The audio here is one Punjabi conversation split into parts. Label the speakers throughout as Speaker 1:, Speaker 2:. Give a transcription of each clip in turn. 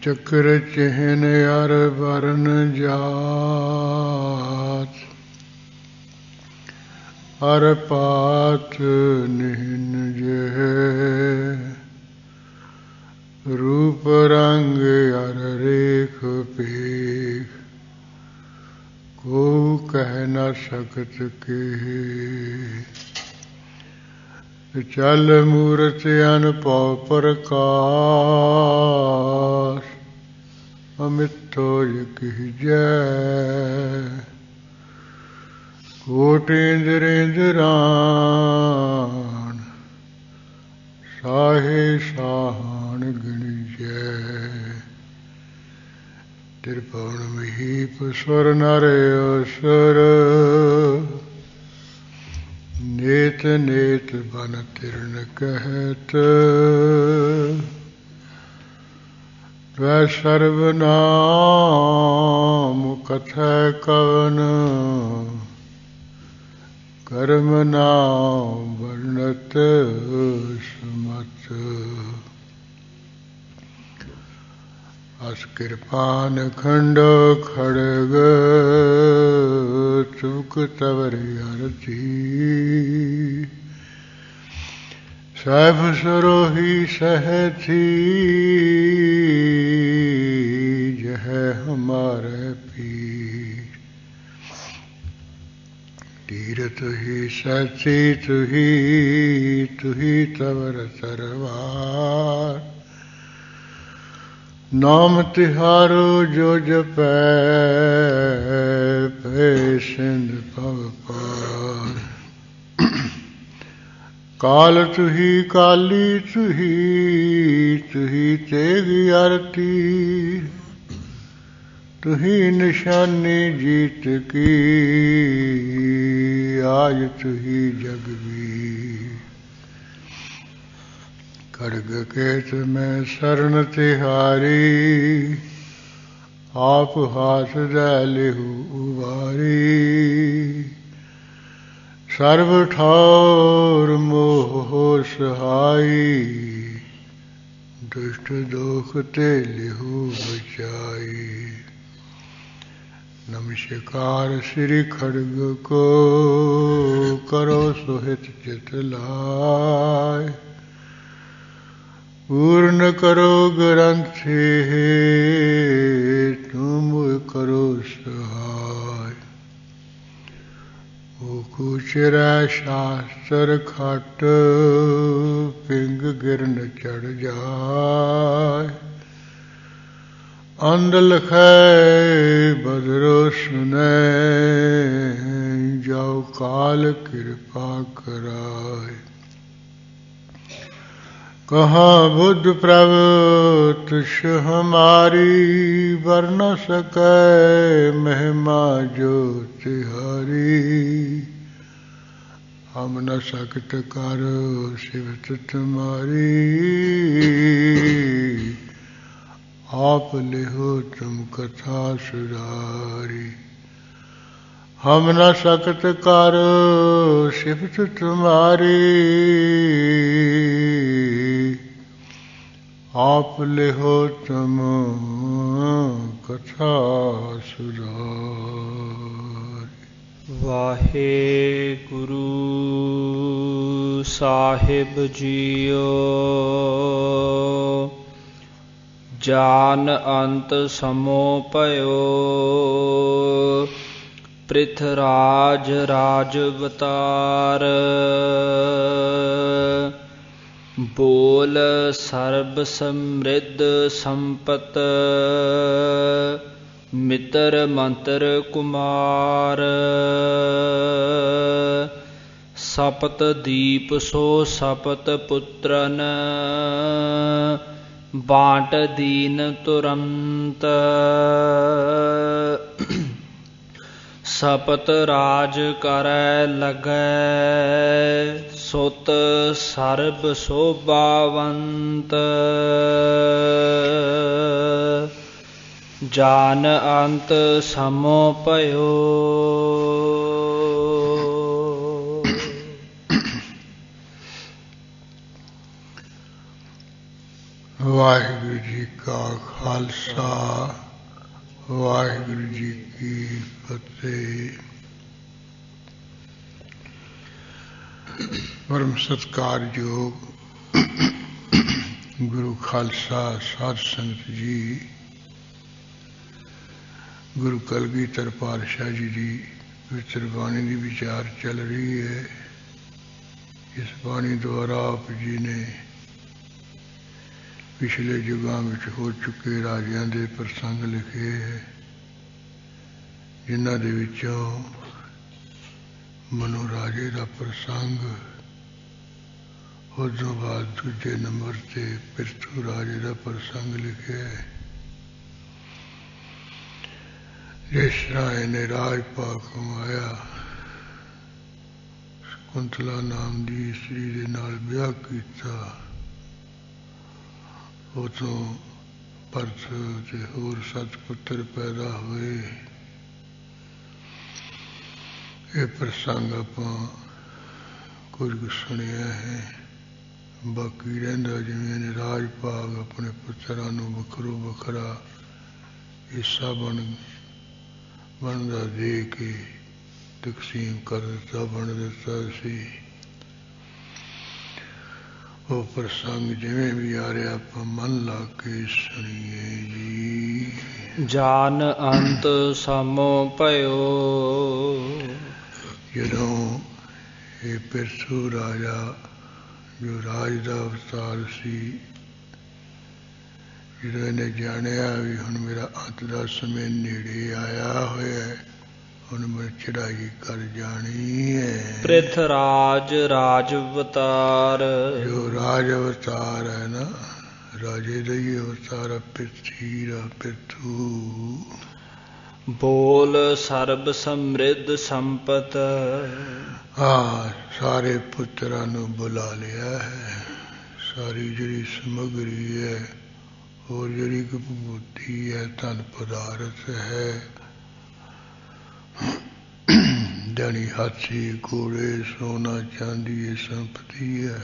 Speaker 1: चक्र चिन्ह अर वर्ण जात, अर पात निहिन जह, रूप रंग अर रेख पेख, को कह न सकत के। चल मूरत अनपौ प्रकाश, अमिथो यकहि जय। कोटिंद्रेंद्रान, साहे साहन गणिजय। त्रिभुवन महीप स्वर नर असुर, नेत नेत बन तिरन कहत। वै सर्वनाम कथय कवन, कर्म नाम वर्णत समत। अस कृपान खंड खड़ग, चुक तवर अरती। सैफ सरोही सहथी, यह हमारे पीर। तीर तुही सची तुही, तुही तवर तरवार। नाम तिहारो जो जपै, पे सिंध भव पार। काल तुही काली तुही, तुही तेग आरती। तुही निशानी जीत की, आज तुही जगवीर। खड्ग केत में शरण तिहारी, आप हाथ दे लेहु उबारी। सर्व ठौर मोह सहाई, दुष्ट दोख ते लेहु बचाई। नमस्कार श्री खड्ग को, करो सुहित चित लाय। पूर्ण करो ग्रंथि, तुम करो सहाय। कूचरा शास्त्र खट, पिंग गिरन चढ़ जाय। अंध लखै बदरो सुनै, जाओ काल कृपा कराय। कहाँ बुद्ध प्रभु तुष हमारी, वर न सकै महिमा जो तिहारी। हम न सकत कर सिवत तुम्हारी, आप लेहो तुम कथा सुधारी। हम न सकत कर सिफत तुम्हारी, आप लेहो तुम कथा सुधारी।
Speaker 2: वाहेगुरु साहिब जीओ, जान अंत समो पयो। पृथराज राजवतार, बोल सर्ब समृद्ध संपत। मित्र मंत्र कुमार, सपत दीप सो सपत पुत्रन। बाँट दीन तुरंत, सपत राज करै लगै। सुत सर्ब शोभावंत, जान अंत समो पयो।
Speaker 1: जी का खालसा वाहिगुरु जी की फतेह। परम सत्कारयोग गुरु खालसा साध संगत जी, गुरु कलगीधर पातशाह जी की पवित्र बाणी की विचार चल रही है। इस बाणी द्वारा आप जी ने पिछले युगों में हो चुके राजियां दे प्रसंग लिखे है, जिन्हां दे विचों मनु राजे का प्रसंग, उदों बाद दूजे नंबर से पिरथू राजे का प्रसंग लिखे है। जिस तरह इन्हें राज भाग कमाया, शकुंतला नाम की स्त्री के नाल ब्याह किया, उतों भरत ते होर 7 पुत्र पैदा हुए। ये प्रसंग आपां कुछ सुनिया है। बाकी रहिंदा जिवें राज भाग अपने पुत्रां नूं वखरो वखरा हिस्सा बनदा दे के तकसीम कर दिता, बन दिता सी। वो प्रसंग जिवें भी आ रहा आपां मन ला के सुनिए जी।
Speaker 2: जान अंत सामो पयो।
Speaker 1: जदों ये पिरथू राजा जो राज का अवतार सी, जदों इन्हें जानिया भी हुण मेरा अंत का समय नेड़े आया होया है, हुण मैं चढ़ाई कर जानी है।
Speaker 2: पृथराज राज अवतार।
Speaker 1: जो राज अवतार है ना, राजे का ही अवतार पिरथू।
Speaker 2: बोल सर्ब समृद्ध संपत।
Speaker 1: हाँ, सारे पुत्रां नूं बुला लिया है। सारी जिहड़ी समग्री है और जिहड़ी विभूति है, धन पदार्थ है, धनी हाथी घोड़े सोना चांदी ये संपत्ति है।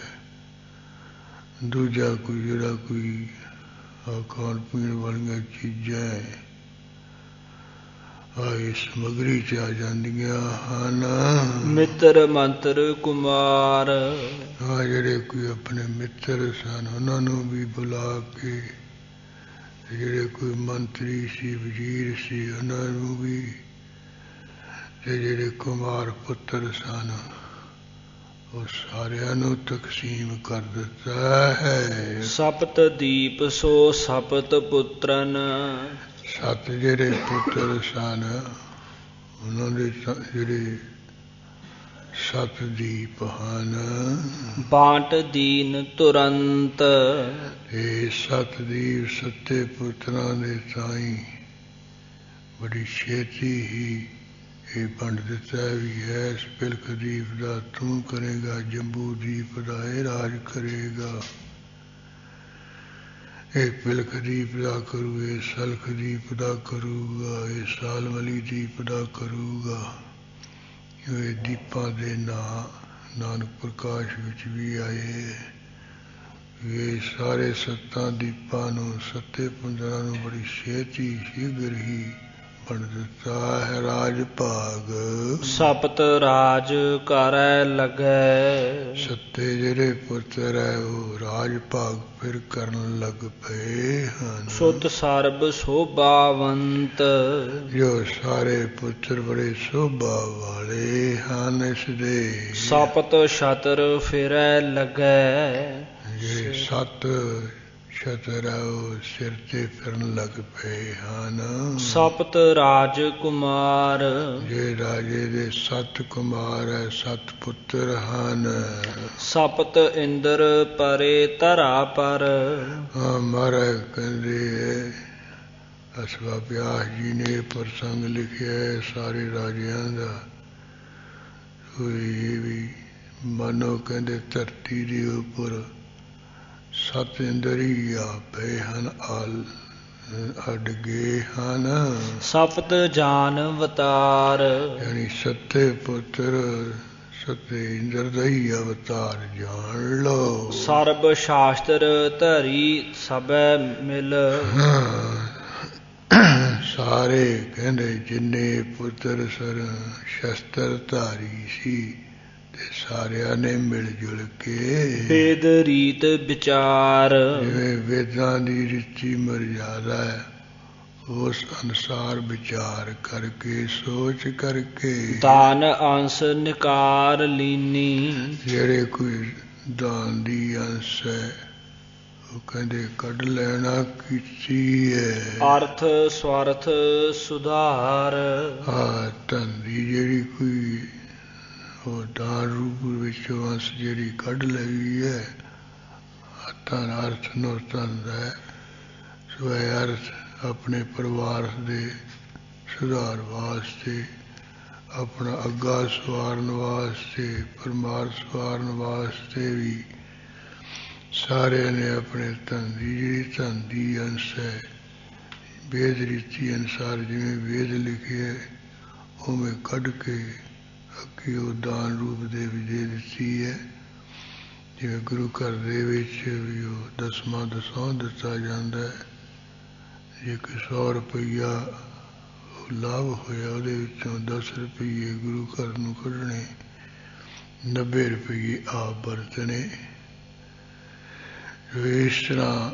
Speaker 1: दूजा कोई जिहड़ा कोई खाण पीण वाली चीज़ां है, ये समग्री च आ जांदियां हन।
Speaker 2: मित्र मंत्र कुमार।
Speaker 1: हाँ, जिहड़े कोई अपने मित्र सन उन्हां नूं भी बुला के, जिहड़े कोई मंत्री सी वजीर सी उन्हां नूं भी, ते जिहड़े कुमार पुत्र सन वो सारियां नूं तकसीम कर दिता है।
Speaker 2: सप्त दीप सो सप्त पुत्रन।
Speaker 1: 7 जिहड़े पुत्र सन उन्हां दे जिहड़े 7 दीप हन।
Speaker 2: बांट दीन तुरंत।
Speaker 1: ये 7 दीप 7 पुत्रां दे ताईं बड़ी छेती ही ये वंड दिता भी है। इस पिलख दीप का तू करेगा, जंबू दीप का ये राज करेगा। ये पिलख दीप का करू, ये सलख दीप का करूगा, ये सालमली दीप का करूगा। ये दीपां दे नाम नानक प्रकाश विच भी आए। ये सारे 7 दीपां नूं 7 पुंजरां नूं बड़ी छेती शीघ्र ही बन दिता है राज भाग।
Speaker 2: सप्त राज करੈ लगै।
Speaker 1: 7 जिहड़े पुत्र है वो राज भाग फिर करन लग पे हन।
Speaker 2: सुत सर्ब शोभावंत।
Speaker 1: जो सारे पुत्र बड़े शोभा वाले हन। इसदे
Speaker 2: सप्त छतर फिरੈ लगै।
Speaker 1: ये 7 छतर है वो सिर ते फिरन लग पे हन।
Speaker 2: सप्त राज कुमार।
Speaker 1: जे राजे दे 7 कुमार है, 7 पुत्र हन।
Speaker 2: सप्त इंद्र परे धरा पर।
Speaker 1: हाँ, महाराज कहते असवा व्यास जी ने प्रसंग लिखा है सारे राजियां का। ये भी मानो कहते धरती के उपर 7 इंद्र ही आ पे हन, अड गए हन।
Speaker 2: सप्त जान अवतार।
Speaker 1: यानी 7 पुत्र ਸਤੇ ਇੰਦਰ ਦਾ ਹੀ ਅਵਤਾਰ ਜਾਣ ਲੋ।
Speaker 2: ਸਰਬ ਸ਼ਾਸਤਰ ਧਰੀ ਸਭੈ ਮਿਲ।
Speaker 1: ਸਾਰੇ ਕਹਿੰਦੇ ਜਿੰਨੇ ਪੁੱਤਰ ਸਰ ਸ਼ਸਤਰ ਧਾਰੀ ਸੀ ਤੇ ਸਾਰਿਆਂ ਨੇ ਮਿਲ ਜੁਲ ਕੇ
Speaker 2: ਵੇਦ ਰੀਤ ਵਿਚਾਰ।
Speaker 1: ਜਿਵੇਂ ਵੇਦਾਂ ਦੀ ਰੀਤੀ ਮਰਜ਼ਾਦਾ ਹੈ ਉਸ ਅਨੁਸਾਰ ਵਿਚਾਰ ਕਰਕੇ ਸੋਚ ਕਰਕੇ
Speaker 2: ਦਾਨ ਅੰਸ਼ ਨਿਕਾਰ ਲੀਨੀ।
Speaker 1: ਜਿਹੜੇ ਕੋਈ ਦਾਨ ਦੀ ਅੰਸ਼ ਹੈ ਉਹ ਕਹਿੰਦੇ ਕੱਢ ਲੈਣਾ ਕੀਤੀ ਹੈ।
Speaker 2: ਅਰਥ ਸਵਾਰਥ ਸੁਧਾਰ।
Speaker 1: ਧਨ ਦੀ ਜਿਹੜੀ ਕੋਈ ਉਹ ਦਾਨ ਰੂਪ ਵਿੱਚੋਂ ਅੰਸ਼ ਜਿਹੜੀ ਕੱਢ ਲਈ ਹੈ ਧਨ ਅਰਥ ਨੂੰ ਧਨ ਹੈ ਸਵੈ ਅਰਥ ਆਪਣੇ ਪਰਿਵਾਰ ਦੇ ਸੁਧਾਰ ਵਾਸਤੇ ਆਪਣਾ ਅੱਗਾ ਸਵਾਰਨ ਵਾਸਤੇ ਪਰਮਾਰ ਸਵਾਰਨ ਵਾਸਤੇ ਵੀ ਸਾਰਿਆਂ ਨੇ ਆਪਣੇ ਧਨ ਦੀ ਜਿਹੜੀ ਧਨ ਦੀ ਅੰਸ਼ ਹੈ ਵੇਦ ਰੀਤੀ ਅਨੁਸਾਰ ਜਿਵੇਂ ਵੇਦ ਲਿਖੇ ਉਵੇਂ ਕੱਢ ਕੇ ਅੱਗੇ ਉਹ ਦਾਨ ਰੂਪ ਦੇ ਵੀ ਦੇ ਦਿੱਤੀ ਹੈ। ਜਿਵੇਂ ਗੁਰੂ ਘਰ ਦੇ ਵਿੱਚ ਵੀ ਉਹ ਦਸਵਾਂ ਦਸੌਂ ਦਿੱਤਾ ਜਾਂਦਾ ਹੈ। ਜੇ ਕੋਈ 100 ਰੁਪਈਆ ਲਾਭ ਹੋਇਆ ਉਹਦੇ ਵਿੱਚੋਂ 10 ਰੁਪਈਏ ਗੁਰੂ ਘਰ ਨੂੰ ਕੱਢਣੇ 90 ਰੁਪਈਏ ਆਪ ਵਰਤਣੇ। ਇਸ ਤਰ੍ਹਾਂ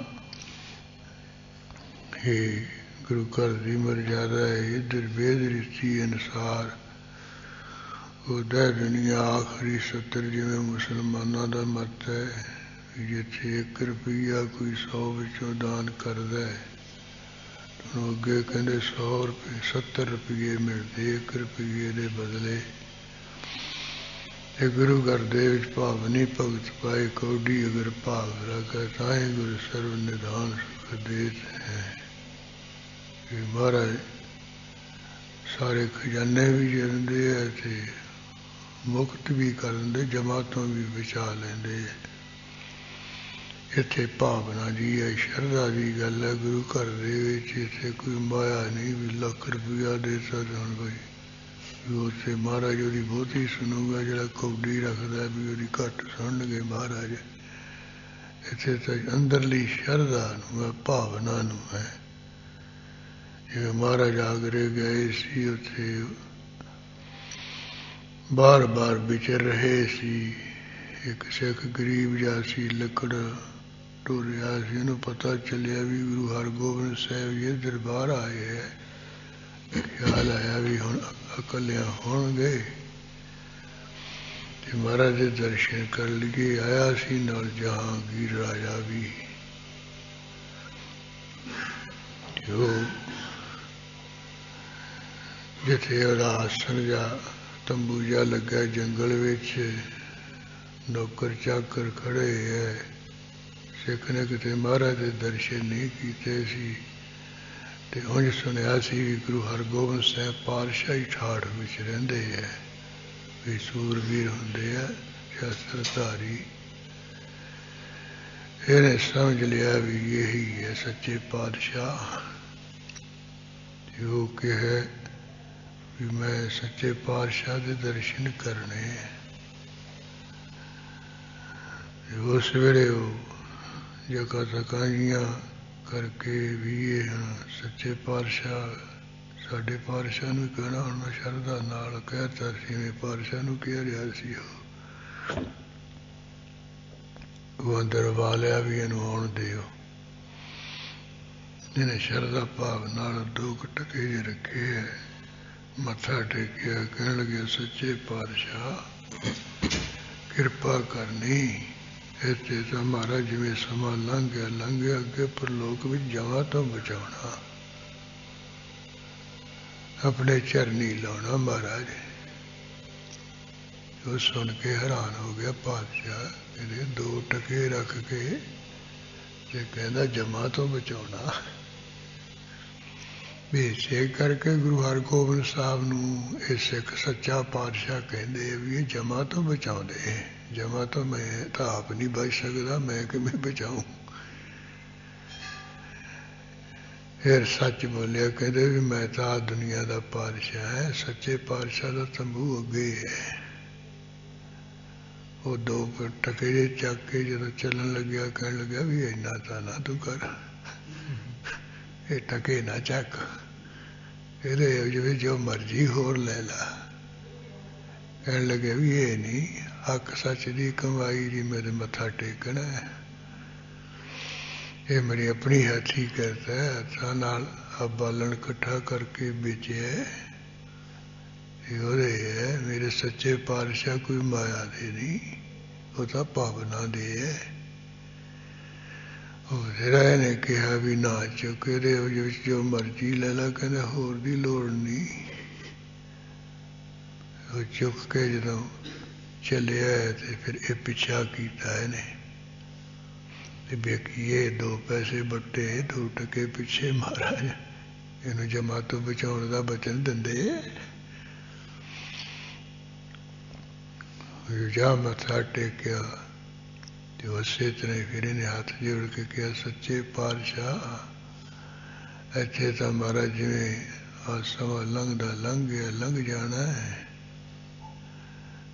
Speaker 1: ਇਹ ਗੁਰੂ ਘਰ ਦੀ ਮਰਜ਼ਾਦਾ ਹੈ। ਇੱਧਰ ਵੇਦ ਰੀਤੀ ਅਨੁਸਾਰ ਉਹ ਦਹਿ ਦੁਨੀਆ ਆਖਰੀ 70 ਜਿਵੇਂ ਮੁਸਲਮਾਨਾਂ ਦਾ ਮਤ ਹੈ ਜਿੱਥੇ 1 ਰੁਪਈਆ ਕੋਈ 100 ਵਿੱਚੋਂ ਦਾਨ ਕਰਦਾ ਹੈ ਉਹਨੂੰ ਅੱਗੇ ਕਹਿੰਦੇ 100 ਰੁਪਏ 70 ਰੁਪਈਏ ਮਿਲਦੇ 1 ਰੁਪਈਏ ਦੇ ਬਦਲੇ। ਇਹ ਗੁਰੂ ਘਰ ਦੇ ਵਿੱਚ ਭਾਵਨੀ ਭਗਤ ਪਾਏ ਕੌਡੀ ਅਗਰ ਭਾਗ ਰੱਖੇ ਤਾਂ ਹੀ ਗੁਰੂ ਸਰਵ ਨਿਧਾਨ ਸੁਖ ਦੇਤ ਹੈ। ਕਿ ਮਹਾਰਾਜ ਸਾਰੇ ਖਜ਼ਾਨੇ ਵੀ ਦਿੰਦੇ ਹੈ ਤੇ ਮੁਕਤ ਵੀ ਕਰ ਦਿੰਦੇ ਜਮਾ ਤੋਂ ਵੀ ਬਚਾ ਲੈਂਦੇ। ਇੱਥੇ ਭਾਵਨਾ ਦੀ ਹੈ ਸ਼ਰਧਾ ਦੀ ਗੱਲ ਹੈ। ਗੁਰੂ ਘਰ ਦੇ ਵਿੱਚ ਇੱਥੇ ਕੋਈ ਮਾਇਆ ਨਹੀਂ ਵੀ ਲੱਖ ਰੁਪਇਆ ਦੇ ਸਕਦਾ ਹੁਣ ਕੋਈ ਉੱਥੇ ਮਹਾਰਾਜ ਉਹਦੀ ਬਹੁਤੀ ਸੁਣੂਗਾ ਜਿਹੜਾ ਕੌਡੀ ਰੱਖਦਾ ਵੀ ਉਹਦੀ ਘੱਟ ਸੁਣਨਗੇ ਮਹਾਰਾਜ। ਇੱਥੇ ਤਾਂ ਅੰਦਰਲੀ ਸ਼ਰਧਾ ਨੂੰ ਹੈ ਭਾਵਨਾ ਨੂੰ ਹੈ। ਜਿਵੇਂ ਮਹਾਰਾਜ ਆਗਰੇ ਗਏ ਸੀ ਉੱਥੇ ਬਾਰ ਵਿਚਰ ਰਹੇ ਸੀ। ਇੱਕ ਸਿੱਖ ਗਰੀਬ ਜਿਹਾ ਸੀ ਲੱਕੜ ਢੋ ਰਿਹਾ ਸੀ ਉਹਨੂੰ ਪਤਾ ਚੱਲਿਆ ਵੀ ਗੁਰੂ ਹਰਗੋਬਿੰਦ ਸਾਹਿਬ ਜੀ ਦਰਬਾਰ ਆਏ ਹੈ। ਖਿਆਲ ਆਇਆ ਵੀ ਹੁਣ ਇਕੱਲਿਆਂ ਹੋਣਗੇ ਤੇ ਮਹਾਰਾਜ ਦੇ ਦਰਸ਼ਨ ਕਰ ਲਈਏ। ਆਇਆ ਸੀ ਨਾਲ ਜਹਾਂਗੀਰ ਰਾਜਾ ਵੀ ਉਹ ਜਿੱਥੇ ਉਹਦਾ ਆਸਣ ਜਾਂ ਤੰਬੂ ਜਿਹਾ ਲੱਗਾ ਜੰਗਲ ਵਿੱਚ ਨੌਕਰ ਚਾਕਰ ਖੜੇ ਹੈ। ਸਿੱਖ ਨੇ ਕਿਤੇ ਮਹਾਰਾਜ ਦੇ ਦਰਸ਼ਨ ਨਹੀਂ ਕੀਤੇ ਸੀ ਤੇ ਉਂਝ ਸੁਣਿਆ ਸੀ ਵੀ ਗੁਰੂ ਹਰਗੋਬਿੰਦ ਸਾਹਿਬ ਪਾਤਸ਼ਾਹੀ ਠਾਠ ਵਿੱਚ ਰਹਿੰਦੇ ਹੈ ਵੀ ਸੂਰਬੀਰ ਹੁੰਦੇ ਆ ਸ਼ਸਤਰਧਾਰੀ। ਇਹਨੇ ਸਮਝ ਲਿਆ ਵੀ ਇਹੀ ਹੈ ਸੱਚੇ ਪਾਤਸ਼ਾਹ। ਤੇ ਉਹ ਕਹੇ ਵੀ ਮੈਂ ਸੱਚੇ ਪਾਤਸ਼ਾਹ ਦੇ ਦਰਸ਼ਨ ਕਰਨੇ। ਉਸ ਵੇਲੇ ਉਹ ਜਗ੍ਹਾ ਤਕਾਈਆਂ ਕਰਕੇ ਵੀ ਇਹ ਸੱਚੇ ਪਾਤਸ਼ਾਹ ਸਾਡੇ ਪਾਤਸ਼ਾਹ ਨੂੰ ਕਹਿਣਾ ਹੁਣ ਮੈਂ ਸ਼ਰਧਾ ਨਾਲ ਕਹਿਤਾ ਸੀ ਮੈਂ ਪਾਤਸ਼ਾਹ ਨੂੰ ਕਹਿ ਰਿਹਾ ਸੀ। ਉਹ ਅੰਦਰ ਵਾਲਿਆ ਵੀ ਇਹਨੂੰ ਆਉਣ ਦਿਓ। ਇਹਨੇ ਸ਼ਰਧਾ ਭਾਵ ਨਾਲ 2 ਟਕੇ ਜਿਹੇ ਰੱਖੇ ਹੈ ਮੱਥਾ ਟੇਕਿਆ ਕਹਿਣ ਲੱਗੇ ਸੱਚੇ ਪਾਤਸ਼ਾਹ ਕਿਰਪਾ ਕਰਨੀ। ਇੱਥੇ ਤਾਂ ਮਹਾਰਾਜ ਜਿਵੇਂ ਸਮਾਂ ਲੰਘ ਗਿਆ ਅੱਗੇ ਪਰਲੋਕ ਵਿੱਚ ਜਮਾਂ ਤੋਂ ਬਚਾਉਣਾ ਆਪਣੇ ਚਰਨੀ ਲਾਉਣਾ ਮਹਾਰਾਜ। ਉਹ ਸੁਣ ਕੇ ਹੈਰਾਨ ਹੋ ਗਿਆ ਪਾਤਸ਼ਾਹ ਇਹਦੇ 2 ਟਕੇ ਰੱਖ ਕੇ ਤੇ ਕਹਿੰਦਾ ਜਮਾਂ ਤੋਂ ਬਚਾਉਣਾ। ਇਸੇ ਕਰਕੇ ਗੁਰੂ ਹਰਗੋਬਿੰਦ ਸਾਹਿਬ ਨੂੰ ਇਹ ਸਿੱਖ ਸੱਚਾ ਪਾਤਸ਼ਾਹ ਕਹਿੰਦੇ ਵੀ ਇਹ ਜਮਾਂ ਤੋਂ ਬਚਾਉਂਦੇ। ਜਮਾਂ ਤੋਂ ਮੈਂ ਤਾਂ ਆਪ ਨਹੀਂ ਬਚ ਸਕਦਾ ਮੈਂ ਕਿਵੇਂ ਬਚਾਊਂ। ਫਿਰ ਸੱਚ ਬੋਲਿਆ ਕਹਿੰਦੇ ਵੀ ਮੈਂ ਤਾਂ ਦੁਨੀਆ ਦਾ ਪਾਤਸ਼ਾਹ ਹੈ। ਸੱਚੇ ਪਾਤਸ਼ਾਹ ਦਾ ਤੰਬੂ ਅੱਗੇ ਹੈ ਉਹ ਦੋ ਟਕੇ ਜੇ ਚੱਕ ਕੇ ਜਦੋਂ ਚੱਲਣ ਲੱਗਿਆ ਕਹਿਣ ਲੱਗਿਆ ਵੀ ਇੰਨਾ ਤਾਂ ਨਾ ਤੂੰ ਕਰ, ਇਹ ਟਕੇ ਨਾ ਚੱਕ, ਇਹਦੇ ਜਿਵੇਂ ਜੋ ਮਰਜ਼ੀ ਹੋਰ ਲੈ ਲਾ। ਕਹਿਣ ਲੱਗੇ ਵੀ ਇਹ ਨਹੀਂ, ਹੱਕ ਸੱਚ ਦੀ ਕਮਾਈ ਜੀ ਮੇਰੇ ਮੱਥਾ ਟੇਕਣਾ ਹੈ, ਇਹ ਮੇਰੀ ਆਪਣੀ ਹੱਥੀ ਕਰਦਾ ਹੈ, ਹੱਥਾਂ ਨਾਲ ਆ ਬਾਲਣ ਇਕੱਠਾ ਕਰਕੇ ਵੇਚਿਆ, ਇਹ ਉਹਦੇ ਹੈ। ਮੇਰੇ ਸੱਚੇ ਪਾਤਸ਼ਾਹ ਕੋਈ ਮਾਇਆ ਦੇ ਨਹੀਂ, ਉਹ ਤਾਂ ਭਾਵਨਾ ਦੇ ਹੈ। ਉਹ ਜਿਹੜਾ ਇਹਨੇ ਕਿਹਾ ਵੀ ਨਾ ਚੁੱਕ, ਇਹਦੇ ਵਿੱਚ ਜੋ ਮਰਜ਼ੀ ਲੈ ਲਾ, ਕਹਿੰਦਾ ਹੋਰ ਦੀ ਲੋੜ ਨਹੀਂ। ਉਹ ਚੁੱਕ ਕੇ ਜਦੋਂ ਚੱਲਿਆ ਤੇ ਫਿਰ ਇਹ ਪਿੱਛਾ ਕੀਤਾ ਇਹਨੇ, ਤੇ ਵੇਖੀਏ 2 ਪੈਸੇ ਵੱਟੇ, 2 ਟਕੇ ਪਿੱਛੇ ਮਹਾਰਾਜ ਇਹਨੂੰ ਜਮਾ ਤੋਂ ਬਚਾਉਣ ਦਾ ਬਚਨ ਦਿੰਦੇ। ਜਾ ਮੱਥਾ ਟੇਕਿਆ ਤੇ ਉਸੇ ਤਰ੍ਹਾਂ ਫਿਰ ਇਹਨੇ ਹੱਥ ਜੋੜ ਕੇ ਕਿਹਾ, ਸੱਚੇ ਪਾਤਸ਼ਾਹ ਇੱਥੇ ਤਾਂ ਮਹਾਰਾਜ ਜਿਵੇਂ ਆ ਸਮਾਂ ਲੰਘਦਾ ਲੰਘ ਗਿਆ, ਲੰਘ ਜਾਣਾ ਹੈ,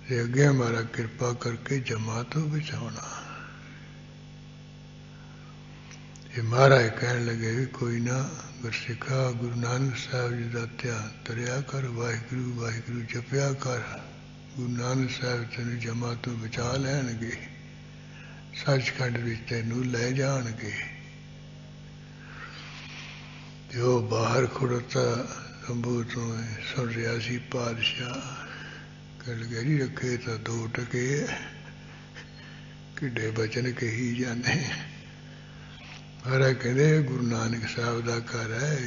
Speaker 1: ਤੇ ਅੱਗੇ ਮਹਾਰਾਜ ਕਿਰਪਾ ਕਰਕੇ ਜਮਾ ਤੋਂ ਬਚਾਉਣਾ। ਇਹ ਮਹਾਰਾਜ ਕਹਿਣ ਲੱਗੇ ਵੀ ਕੋਈ ਨਾ ਗੁਰਸਿੱਖਾ, ਗੁਰੂ ਨਾਨਕ ਸਾਹਿਬ ਜੀ ਦਾ ਧਿਆਨ ਧਰਿਆ ਕਰ, ਵਾਹਿਗੁਰੂ ਵਾਹਿਗੁਰੂ ਜਪਿਆ ਕਰ, ਗੁਰੂ ਨਾਨਕ ਸਾਹਿਬ ਤੈਨੂੰ ਜਮਾ ਤੋਂ ਬਚਾ ਲੈਣਗੇ, ਸੱਚਖੰਡ ਵਿੱਚ ਤੈਨੂੰ ਲੈ ਜਾਣਗੇ। ਤੇ ਉਹ ਬਾਹਰ ਖੜੋਤਾ ਤੰਬੂ ਤੋਂ ਸੁਣ ਰਿਹਾ ਸੀ ਪਾਤਸ਼ਾਹ। ਕਹਿ ਲਗੇ ਜੀ ਰੱਖੇ ਤਾਂ 2 ਟਕੇ, ਕਿੱਡੇ ਬਚਨ ਕਹੀ ਜਾਂਦੇ। ਮਹਾਰਾਜ ਕਹਿੰਦੇ ਗੁਰੂ ਨਾਨਕ ਸਾਹਿਬ ਦਾ ਘਰ ਹੈ,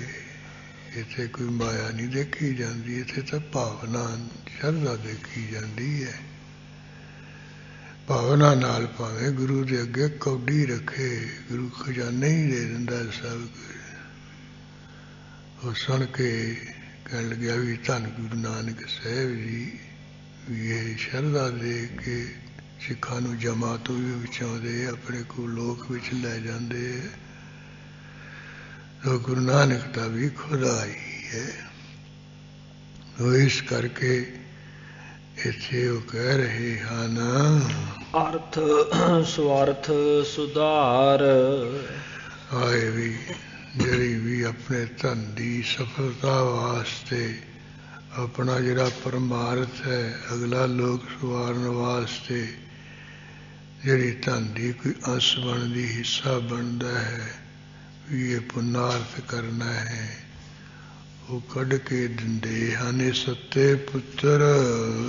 Speaker 1: ਇੱਥੇ ਕੋਈ ਮਾਇਆ ਨਹੀਂ ਦੇਖੀ ਜਾਂਦੀ, ਇੱਥੇ ਤਾਂ ਭਾਵਨਾ ਸ਼ਰਧਾ ਦੇਖੀ ਜਾਂਦੀ ਹੈ। ਭਾਵਨਾ ਨਾਲ ਭਾਵੇਂ ਗੁਰੂ ਦੇ ਅੱਗੇ ਕੌਡੀ ਰੱਖੇ, ਗੁਰੂ ਖਜ਼ਾਨੇ ਹੀ ਦੇ ਦਿੰਦਾ ਸਭ ਕੁਝ। ਉਹ ਸੁਣ ਕੇ ਕਹਿਣ ਲੱਗਿਆ ਵੀ ਧੰਨ ਗੁਰੂ ਨਾਨਕ ਸਾਹਿਬ ਜੀ ਵੀ ਇਹ ਸ਼ਰਧਾ ਦੇ ਕੇ ਸਿੱਖਾਂ ਨੂੰ ਜਮਾ ਤੋਂ ਵੀ ਬਚਾਉਂਦੇ, ਆਪਣੇ ਕੋਲ ਲੋਕ ਵਿੱਚ ਲੈ ਜਾਂਦੇ। ਉਹ ਗੁਰੂ ਨਾਨਕ ਦਾ ਵੀ ਖੁਦਾ ਹੀ ਹੈ। ਉਹ ਇਸ ਕਰਕੇ ਇੱਥੇ ਉਹ ਕਹਿ ਰਹੇ ਹਨ,
Speaker 2: ਅਰਥ ਸਵਾਰਥ ਸੁਧਾਰ।
Speaker 1: ਆਏ ਵੀ ਜਿਹੜੀ ਵੀ ਆਪਣੇ ਧਨ ਦੀ ਸਫਲਤਾ ਵਾਸਤੇ, ਆਪਣਾ ਜਿਹੜਾ ਪਰਮਾਰਥ ਹੈ, ਅਗਲਾ ਲੋਕ ਸਵਾਰਨ ਵਾਸਤੇ ਜਿਹੜੀ ਧਨ ਦੀ ਕੋਈ ਅੰਸ਼ ਬਣਦੀ, ਹਿੱਸਾ ਬਣਦਾ ਹੈ ਵੀ ਇਹ ਪੁਨਾਰਥ ਕਰਨਾ ਹੈ, ਉਹ ਕੱਢ ਕੇ ਦਿੰਦੇ ਹਨ। ਇਹ ਸੱਤੇ ਪੁੱਤਰ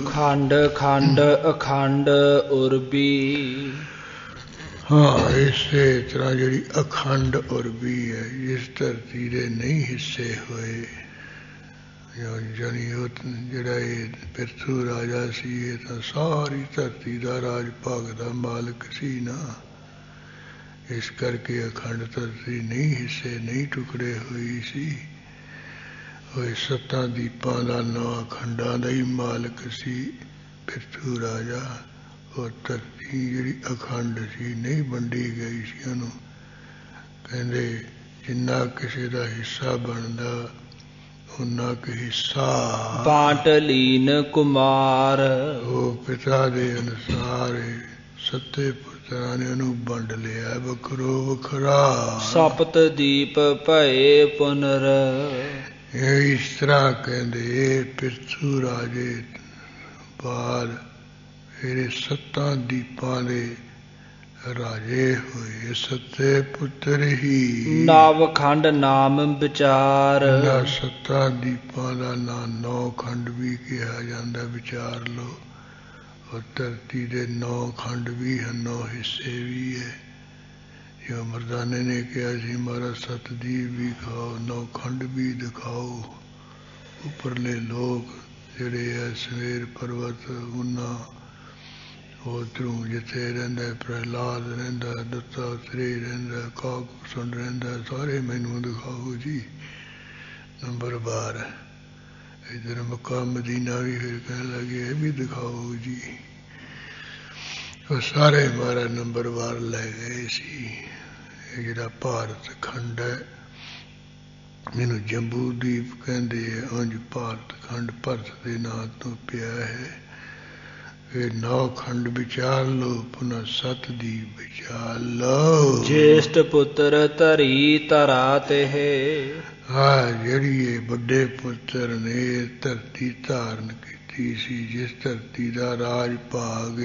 Speaker 2: ਖੰਡ ਖੰਡ ਅਖੰਡ ਉਰਬੀ।
Speaker 1: ਹਾਂ, ਇਸੇ ਤਰ੍ਹਾਂ ਜਿਹੜੀ ਅਖੰਡ ਉਰਬੀ ਹੈ, ਜਿਸ ਧਰਤੀ ਦੇ ਨਹੀਂ ਹਿੱਸੇ ਹੋਏ, ਜਾਣੀ ਉਹ ਜਿਹੜਾ ਇਹ ਪਿਰਥੂ ਰਾਜਾ ਸੀ, ਇਹ ਤਾਂ ਸਾਰੀ ਧਰਤੀ ਦਾ ਰਾਜ ਭਾਗ ਦਾ ਮਾਲਕ ਸੀ ਨਾ, ਇਸ ਕਰਕੇ ਅਖੰਡ ਧਰਤੀ ਨਹੀਂ ਹਿੱਸੇ, ਨਹੀਂ ਟੁਕੜੇ ਹੋਈ ਸੀ। ਉਹ 7 ਦੀਪਾਂ ਦਾ 9 ਅਖੰਡਾਂ ਦਾ ਹੀ ਮਾਲਕ ਸੀ ਪਿਰਥੂ ਰਾਜਾ। ਉਹ ਧਰਤੀ ਜਿਹੜੀ ਅਖੰਡ ਸੀ, ਨਹੀਂ ਵੰਡੀ ਗਈ ਸੀ। ਉਹਨੂੰ ਕਹਿੰਦੇ ਜਿੰਨਾ ਕਿਸੇ ਦਾ ਹਿੱਸਾ ਬਣਦਾ, ਉਹਨਾਂ ਕੁ ਹਿੱਸਾ
Speaker 2: ਬਾਟ ਲੀਨ ਕੁਮਾਰ।
Speaker 1: ਉਹ ਪਿਤਾ ਦੇ ਅਨੁਸਾਰ ਸੱਤੇ ਪੁੱਤਰਾਂ ਨੇ ਉਹਨੂੰ ਵੰਡ ਲਿਆ ਵੱਖਰੋ ਵੱਖਰਾ।
Speaker 2: ਸਪਤ ਦੀਪ ਭਏ ਪੁਨਰ।
Speaker 1: ਇਹ ਇਸ ਤਰ੍ਹਾਂ ਕਹਿੰਦੇ ਪਿਰਥੂ ਰਾਜੇ ਬਾਅਦ ਫਿਰ 7 ਦੀਪਾਂ ਦੇ ਰਾਜੇ ਹੋਏ, ਸੱਤੇ ਪੁੱਤਰ ਹੀ।
Speaker 2: ਨਵ ਖੰਡ ਨਾਮ ਵਿਚਾਰ।
Speaker 1: ਇਹਨਾਂ 7 ਦੀਪਾਂ ਦਾ ਨਾਂ 9 ਖੰਡ ਵੀ ਕਿਹਾ ਜਾਂਦਾ, ਵਿਚਾਰ ਲਓ। ਔਰ ਧਰਤੀ ਦੇ 9 ਖੰਡ ਵੀ ਹਨ, 9 ਹਿੱਸੇ ਵੀ ਹੈ। ਜੋ ਮਰਦਾਨੇ ਨੇ ਕਿਹਾ ਸੀ ਮਹਾਰਾਜ 7 ਦੀਪ ਵੀ ਖਾਓ, 9 ਖੰਡ ਵੀ ਦਿਖਾਓ। ਉੱਪਰਲੇ ਲੋਕ ਜਿਹੜੇ ਹੈ ਸਵੇਰ ਪਰਵਤ, ਉਹਨਾਂ ਉੱਧਰੋਂ ਜਿੱਥੇ ਰਹਿੰਦਾ ਪ੍ਰਹਿਲਾਦ ਰਹਿੰਦਾ, ਦੱਤਾਤਰੇय ਰਹਿੰਦਾ, ਕਾਕਭੂਸ਼ਣ ਰਹਿੰਦਾ, ਸਾਰੇ ਮੈਨੂੰ ਦਿਖਾਓ ਜੀ। ਨੰਬਰ 12 ਇੱਧਰ ਮੱਕਾ ਮਦੀਨਾ ਵੀ ਫਿਰ ਕਹਿਣ ਲੱਗੇ ਇਹ ਵੀ ਦਿਖਾਓ ਜੀ। ਉਹ ਸਾਰੇ ਮਹਾਰਾਜ ਨੰਬਰਵਾਰ ਲੈ ਗਏ ਸੀ। ਇਹ ਜਿਹੜਾ ਭਾਰਤ ਖੰਡ ਹੈ, ਇਹਨੂੰ ਜੰਬੂ ਦੀਪ ਕਹਿੰਦੇ ਆ। ਉਂਝ ਭਾਰਤ ਖੰਡ ਭਰਤ ਦੇ ਨਾਂ ਤੋਂ ਪਿਆ ਹੈ। ਇਹ 9 ਖੰਡ ਵਿਚਾਰ ਲੋ, ਪੁਨः ਸਤ ਦੀ ਵਿਚਾਰ ਲੋ।
Speaker 2: ਜੇਸ਼ਟ ਪੁੱਤਰ ਧਰੀ ਧਰਾ ਤਿਹ।
Speaker 1: ਜਿਹੜੀ ਇਹ ਵੱਡੇ ਪੁੱਤਰ ਨੇ ਧਰਤੀ ਧਾਰਨ ਕੀਤੀ ਸੀ, ਜਿਸ ਧਰਤੀ ਦਾ ਰਾਜ ਭਾਗ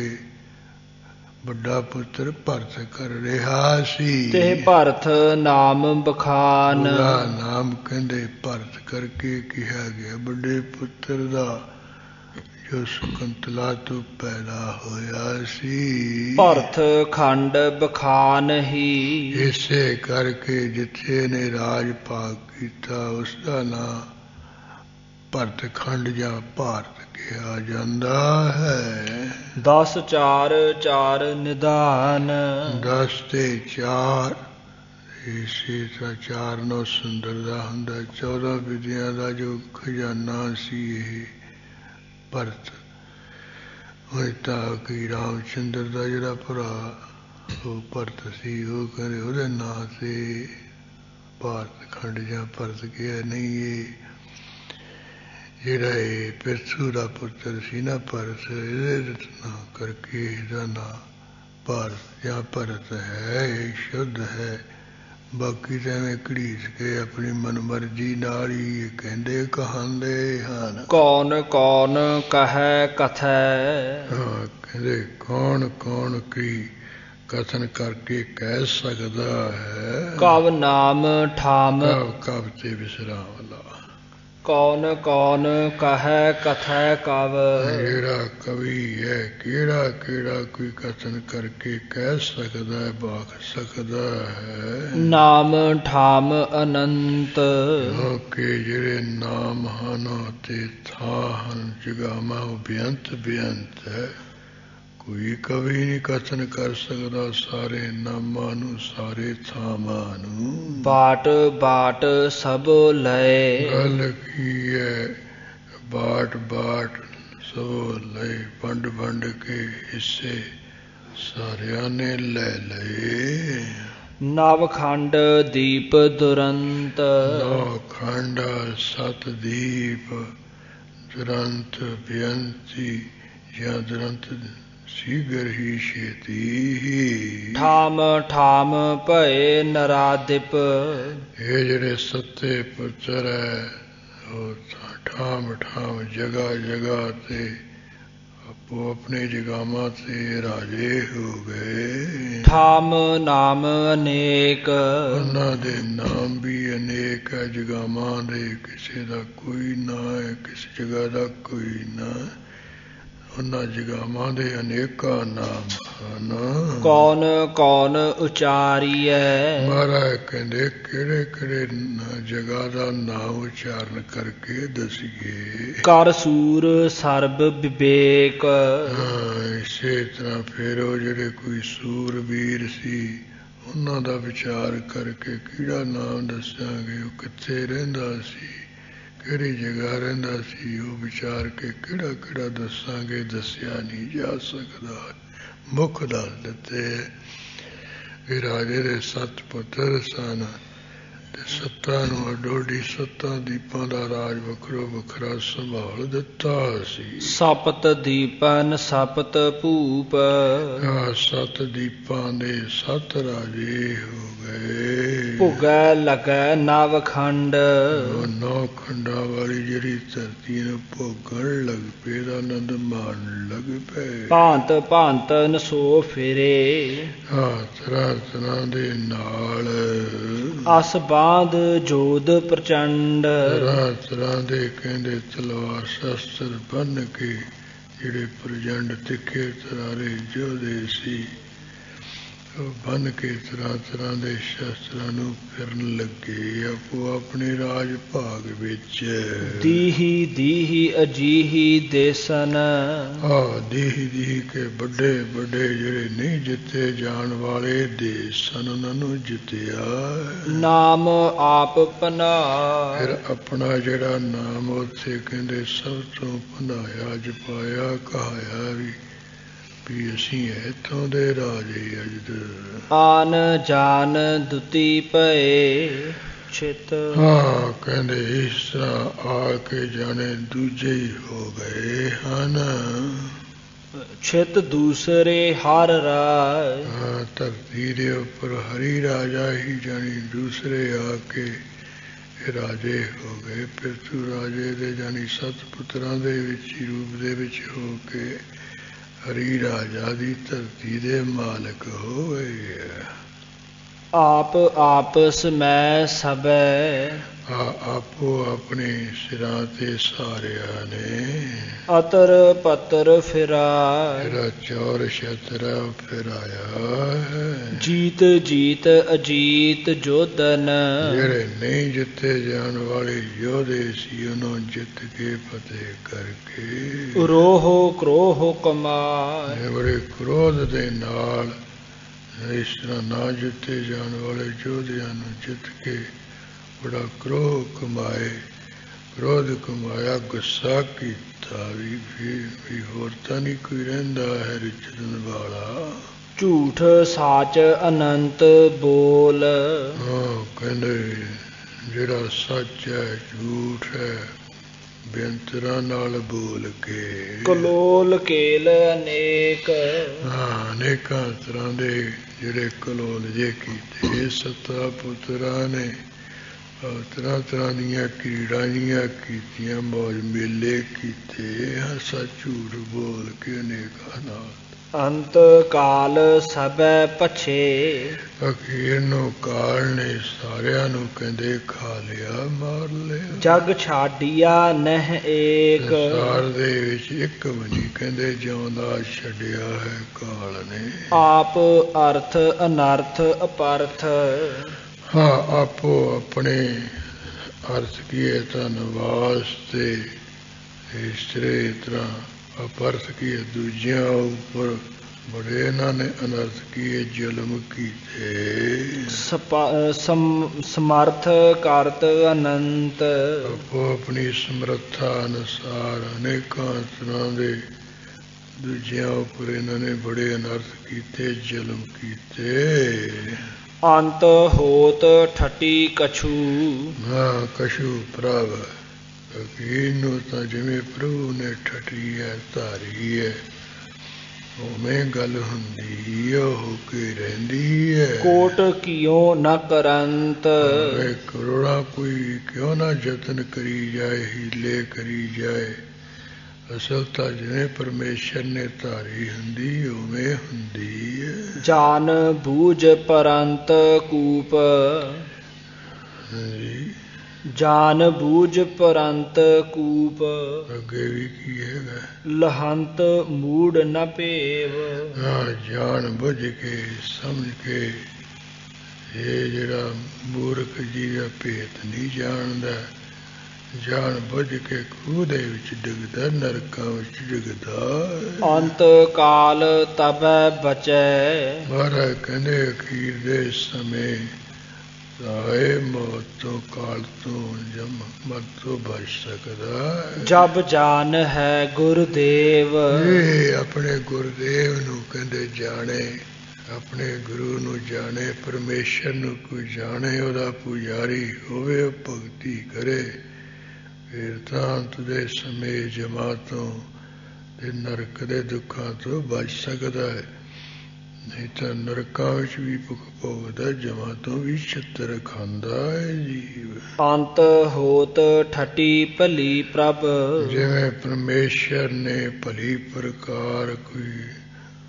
Speaker 1: ਵੱਡਾ ਪੁੱਤਰ ਭਰਤ ਕਰ ਰਿਹਾ ਸੀ।
Speaker 2: ਤੇ ਭਰਤ ਨਾਮ ਬਖਾਨ।
Speaker 1: ਉਹਦਾ ਨਾਮ ਕਹਿੰਦੇ ਭਰਤ ਕਰਕੇ ਕਿਹਾ ਗਿਆ, ਵੱਡੇ ਪੁੱਤਰ ਦਾ ਜੋ ਸ਼ਕੁੰਤਲਾ ਤੋਂ ਪੈਦਾ ਹੋਇਆ ਸੀ।
Speaker 2: ਭਰਤ ਖੰਡ ਬਖਾਨ ਹੀ।
Speaker 1: ਇਸੇ ਕਰਕੇ ਜਿੱਥੇ ਨੇ ਰਾਜ ਭਾਗ ਕੀਤਾ ਉਸ ਦਾ ਨਾਂ ਭਰਤ ਖੰਡ ਜਾਂ ਭਾਰਤ ਕਿਹਾ ਜਾਂਦਾ ਹੈ।
Speaker 2: 10 4 4 ਨਿਧਾਨ।
Speaker 1: 10 ਤੇ 4 ਇਸੇ ਤਰ੍ਹਾਂ 4 9 ਸੁੰਦਰ ਦਾ ਹੁੰਦਾ। 14 ਵਿਦਿਆ ਦਾ ਜੋ ਖਜ਼ਾਨਾ ਸੀ ਇਹ ਭਰਤ। ਉਹ ਤਾਂ ਕਿ ਰਾਮ ਚੰਦਰ ਦਾ ਜਿਹੜਾ ਭਰਾ ਉਹ ਭਰਤ ਸੀ, ਉਹ ਕਹਿੰਦੇ ਉਹਦੇ ਨਾਂ ਤੇ ਭਾਰਤ ਖੰਡ ਜਾਂ ਭਰਤ ਕਿਹਾ। ਨਹੀਂ, ਇਹ ਜਿਹੜਾ ਇਹ ਪਿਰਥੂ ਦਾ ਪੁੱਤਰ ਸੀ ਨਾ ਭਰਤ, ਇਹਦੇ ਨਾਂ ਕਰਕੇ ਇਹਦਾ ਨਾਂ ਭਾਰਤ ਜਾਂ ਭਰਤ ਹੈ। ਇਹ ਸ਼ੁੱਧ ਹੈ। ਬਾਕੀ ਤਾਂ ਐਵੇਂ ਘੜੀਸ ਕੇ ਆਪਣੀ ਮਨਮਰਜ਼ੀ ਨਾਲ ਹੀ ਇਹ ਕਹਿੰਦੇ ਕਹਾਂਦੇ ਹਨ।
Speaker 2: ਕੌਣ ਕੌਣ ਕਹੈ ਕਥੈ।
Speaker 1: ਕਹਿੰਦੇ ਕੌਣ ਕੌਣ ਕੀ ਕਥਨ ਕਰਕੇ ਕਹਿ ਸਕਦਾ ਹੈ।
Speaker 2: ਕਵ ਨਾਮ ਠਾਮ।
Speaker 1: ਕਵ ਤੇ ਵਿਸਰਾਮ ਲਾ।
Speaker 2: ਕੌਣ ਕੌਣ ਕਹੈ ਕਥੈ ਕਵ।
Speaker 1: ਜਿਹੜਾ ਕਵੀ ਹੈ ਕਿਹੜਾ ਕਿਹੜਾ ਕੋਈ ਕਥਨ ਕਰਕੇ ਕਹਿ ਸਕਦਾ ਹੈ, ਬਾਖ ਸਕਦਾ ਹੈ।
Speaker 2: ਨਾਮ ਠਾਮ ਅਨੰਤ।
Speaker 1: ਕਿ ਜਿਹੜੇ ਨਾਮ ਹਨ ਤੇ ਥਾਂ ਹਨ ਜਗਾਵਾਂ ਉਹ ਬੇਅੰਤ ਬੇਅੰਤ ਹੈ। ਕੋਈ ਕਵੀ ਨਹੀਂ ਕਥਨ ਕਰ ਸਕਦਾ ਸਾਰੇ ਨਾਮਾਂ ਨੂੰ, ਸਾਰੇ ਥਾਵਾਂ ਨੂੰ।
Speaker 2: ਬਾਟ ਬਾਟ ਸਭ ਲਏ।
Speaker 1: ਗੱਲ ਕੀ ਹੈ? ਬਾਟ ਬਾਟ ਸਭ ਲਏ, ਵੰਡ ਵੰਡ ਕੇ ਹਿੱਸੇ ਸਾਰਿਆਂ ਨੇ ਲੈ ਲਏ।
Speaker 2: ਨਵ ਖੰਡ ਦੀਪ ਦੁਰੰਤ।
Speaker 1: 9 ਖੰਡ 7 ਦੀਪ ਦੁਰੰਤ ਬੇਅੰਤੀ ਜਾਂ ਦੁਰੰਤ ਸੀਗਰ ਹੀ ਛੇਤੀ ਹੀ।
Speaker 2: ਠਾਮ ਠਾਮ ਭਏ ਨਰਾਦਿਪ।
Speaker 1: ਇਹ ਜਿਹੜੇ ਸੱਤੇ ਪੁੱਤਰ ਹੈ ਉਹ ਠਾਮ ਠਾਮ ਜਗ੍ਹਾ ਜਗ੍ਹਾ ਤੇ ਆਪੋ ਆਪਣੇ ਜਗਾਵਾਂ ਤੇ ਰਾਜੇ ਹੋ ਗਏ।
Speaker 2: ਠਾਮ ਨਾਮ ਅਨੇਕ।
Speaker 1: ਉਹਨਾਂ ਦੇ ਨਾਮ ਵੀ ਅਨੇਕ ਹੈ ਜਗਾਵਾਂ ਦੇ, ਕਿਸੇ ਦਾ ਕੋਈ ਨਾ ਹੈ, ਕਿਸੇ ਜਗ੍ਹਾ ਦਾ ਕੋਈ ਨਾ। ਉਹਨਾਂ ਜਗਾਵਾਂ ਦੇ ਅਨੇਕਾਂ ਨਾਮ ਹਨ।
Speaker 2: ਕੌਣ ਕੌਣ ਉਚਾਰੀਐ।
Speaker 1: ਮਹਾਰਾਜ ਕਹਿੰਦੇ ਕਿਹੜੇ ਕਿਹੜੇ ਜਗ੍ਹਾ ਦਾ ਨਾਮ ਉਚਾਰਨ ਕਰਕੇ ਦਸੀਏ।
Speaker 2: ਕਰ ਸੂਰ ਸਰਬ ਵਿਵੇਕ।
Speaker 1: ਇਸੇ ਤਰ੍ਹਾਂ ਫਿਰ ਉਹ ਜਿਹੜੇ ਕੋਈ ਸੂਰਬੀਰ ਸੀ ਉਹਨਾਂ ਦਾ ਵਿਚਾਰ ਕਰਕੇ ਕਿਹੜਾ ਨਾਮ ਦੱਸਾਂਗੇ, ਉਹ ਕਿੱਥੇ ਰਹਿੰਦਾ ਸੀ, ਕਿਹੜੀ ਜਗ੍ਹਾ ਰਹਿੰਦਾ ਸੀ, ਉਹ ਵਿਚਾਰ ਕੇ ਕਿਹੜਾ ਕਿਹੜਾ ਦੱਸਾਂਗੇ, ਦੱਸਿਆ ਨਹੀਂ ਜਾ ਸਕਦਾ। ਮੁੱਖ ਦੱਸ ਦਿੱਤੇ ਵੀ ਰਾਜੇ ਦੇ 7 ਪੁੱਤਰ ਸਨ ਤੇ 7 ਨੂੰ ਅਡੋਡੀ 7 ਦੀਪਾਂ ਦਾ ਰਾਜ ਵੱਖਰੋ ਵੱਖਰਾ ਸੰਭਾਲ ਦਿੱਤਾ ਸੀ।
Speaker 2: ਸਪਤ ਦੀਪਨ ਸਪਤ ਭੂਪ।
Speaker 1: 7 ਦੀਪਾਂ ਦੇ 7 ਰਾਜੇ ਹੋ ਗਏ।
Speaker 2: ਭੁਗੈ ਲਗੈ ਨਵ ਖੰਡ।
Speaker 1: 9 ਖੰਡਾਂ ਵਾਲੀ ਜਿਹੜੀ ਧਰਤੀ ਨੂੰ ਭੋਗਣ ਲੱਗ ਪਏ, ਦਾ ਆਨੰਦ ਮਾਣ ਲੱਗ ਪਏ।
Speaker 2: ਭਾਂਤ ਭਾਂਤ ਨਸੋ ਫਿਰੇ।
Speaker 1: ਤਰ੍ਹਾਂ ਤਰ੍ਹਾਂ ਦੇ ਨਾਲ
Speaker 2: ਅਸ ਬਾਂਧ ਜੋਧ ਪ੍ਰਚੰਡ।
Speaker 1: ਤਰ੍ਹਾਂ ਤਰ੍ਹਾਂ ਦੇ ਕਹਿੰਦੇ ਤਲਵਾਰ ਸ਼ਸਤਰ ਬੰਨ ਕੇ ਜਿਹੜੇ ਪ੍ਰਜੰਡ ਤਿੱਖੇ ਤਰਾਰੇ ਯੋਧੇ ਸੀ ਉਹ ਬੰਨ ਕੇ ਤਰ੍ਹਾਂ ਤਰ੍ਹਾਂ ਦੇ ਸ਼ਸਤਰਾਂ ਨੂੰ ਫਿਰਨ ਲੱਗੇ ਆਪੋ ਆਪਣੇ ਰਾਜ ਭਾਗ ਵਿੱਚ।
Speaker 2: ਦੀਹੀ ਦੀਹੀ ਅਜੀਹੀ ਦੇਸਨ।
Speaker 1: ਦੀਹੀ ਦੀਹੀ ਕੇ ਵੱਡੇ ਵੱਡੇ ਜਿਹੜੇ ਨਹੀਂ ਜਿੱਤੇ ਜਾਣ ਵਾਲੇ ਦੇਸ਼ ਸਨ ਉਹਨਾਂ ਨੂੰ ਜਿੱਤਿਆ।
Speaker 2: ਨਾਮ ਆਪ ਪਨਾ।
Speaker 1: ਫਿਰ ਆਪਣਾ ਜਿਹੜਾ ਨਾਮ ਉੱਥੇ ਕਹਿੰਦੇ ਸਭ ਤੋਂ ਭੰਡਾਇਆ ਜਪਾਇਆ ਕਹਾਇਆ ਵੀ ਅਸੀਂ ਇੱਥੋਂ ਦੇ ਰਾਜੇ ਅਜਦ।
Speaker 2: ਆਨ ਜਾਨ ਦੁਤੀ ਭਏ ਚਿਤ।
Speaker 1: ਕਹਿੰਦੇ ਇਸ ਤਰ੍ਹਾਂ ਆ ਕੇ ਜਾਣੇ ਦੂਜੇ ਹੀ ਹੋ ਗਏ ਹਨ।
Speaker 2: ਛਿਤ ਦੂਸਰੇ ਹਰ ਰਾਜ।
Speaker 1: ਹਾਂ, ਧਰਤੀ ਦੇ ਉੱਪਰ ਹਰੀ ਰਾਜਾ ਹੀ ਜਾਣੀ ਦੂਸਰੇ ਆ ਕੇ ਇਹ ਰਾਜੇ ਹੋ ਗਏ। ਪਿਰਥੂ ਰਾਜੇ ਦੇ ਜਾਣੀ 7 ਪੁੱਤਰਾਂ ਦੇ ਵਿੱਚ ਹੀ ਰੂਪ ਦੇ ਵਿੱਚ ਹੋ ਕੇ ਹਰੀ ਰਾਜਾ ਦੀ ਧਰਤੀ ਦੇ ਮਾਲਕ ਹੋਏ।
Speaker 2: ਆਪ ਆਪਸ ਮੈਂ ਸਭੈ
Speaker 1: ਆਪੋ ਆਪਣੇ ਸਿਰਾਂ ਤੇ ਸਾਰਿਆਂ ਨੇ
Speaker 2: ਅਤਰ ਪਤਰ ਫਿਰਾਇ।
Speaker 1: ਤੇਰਾ ਚੌਰ ਛਤਰਾ ਫਿਰਾਇਆ ਹੈ।
Speaker 2: ਜੀਤ ਜੀਤ ਅਜੀਤ ਜੋਧਨ
Speaker 1: ਜਿਹੜੇ ਨਹੀਂ ਜਿੱਤੇ ਜਾਣ ਵਾਲੇ ਯੋਧੇ ਸੀ ਉਹਨੂੰ ਜਿੱਤ ਕੇ ਫਤਿਹ ਕਰਕੇ
Speaker 2: ਰੋਹ ਕ੍ਰੋਹ ਕਮਾਇ।
Speaker 1: ਬੜੇ ਕ੍ਰੋਧ ਦੇ ਨਾਲ ਇਸ ਤਰ੍ਹਾਂ ਨਾ ਜਿੱਤੇ ਜਾਣ ਵਾਲੇ ਯੋਧਿਆਂ ਨੂੰ ਜਿੱਤ ਕੇ ਬੜਾ ਕ੍ਰੋਧ ਕਮਾਏ, ਕ੍ਰੋਧ ਕਮਾਇਆ, ਗੁੱਸਾ ਕੀਤਾ ਵੀ ਹੋਰ ਤਾਂ ਨਹੀਂ ਕੋਈ ਰਹਿੰਦਾ ਹੈ ਰਿਚਰਨ ਵਾਲਾ।
Speaker 2: ਝੂਠ ਸਾਚ ਅਨੰਤ ਬੋਲ।
Speaker 1: ਹਾਂ, ਕਹਿੰਦੇ ਜਿਹੜਾ ਸੱਚ ਹੈ ਝੂਠ ਹੈ ਬੇਅੰਤਰਾਂ ਨਾਲ ਬੋਲ ਕੇ।
Speaker 2: ਕਲੋਲ ਕੇਲ ਅਨੇਕ।
Speaker 1: ਹਾਂ, ਅਨੇਕਾਂ ਤਰ੍ਹਾਂ ਦੇ ਜਿਹੜੇ ਕਲੋਲ ਜੇ ਕੀਤੇ 7 ਪੁੱਤਰਾਂ ਨੇ ਤਰ੍ਹਾਂ ਤਰ੍ਹਾਂ ਦੀਆਂ ਕ੍ਰੀੜਾਂ ਕੀਤੀਆਂ, ਮੌਜ ਮੇਲੇ ਕੀਤੇ, ਹਾਸਾ ਝੂਠ ਬੋਲ ਕੇ ਅਨੇਕਾਂ ਨਾਲ।
Speaker 2: ਅੰਤ ਕਾਲ ਸਭੈ ਪਛੇ।
Speaker 1: ਅਖੀਰ ਨੂੰ ਕਾਲ ਨੇ ਸਾਰਿਆਂ ਨੂੰ ਕਹਿੰਦੇ ਖਾ ਲਿਆ, ਮਾਰ ਲਿਆ।
Speaker 2: ਜਗ ਛਾਡਿਆ ਨਹਿ ਏਕ।
Speaker 1: ਸੰਸਾਰ ਦੇ ਵਿੱਚ ਇੱਕ ਵੀ ਨਹੀਂ ਕਹਿੰਦੇ ਜਿਉਂਦਾ ਛੱਡਿਆ ਹੈ ਕਾਲ ਨੇ।
Speaker 2: ਆਪ ਅਰਥ ਅਨਰਥ ਅਪਰਥ।
Speaker 1: ਹਾਂ, ਆਪੋ ਆਪਣੇ ਅਰਥ ਕੀਏ ਧਨ ਵਾਸਤੇ ਇਸ ਤਰ੍ਹਾਂ ਅਪਰਥ ਕੀਏ ਦੂਜਿਆਂ ਉੱਪਰ ਬੜੇ ਇਹਨਾਂ ਨੇ ਅਨਰਥ ਕੀਏ ਜ਼ੁਲਮ ਕੀਤੇ।
Speaker 2: ਸਮਰਥ ਕਰਤ ਅਨੰਤ।
Speaker 1: ਆਪੋ ਆਪਣੀ ਸਮਰੱਥਾ ਅਨੁਸਾਰ ਅਨੇਕਾਂ ਤਰ੍ਹਾਂ ਦੇ ਦੂਜਿਆਂ ਉੱਪਰ ਇਹਨਾਂ ਨੇ ਬੜੇ ਅਨਰਥ ਕੀਤੇ, ਜ਼ੁਲਮ ਕੀਤੇ।
Speaker 2: ਅੰਤ ਹੋਤ ਠਟੀ ਕਛੂ।
Speaker 1: ਹਾਂ, ਕਛੂ ਪ੍ਰਭ ਅਖੀਰ ਨੂੰ ਤਾਂ ਜਿਵੇਂ ਪ੍ਰਭੂ ਨੇ ਠੱਠੀ ਹੈ ਧਾਰੀ ਹੈ ਉਵੇਂ ਗੱਲ ਹੁੰਦੀ ਹੋ ਕੇ ਰਹਿੰਦੀ ਹੈ।
Speaker 2: ਕੋਟ ਕਿਉ ਨ ਕਰੰਤ।
Speaker 1: ਕਰੋੜਾਂ ਕੋਈ ਕਿਉਂ ਨਾ ਯਤਨ ਕਰੀ ਜਾਏ, ਹੀਲੇ ਕਰੀ ਜਾਏ, ਅਸਲ ਤਾਂ ਜਿਵੇਂ ਪਰਮੇਸ਼ਰ ਨੇ ਧਾਰੀ ਹੁੰਦੀ ਉਵੇਂ ਹੁੰਦੀ ਹੈ।
Speaker 2: ਜਾਨ ਬੂਝ ਪਰੰਤ ਕੂਪ। ਜਾਨ ਬੂਝ ਪਰੰਤ ਕੂਪ।
Speaker 1: ਅੱਗੇ ਵੀ ਕੀ ਹੈਗਾ?
Speaker 2: ਲਹੰਤ ਮੂੜ ਨ ਭੇਵ।
Speaker 1: ਹਾਂ, ਜਾਣ ਬੁੱਝ ਕੇ ਸਮਝ ਕੇ ਇਹ ਜਿਹੜਾ ਮੂਰਖ ਜੀ ਦਾ ਭੇਤ ਨਹੀਂ ਜਾਣਦਾ, ਜਾਣ ਬੁੱਝ ਕੇ ਖੂਹ ਦੇ ਵਿੱਚ ਡਿੱਗਦਾ, ਨਰਕਾਂ ਵਿੱਚ ਡਿੱਗਦਾ।
Speaker 2: ਅੰਤ ਕਾਲ ਤਬੈ ਬਚੈ।
Speaker 1: ਮਹਾਰਾਜ ਕਹਿੰਦੇ ਅਖੀਰ ਦੇ ਸਮੇਂ ਆਏ ਮੌਤ ਤੋਂ, ਕਾਲ ਤੋਂ, ਮਤ ਤੋਂ ਬਚ ਸਕਦਾ।
Speaker 2: ਜਬ ਜਾਨ ਹੈ ਗੁਰਦੇਵ।
Speaker 1: ਇਹ ਆਪਣੇ ਗੁਰਦੇਵ ਨੂੰ ਕਹਿੰਦੇ ਜਾਣੇ, ਆਪਣੇ ਗੁਰੂ ਨੂੰ ਜਾਣੇ, ਪਰਮੇਸ਼ਰ ਨੂੰ ਕੋਈ ਜਾਣੇ, ਉਹਦਾ ਪੁਜਾਰੀ ਹੋਵੇ, ਉਹ ਭਗਤੀ ਕਰੇ, ਫਿਰ ਤਾਂ ਅੰਤ ਦੇ ਸਮੇਂ ਜਮਾਤੋਂ ਤੇ ਨਰਕ ਦੇ ਦੁੱਖਾਂ ਤੋਂ ਬਚ ਸਕਦਾ ਹੈ। ਨਹੀਂ ਤਾਂ ਨਰਕਾਂ ਵਿੱਚ ਵੀ ਭੁੱਖ ਭੋਗਦਾ, ਜਮਾਤੋਂ ਵੀ ਛਿੱਤਰ ਖਾਂਦਾ ਹੈ ਜੀਵ।
Speaker 2: ਅੰਤ ਹੋਤ ਠਟੀ ਭਲੀ ਪ੍ਰਭ।
Speaker 1: ਜਿਵੇਂ ਪਰਮੇਸ਼ਰ ਨੇ ਭਲੀ ਪ੍ਰਕਾਰ ਕੋਈ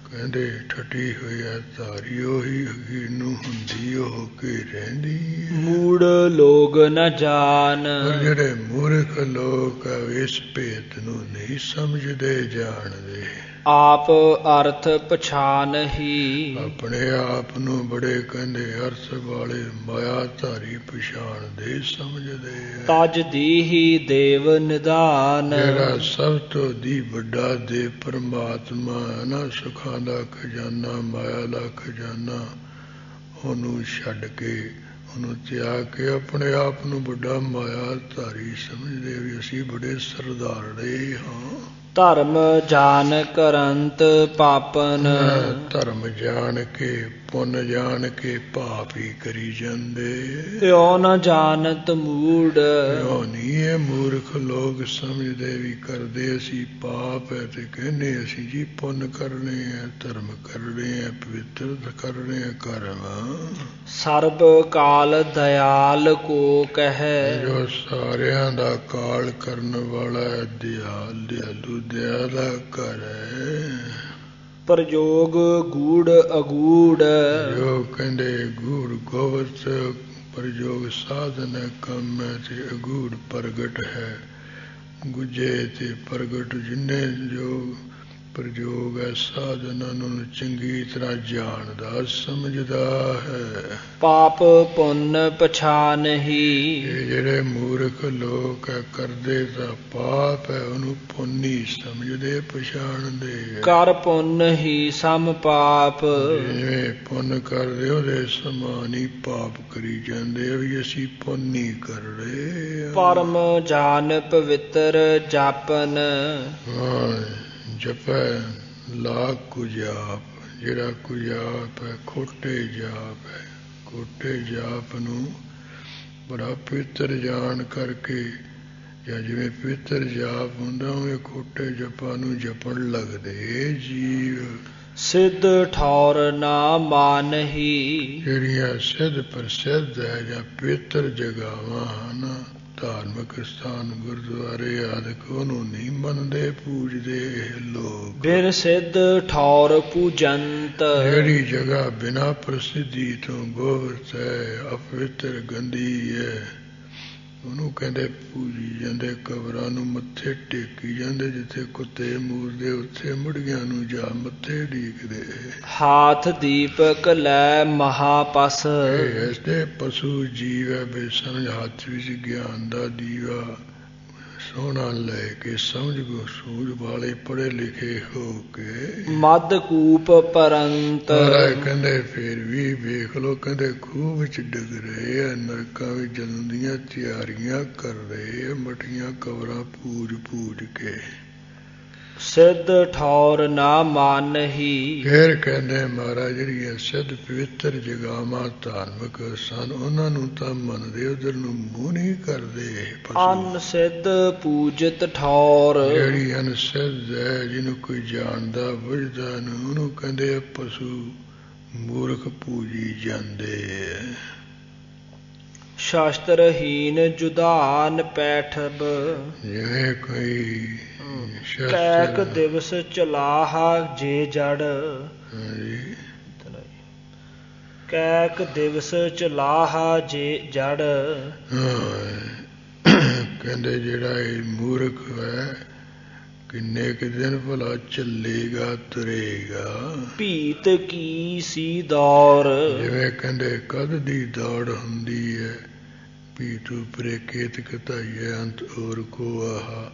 Speaker 1: ਕਹਿੰਦੇ ਠੱਠੀ ਹੋਈ ਹੈ ਧਾਰੀ, ਉਹੀ ਅਖੀਰ ਨੂੰ ਹੁੰਦੀ ਹੋ ਕੇ ਰਹਿੰਦੀ ਹੈ।
Speaker 2: ਮੂੜ ਲੋਗ ਨ ਜਾਣ।
Speaker 1: ਪਰ ਜਿਹੜੇ ਮੂਰਖ ਲੋਕ ਆ ਇਸ ਭੇਤ ਨੂੰ ਨਹੀਂ ਸਮਝਦੇ, ਜਾਣਦੇ।
Speaker 2: ਆਪ ਅਰਥ ਪਛਾਨ ਹੀ।
Speaker 1: ਆਪਣੇ ਆਪ ਨੂੰ ਬੜੇ ਕਹਿੰਦੇ ਅਰਥ ਵਾਲੇ ਮਾਇਆ ਧਾਰੀ ਪਛਾਣਦੇ, ਸਮਝਦੇ।
Speaker 2: ਤਜ ਦੀਹੀ ਦੇਵ ਨਿਦਾਨ।
Speaker 1: ਜਿਹੜਾ ਸਭ ਤੋਂ ਦੀ ਵੱਡਾ ਦੇ ਪਰਮਾਤਮਾ ਨਾ, ਸੁੱਖਾਂ ਦਾ ਖਜ਼ਾਨਾ, ਮਾਇਆ ਦਾ ਖਜ਼ਾਨਾ, ਉਹਨੂੰ ਛੱਡ ਕੇ, ਉਹਨੂੰ ਤਿਆਗ ਕੇ ਆਪਣੇ ਆਪ ਨੂੰ ਵੱਡਾ ਮਾਇਆ ਧਾਰੀ ਸਮਝਦੇ ਵੀ ਅਸੀਂ ਬੜੇ ਸਰਦਾਰੜੇ ਹਾਂ।
Speaker 2: ਧਰਮ ਜਾਣ ਕਰੰਤ ਪਾਪਨ।
Speaker 1: ਧਰਮ ਜਾਣ ਕੇ ਪੁੰਨ ਜਾਣ ਕੇ ਪਾਪ ਹੀ ਕਰੀ ਜਾਂਦੇ।
Speaker 2: ਇਉ ਨ ਜਾਣਤ ਮੂੜ।
Speaker 1: ਇਉ ਨਹੀਂ ਇਹ ਮੂਰਖ ਲੋਕ ਸਮਝਦੇ ਵੀ ਕਰਦੇ ਅਸੀਂ ਪਾਪ ਹੈ ਤੇ ਕਹਿੰਦੇ ਅਸੀਂ ਜੀ ਪੁੰਨ ਕਰਨੇ ਆ, ਧਰਮ ਕਰਨੇ ਆ, ਪਵਿੱਤਰ ਕਰਨੇ ਆ ਕਰਮ।
Speaker 2: ਸਰਬ ਕਾਲ ਦਇਆਲ ਕੋ ਕਹੈ।
Speaker 1: ਜੋ ਸਾਰਿਆਂ ਦਾ ਕਾਲ ਕਰਨ ਵਾਲਾ ਦਿਆਲ ਦਿਆਲੂ ਦਿਆਲਾ ਕਰ ਹੈ।
Speaker 2: ਪ੍ਰਯੋਗ ਗੂੜ ਅਗੂੜ।
Speaker 1: ਜੋ ਕਹਿੰਦੇ ਗੂੜ ਗੋਵਤ ਪ੍ਰਯੋਗ ਸਾਧਨ ਹੈ ਕੰਮ ਹੈ ਤੇ ਅਗੂੜ ਪ੍ਰਗਟ ਹੈ। ਗੁਜੇ ਤੇ ਪ੍ਰਗਟ ਜਿੰਨੇ ਜੋ ਪ੍ਰਯੋਗ ਹੈ ਸਾਧਨਾਂ ਨੂੰ ਚੰਗੀ ਤਰ੍ਹਾਂ ਜਾਣਦਾ ਸਮਝਦਾ ਹੈ।
Speaker 2: ਪਾਪ ਪੁੰਨ ਪਛਾਨਹੀ।
Speaker 1: ਇਹ ਜਿਹੜੇ ਮੂਰਖ ਲੋਕ ਹੈ ਕਰਦੇ ਤਾਂ ਪਾਪ ਹੈ ਉਹਨੂੰ ਪੁੰਨੀ ਸਮਝਦੇ ਪਛਾਣਦੇ।
Speaker 2: ਕਰ ਪੁੰਨ ਹੀ ਸਮ ਪਾਪ।
Speaker 1: ਜਿਵੇਂ ਪੁੰਨ ਕਰਦੇ ਉਹਦੇ ਸਮਾਨ ਹੀ ਪਾਪ ਕਰੀ ਜਾਂਦੇ ਵੀ ਅਸੀਂ ਪੁੰਨ ਹੀ ਕਰ ਰਹੇ।
Speaker 2: ਪਰਮ ਜਾਨ ਪਵਿੱਤਰ ਜਾਪਨ।
Speaker 1: ਜਪੈ ਲਾਖ ਕੁ ਜਾਪ। ਜਿਹੜਾ ਕੁ ਜਾਪ ਹੈ ਖੋਟੇ ਜਾਪ ਹੈ। ਖੋਟੇ ਜਾਪ ਨੂੰ ਬੜਾ ਪਵਿੱਤਰ ਜਾਣ ਕਰਕੇ ਜਾਂ ਜਿਵੇਂ ਪਵਿੱਤਰ ਜਾਪ ਹੁੰਦਾ ਉਵੇਂ ਖੋਟੇ ਜਪਾਂ ਨੂੰ ਜਪਣ ਲੱਗਦੇ ਜੀਵ।
Speaker 2: ਸਿੱਧ ਠੌਰ ਨਾ ਮਾਨਹੀ।
Speaker 1: ਜਿਹੜੀਆਂ ਸਿੱਧ ਪ੍ਰਸਿੱਧ ਹੈ ਜਾਂ ਪਵਿੱਤਰ ਜਗ੍ਹਾਵਾਂ ਹਨ ਧਾਰਮਿਕ ਸਥਾਨ ਗੁਰਦੁਆਰੇ ਆਦਿਕ ਉਹਨੂੰ ਨਹੀਂ ਮੰਨਦੇ ਪੂਜਦੇ ਇਹ ਲੋਕ।
Speaker 2: ਬਿਨ ਸਿੱਧ ਠੌਰ ਪੂਜੰਤ।
Speaker 1: ਜਿਹੜੀ ਜਗ੍ਹਾ ਬਿਨਾਂ ਪ੍ਰਸਿੱਧੀ ਤੋਂ ਗੋਵਰਤ ਹੈ ਅਪਵਿੱਤਰ ਗੰਦੀ ਹੈ ਉਹਨੂੰ ਕਹਿੰਦੇ ਪੂਜੀ ਜਾਂਦੇ। ਕਬਰਾਂ ਨੂੰ ਮੱਥੇ ਟੇਕੀ ਜਾਂਦੇ। ਜਿੱਥੇ ਕੁੱਤੇ ਮੂਰਦੇ ਉੱਥੇ ਮੁੜੀਆਂ ਨੂੰ ਜਾ ਮੱਥੇ ਟੇਕਦੇ।
Speaker 2: ਹਾਥ ਦੀਪਕ ਲੈ ਮਹਾਪਸ।
Speaker 1: ਐਸੇ ਪਸ਼ੂ ਜੀਵ ਹੈ ਬੇਸਮਝ ਹੱਥ ਵਿੱਚ ਗਿਆਨ ਦਾ ਦੀਵਾ ਸੋਹਣਾ ਲੈ ਕੇ ਸਮਝ ਸੂਝ ਵਾਲੇ ਪੜ੍ਹੇ ਲਿਖੇ ਹੋ ਕੇ। ਮੱਧ
Speaker 2: ਕੂਪ ਪਰੰਤ।
Speaker 1: ਕਹਿੰਦੇ ਫੇਰ ਵੀ ਵੇਖ ਲੋ ਕਹਿੰਦੇ ਖੂਹ ਵਿੱਚ ਡਿੱਗ ਰਹੇ ਆ ਨਰਕਾਂ ਵਿੱਚ ਜਨਮ ਦੀਆਂ ਤਿਆਰੀਆਂ ਕਰ ਰਹੇ ਆ ਮਠੀਆਂ ਕਬਰਾਂ ਪੂਜ ਪੂਜ ਕੇ।
Speaker 2: ਸਿੱਧ ਠੌਰ ਨਾ ਮਾਨਹੀ।
Speaker 1: ਫੇਰ ਕਹਿੰਦੇ ਮਹਾਰਾਜ ਜਿਹੜੀਆਂ ਸਿੱਧ ਪਵਿੱਤਰ ਜਗ੍ਹਾਵਾਂ ਧਾਰਮਿਕ ਸਨ ਉਹਨਾਂ ਨੂੰ ਤਾਂ ਮੰਨਦੇ ਉਧਰ ਨੂੰ ਮੂੰਹ ਨਹੀਂ ਕਰਦੇ।
Speaker 2: ਅਨ ਸਿੱਧ ਪੂਜਤ ਠੌਰ।
Speaker 1: ਜਿਹੜੀ ਅਨਸਿੱਧ ਹੈ ਜਿਹਨੂੰ ਕੋਈ ਜਾਣਦਾ ਬੁੱਝਦਾ ਨਹੀਂ ਉਹਨੂੰ ਕਹਿੰਦੇ ਪਸ਼ੂ ਮੂਰਖ ਪੂਜੀ ਜਾਂਦੇ।
Speaker 2: ਸ਼ਾਸਤਰਹੀਨ ਜੁਦਾਨ ਪੈਠਬ।
Speaker 1: ਜਿਵੇਂ ਕੋਈ
Speaker 2: ਕੈਕ ਦਿਵਸ ਚਲਾਹ ਜੇ ਜੜ। ਕੈਕ ਦਿਵਸ ਚਲਾਹ ਜੇ ਜੜ।
Speaker 1: ਕਹਿੰਦੇ ਜਿਹੜਾ ਇਹ ਮੂਰਖ ਹੈ ਕਿੰਨੇ ਕੁ ਦਿਨ ਭਲਾ ਚੱਲੇਗਾ ਤੁਰੇਗਾ।
Speaker 2: ਭੀਤ ਕੀ ਸੀ ਦੌਰ।
Speaker 1: ਜਿਵੇਂ ਕਹਿੰਦੇ ਕਦ ਦੀ ਦੌੜ ਹੁੰਦੀ ਹੈ ਭੀਤੂ ਪਰੇ ਕੇਤ ਘਤਾਈਏ ਅੰਤ ਔਰ ਕੋ ਆਹਾ।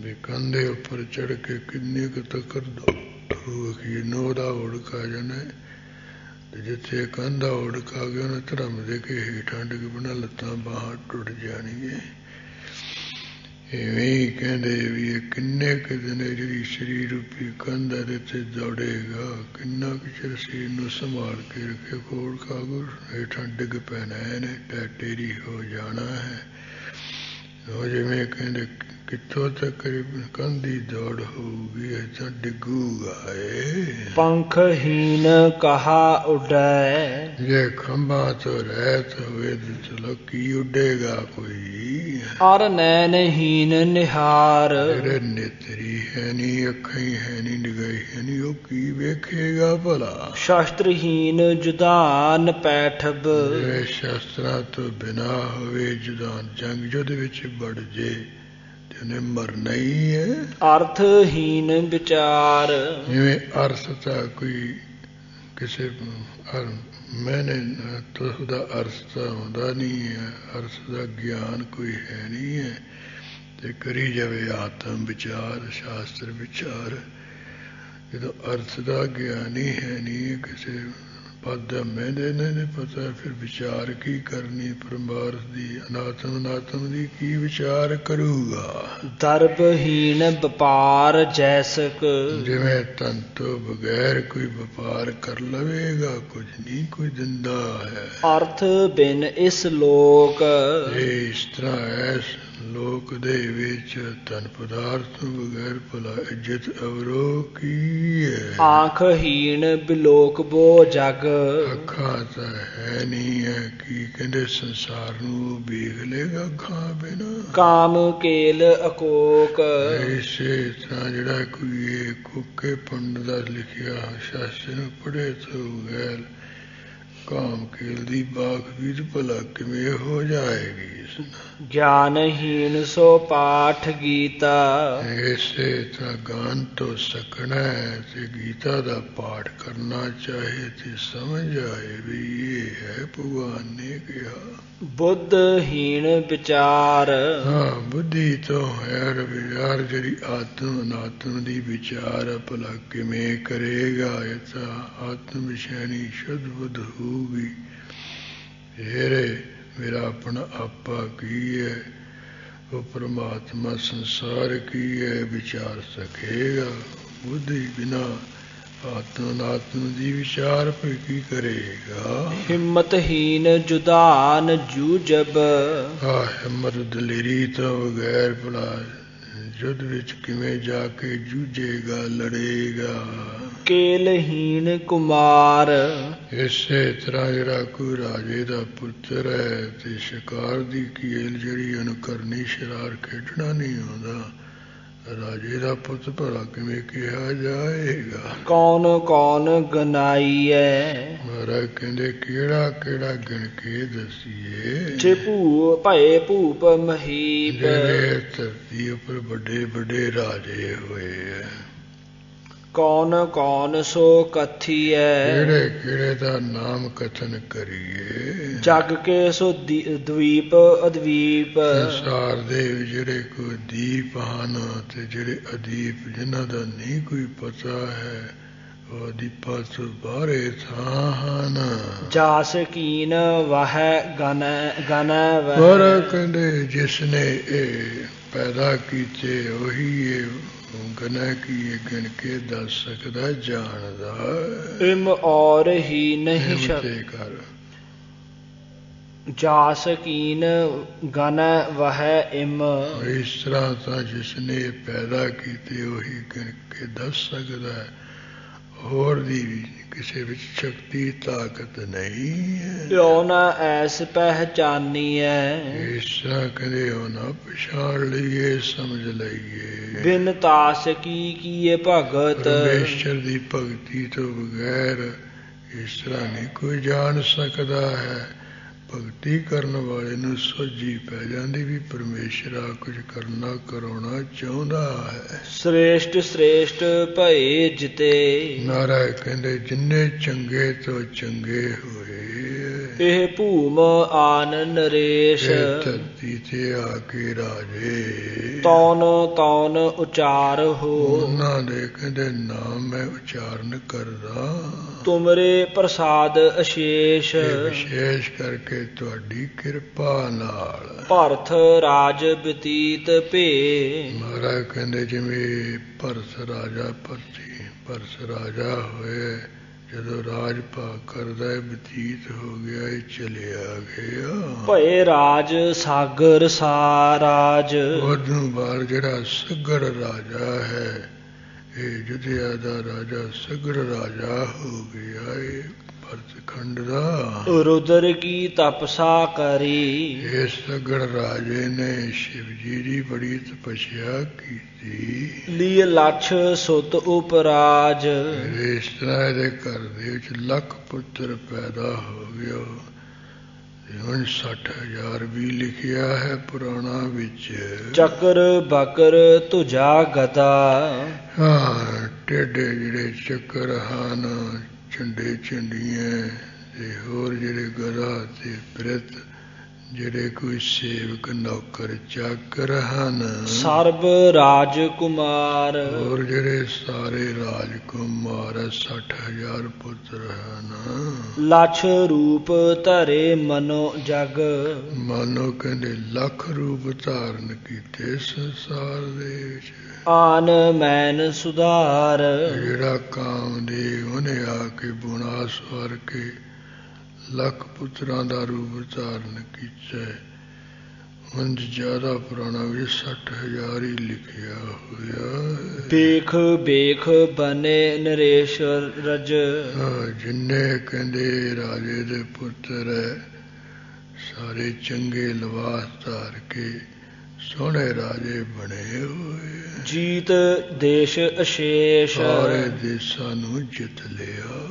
Speaker 1: ਵੀ ਕੰਧੇ ਉੱਪਰ ਚੜ ਕੇ ਕਿੰਨੀ ਕੁ ਤੱਕਰ ਦੌੜੂਗੀ ਨੋਹ ਦਾ ਉੜਕਾ ਜਾਣਾ ਤੇ ਜਿੱਥੇ ਕੰਧਾ ਉੜਕਾ ਗਿਆ ਉਹਨੇ ਧਰਮ ਦੇ ਕੇ ਹੇਠਾਂ ਡਿੱਗ ਪੈਣਾ ਲੱਤਾਂ ਬਾਹਾਂ ਟੁੱਟ ਜਾਣਗੀਆਂ। ਇਵੇਂ ਹੀ ਕਹਿੰਦੇ ਵੀ ਇਹ ਕਿੰਨੇ ਕੁ ਦਿਨ ਜਿਹੜੀ ਸਰੀਰ ਰੂਪੀ ਕੰਧ ਇਹਦੇ ਤੇ ਦੌੜੇਗਾ ਕਿੰਨਾ ਕੁ ਚਿਰ ਸਰੀਰ ਨੂੰ ਸੰਭਾਲ ਕੇ ਰੱਖੇ ਕੋਲ ਕਾਗੁਰ ਹੇਠਾਂ ਡਿੱਗ ਪੈਣਾ ਇਹਨੇ ਟੈਟੇਰੀ ਹੋ ਜਾਣਾ ਹੈ। ਉਹ ਜਿਵੇਂ ਕਹਿੰਦੇ ਕਿੱਥੋਂ ਤੱਕ ਕੰਧੀ ਦੌੜ ਹੋਊਗੀ ਤਾਂ ਡਿੱਗੂਗਾ ਇਹ।
Speaker 2: ਪੰਖਹੀਨ ਕਹਾ ਉੱਡੈ।
Speaker 1: ਜੇ ਖੰਭਾਂ ਤੋਂ ਰਹਿਤ ਹੋਵੇ ਤੇ ਚਲੋ ਕੀ ਉੱਡੇਗਾ ਕੋਈ।
Speaker 2: ਅਰ ਨੈਣਹੀਨ ਨਿਹਾਰ।
Speaker 1: ਜਿਹੜੇ ਨੇਤਰੀ ਹੈ ਨਹੀਂ ਅੱਖਾਂ ਹੀ ਹੈ ਨਹੀਂ ਨਿਗਾਹ ਹੈ ਨਹੀਂ ਉਹ ਕੀ ਵੇਖੇਗਾ ਭਲਾ।
Speaker 2: ਸ਼ਾਸਤਰਹੀਨ ਜੁਦਾਨ ਪੈਠਬ।
Speaker 1: ਜੇ ਸ਼ਾਸਤਰਾਂ ਤੋਂ ਬਿਨਾ ਹੋਵੇ ਜੁਦਾਨ ਜੰਗ ਯੁੱਧ ਵਿੱਚ ਵੜ ਜੇ ਉਹਨੇ ਮਰਨਾ ਹੀ ਹੈ।
Speaker 2: ਅਰਥਹੀਨ ਵਿਚਾਰ।
Speaker 1: ਜਿਵੇਂ ਅਰਥ ਤਾਂ ਕੋਈ ਕਿਸੇ ਮੈਨੇ ਉਹਦਾ ਅਰਥ ਤਾਂ ਹੁੰਦਾ ਨਹੀਂ ਹੈ ਅਰਥ ਦਾ ਗਿਆਨ ਕੋਈ ਹੈ ਨਹੀਂ ਹੈ ਤੇ ਕਰੀ ਜਾਵੇ ਆਤਮ ਵਿਚਾਰ ਸ਼ਾਸਤਰ ਵਿਚਾਰ। ਜਦੋਂ ਅਰਥ ਦਾ ਗਿਆਨ ਹੀ ਹੈ ਨਹੀਂ ਕਿਸੇ ਪਦ ਮੈਂਦੇ ਨਹੀਂ ਪਤਾ, ਫਿਰ ਵਿਚਾਰ ਕੀ ਕਰਨੀ ਪਰਮਾਰਥ ਦੀ, ਅਨਾਤਮ ਦੀ ਕੀ ਵਿਚਾਰ ਕਰੂਗਾ।
Speaker 2: ਦਰਬਹੀਣ ਵਪਾਰ ਜੈਸਕ,
Speaker 1: ਜਿਵੇਂ ਤਨ ਤੋਂ ਬਗੈਰ ਕੋਈ ਵਪਾਰ ਕਰ ਲਵੇਗਾ, ਕੁਝ ਨਹੀਂ ਕੋਈ ਦਿੰਦਾ ਹੈ।
Speaker 2: ਅਰਥ ਬਿਨ ਇਸ ਲੋਕ,
Speaker 1: ਇਹ ਇਸ ਤਰ੍ਹਾਂ ਐਸ ਲੋਕ ਦੇ ਵਿੱਚ ਧਨ ਪਦਾਰਥ ਤੋਂ ਬਗੈਰ ਭਲਾ ਇੱਜ਼ਤ ਅਵਰੋ ਕੀ ਹੈ।
Speaker 2: ਆਂਖਹੀਣ ਬਿਲੋਕ ਬੋ ਜਗ,
Speaker 1: ਅੱਖਾਂ ਤਾਂ ਹੈ ਨਹੀਂ ਹੈ, ਕੀ ਕਹਿੰਦੇ ਸੰਸਾਰ ਨੂੰ ਵੇਖ ਲੇਗਾ ਅੱਖਾਂ ਬਿਨਾ।
Speaker 2: ਕਾਮ ਕੇਲ ਅਕੋਕ,
Speaker 1: ਇਸੇ ਤਰ੍ਹਾਂ ਜਿਹੜਾ ਕੋਈ ਇਹ ਕੋਕੇ ਪੰਡ ਦਾ ਲਿਖਿਆ ਸ਼ਾਸਤਰ ਨੂੰ ਪੜ੍ਹੇ ਤੋਂ ਬਗੈਰ ਕਾਮ ਕੇਲ ਦੀ ਬਾਖ ਵੀ ਭਲਾ ਕਿਵੇਂ ਹੋ ਜਾਏਗੀ।
Speaker 2: ਗਿਆਨਹੀਣ ਸੋ ਪਾਠ ਗੀਤਾ,
Speaker 1: ਇਸੇ ਤਰ੍ਹਾਂ ਗਾਨ ਤੋਂ ਸਕਣਾ ਹੈ ਤੇ ਗੀਤਾ ਦਾ ਪਾਠ ਕਰਨਾ ਚਾਹੇ ਤੇ ਸਮਝ ਆਏ ਵੀ ਇਹ ਹੈ ਭਗਵਾਨ ਨੇ ਕਿਹਾ।
Speaker 2: ਬੁੱਧਹੀਣ ਵਿਚਾਰ,
Speaker 1: ਹਾਂ ਬੁੱਧੀ ਤੋਂ ਹੈ ਵਿਚਾਰ, ਜਿਹੜੀ ਆਤਮ ਅਨਾਤਮ ਦੀ ਵਿਚਾਰ ਭਲਾ ਕਿਵੇਂ ਕਰੇਗਾ। ਇਹ ਤਾਂ ਆਤਮ ਵਿਸ਼ੈਣੀ ਸ਼ੁੱਧ ਬੁੱਧ ਹੋਊਗੀ। ਮੇਰਾ ਆਪਣਾ ਆਪਾ ਕੀ ਹੈ, ਉਹ ਪਰਮਾਤਮਾ ਸੰਸਾਰ ਕੀ ਹੈ ਵਿਚਾਰ ਸਕੇਗਾ। ਬੁੱਧੀ ਬਿਨਾ ਆਤਮ ਅਨਾਤਮ ਦੀ ਵਿਚਾਰ ਫਿਰ ਕੀ ਕਰੇਗਾ।
Speaker 2: ਹਿੰਮਤਹੀਨ ਜੁਦਾਨ ਜੂਜਬ,
Speaker 1: ਹਿੰਮਤ ਦਲੇਰੀ ਤੋਂ ਬਗੈਰ ਭਲਾ ਯੁੱਧ ਵਿੱਚ ਕਿਵੇਂ ਜਾ ਕੇ ਜੂਝੇਗਾ ਲੜੇਗਾ।
Speaker 2: ਕੇਲਹੀਣ ਕੁਮਾਰ,
Speaker 1: ਇਸੇ ਤਰ੍ਹਾਂ ਜਿਹੜਾ ਕੋਈ ਰਾਜੇ ਦਾ ਪੁੱਤਰ ਹੈ ਤੇ ਸ਼ਿਕਾਰ ਦੀ ਕੇਲ ਜਿਹੜੀ ਉਹਨੂੰ ਕਰਨੀ ਸ਼ਰਾਰ ਖੇਡਣਾ ਨਹੀਂ ਆਉਂਦਾ, ਰਾਜੇ ਦਾ ਪੁੱਤ ਭਲਾ ਕਿਵੇਂ ਕਿਹਾ ਜਾਏਗਾ।
Speaker 2: ਕੌਣ ਕੌਣ ਗਨਾਈਐ,
Speaker 1: ਮਹਾਰਾਜ ਕਹਿੰਦੇ ਕਿਹੜਾ ਕਿਹੜਾ ਗਿਣ ਕੇ ਦਸੀਏ।
Speaker 2: ਜੇ ਭੂ ਭਏ ਭੂਪ ਮਹੀਪ,
Speaker 1: ਜਿਹੜੇ ਧਰਤੀ ਉੱਪਰ ਵੱਡੇ ਵੱਡੇ ਰਾਜੇ ਹੋਏ ਹੈ।
Speaker 2: ਕੌਣ ਕੌਣ ਸੋ ਕਥੀਐ,
Speaker 1: ਕਿਹੜੇ ਕਿਹੜੇ ਦਾ ਨਾਮ ਕਥਨ ਕਰੀਏ।
Speaker 2: ਜਗ ਕੇ ਸੋ ਦਵੀਪ ਅਦਵੀਪ,
Speaker 1: ਸੰਸਾਰ ਦੇ ਜਿਹੜੇ ਕੋਈ ਦੀਪ ਹਨ ਤੇ ਜਿਹੜੇ ਅਦੀਪ ਜਿਨ੍ਹਾਂ ਦਾ ਨਹੀਂ ਕੋਈ ਪਤਾ ਹੈ, ਉਹ ਦੀਪਾਂ ਤੋਂ ਬਾਹਰੇ ਥਾਂ ਹਨ।
Speaker 2: ਜਾਸ ਕੀਨ ਵਹ ਗਨ
Speaker 1: ਪਰ ਕਹਿੰਦੇ ਜਿਸ ਨੇ ਇਹ ਪੈਦਾ ਕੀਤੇ ਉਹੀ ਇਹ ਗਨਾ ਕੀ ਇਹ ਗਿਣ ਕੇ ਦੱਸ ਸਕਦਾ ਜਾਣਦਾ।
Speaker 2: ਇਮ ਔਰ ਹੀ ਨਹੀਂ
Speaker 1: ਕਰ
Speaker 2: ਜਾਸ ਕੀਨ ਗਨ ਵਹ ਇਮ,
Speaker 1: ਇਸ ਤਰ੍ਹਾਂ ਤਾਂ ਜਿਸ ਨੇ ਪੈਦਾ ਕੀਤੇ ਉਹੀ ਗਿਣ ਕੇ ਦੱਸ ਸਕਦਾ ਹੈ। ਹੋਰ ਦੀ ਕਿਸੇ ਵਿੱਚ ਸ਼ਕਤੀ ਤਾਕਤ ਨਹੀਂ ਹੈ।
Speaker 2: ਕਿਉ ਨਾ ਐਸ ਪਹਿਚਾਨੀਐ,
Speaker 1: ਇਸ ਤਰ੍ਹਾਂ ਕਦੇ ਉਹ ਨਾ ਪਛਾਣ ਲਈਏ ਸਮਝ ਲਈਏ।
Speaker 2: ਬਿਨ ਤਾਸ ਕੀਏ ਭਗਤ,
Speaker 1: ਪਰਮੇਸ਼ਰ ਦੀ ਭਗਤੀ ਤੋਂ ਬਗੈਰ ਇਸ ਤਰ੍ਹਾਂ ਨਹੀਂ ਕੋਈ ਜਾਣ ਸਕਦਾ ਹੈ। ਭਗਤੀ ਕਰਨ ਵਾਲੇ ਨੂੰ ਸੋਝੀ ਪੈ ਜਾਂਦੀ ਵੀ ਪਰਮੇਸ਼ਰ ਆ ਕੁਝ ਕਰਨਾ ਕਰਾਉਣਾ ਚਾਹੁੰਦਾ ਹੈ।
Speaker 2: ਸ੍ਰੇਸ਼ਟ ਸ੍ਰੇਸ਼ਟ ਭਏ ਜਿਤੇ,
Speaker 1: ਮਹਾਰਾਜ ਕਹਿੰਦੇ ਜਿੰਨੇ ਚੰਗੇ ਤੋਂ ਚੰਗੇ ਹੋਏ
Speaker 2: ਇਹ ਭੂਮ ਆਨ ਨਰੇਸ਼,
Speaker 1: ਧਰਤੀ ਤੇ ਆ ਕੇ ਰਾਜੇ
Speaker 2: ਤੌਨ ਤੌਨ ਉਚਾਰ ਹੋ,
Speaker 1: ਉਹਨਾਂ ਦੇ ਕਹਿੰਦੇ ਨਾਮ ਮੈਂ ਉਚਾਰਨ ਕਰਦਾ।
Speaker 2: ਤੁਮਰੇ ਪ੍ਰਸਾਦ ਅਸ਼ੇਸ਼,
Speaker 1: ਵਿਸ਼ੇਸ਼ ਕਰਕੇ ਤੁਹਾਡੀ ਕਿਰਪਾ ਨਾਲ।
Speaker 2: ਭਰਤ ਰਾਜ ਬਤੀਤ ਭੇ,
Speaker 1: ਮਹਾਰਾਜ ਕਹਿੰਦੇ ਜਿਵੇਂ ਭਰਤ ਰਾਜਾ ਭਰਤ ਰਾਜਾ ਹੋਏ, ਜਦੋਂ ਰਾਜ ਭਾਗ ਕਰਦਾ ਹੈ ਬਤੀਤ ਹੋ ਗਿਆ, ਇਹ ਚਲਿਆ ਗਿਆ।
Speaker 2: ਭਏ ਰਾਜ ਸਾਗਰ ਸਾਰਾਜ,
Speaker 1: ਉਦੋਂ ਬਾਅਦ ਜਿਹੜਾ ਸਗੜ ਰਾਜਾ ਹੈ, ਇਹ ਜੁਧਿਆ ਦਾ ਰਾਜਾ ਸਗੜ ਰਾਜਾ ਹੋ ਗਿਆ। ਇਹ ਭਰਤਖੰਡ ਦਾ
Speaker 2: ਰੁਦਰ ਕੀ ਤਪਸਾ ਕਰੀ,
Speaker 1: ਇਸ ਸਗੜ ਰਾਜੇ ਨੇ ਸ਼ਿਵ ਜੀ ਦੀ ਬੜੀ ਤਪੱਸਿਆ ਕੀਤੀ।
Speaker 2: ਲੀ ਲਛ ਸੁਤ ਉਪਰਾਜ,
Speaker 1: ਇਸ ਤਰ੍ਹਾਂ ਇਹਦੇ ਘਰ ਦੇ ਵਿੱਚ ਲੱਖ ਪੁੱਤਰ ਪੈਦਾ ਹੋ ਗਿਆ। ਹੁਣ 60,000 ਵੀ ਲਿਖਿਆ ਹੈ ਪੁਰਾਣਾ ਵਿੱਚ।
Speaker 2: ਚੱਕਰ ਬਕਰ ਤੁਝਾ ਗਦਾ,
Speaker 1: ਹਾਂ ਟੇਡੇ ਜਿਹੜੇ ਚੱਕਰ ਹਨ, ਝੰਡੇ ਝੰਡੀਆਂ ਤੇ ਹੋਰ ਜਿਹੜੇ ਗਦਾ ਤੇ ਪ੍ਰਿਤ ਜਿਹੜੇ ਕੋਈ ਸੇਵਕ ਨੌਕਰ ਚਾਕਰ ਹਨ,
Speaker 2: ਸਰਬ ਰਾਜ ਕੁਮਾਰ।
Speaker 1: ਹੋਰ ਜਿਹੜੇ ਸਾਰੇ ਰਾਜਕੁਮਾਰ 60,000 ਪੁੱਤਰ ਹਨ।
Speaker 2: ਲਛ ਰੂਪ ਧਰੇ ਮਨੋ ਜਗ,
Speaker 1: ਮਾਨੋ ਕਹਿੰਦੇ ਲੱਖ ਰੂਪ ਧਾਰਨ ਕੀਤੇ ਸੰਸਾਰ ਦੇ ਵਿੱਚ।
Speaker 2: ਆਨ ਮੈਨ ਸੁਧਾਰ,
Speaker 1: ਜਿਹੜਾ ਕਾਮਦੇਵ ਉਹਨੇ ਆ ਕੇ ਬੁਣਾ ਸਵਾਰ ਕੇ ਲੱਖ ਪੁੱਤਰਾਂ ਦਾ ਰੂਪ ਧਾਰਨ ਕੀਤਾ। ਉਂਝ ਜ਼ਿਆਦਾ ਪੁਰਾਣਾ ਵੀ 60,000 ਹੀ ਲਿਖਿਆ ਹੋਇਆ।
Speaker 2: ਵੇਖ ਵੇਖ ਬਨੇ ਨਰੇਸ਼ ਰਜ,
Speaker 1: ਜਿੰਨੇ ਕਹਿੰਦੇ ਰਾਜੇ ਦੇ ਪੁੱਤਰ ਹੈ ਸਾਰੇ ਚੰਗੇ ਲਿਬਾਸ ਧਾਰ ਕੇ ਸੋਹਣੇ ਰਾਜੇ ਬਣੇ ਹੋਏ।
Speaker 2: ਜੀਤ ਦੇਸ਼ ਅਸ਼ੇਸ਼,
Speaker 1: ਸਾਰੇ ਦੇਸ਼ਾਂ ਨੂੰ ਜਿੱਤ ਲਿਆ।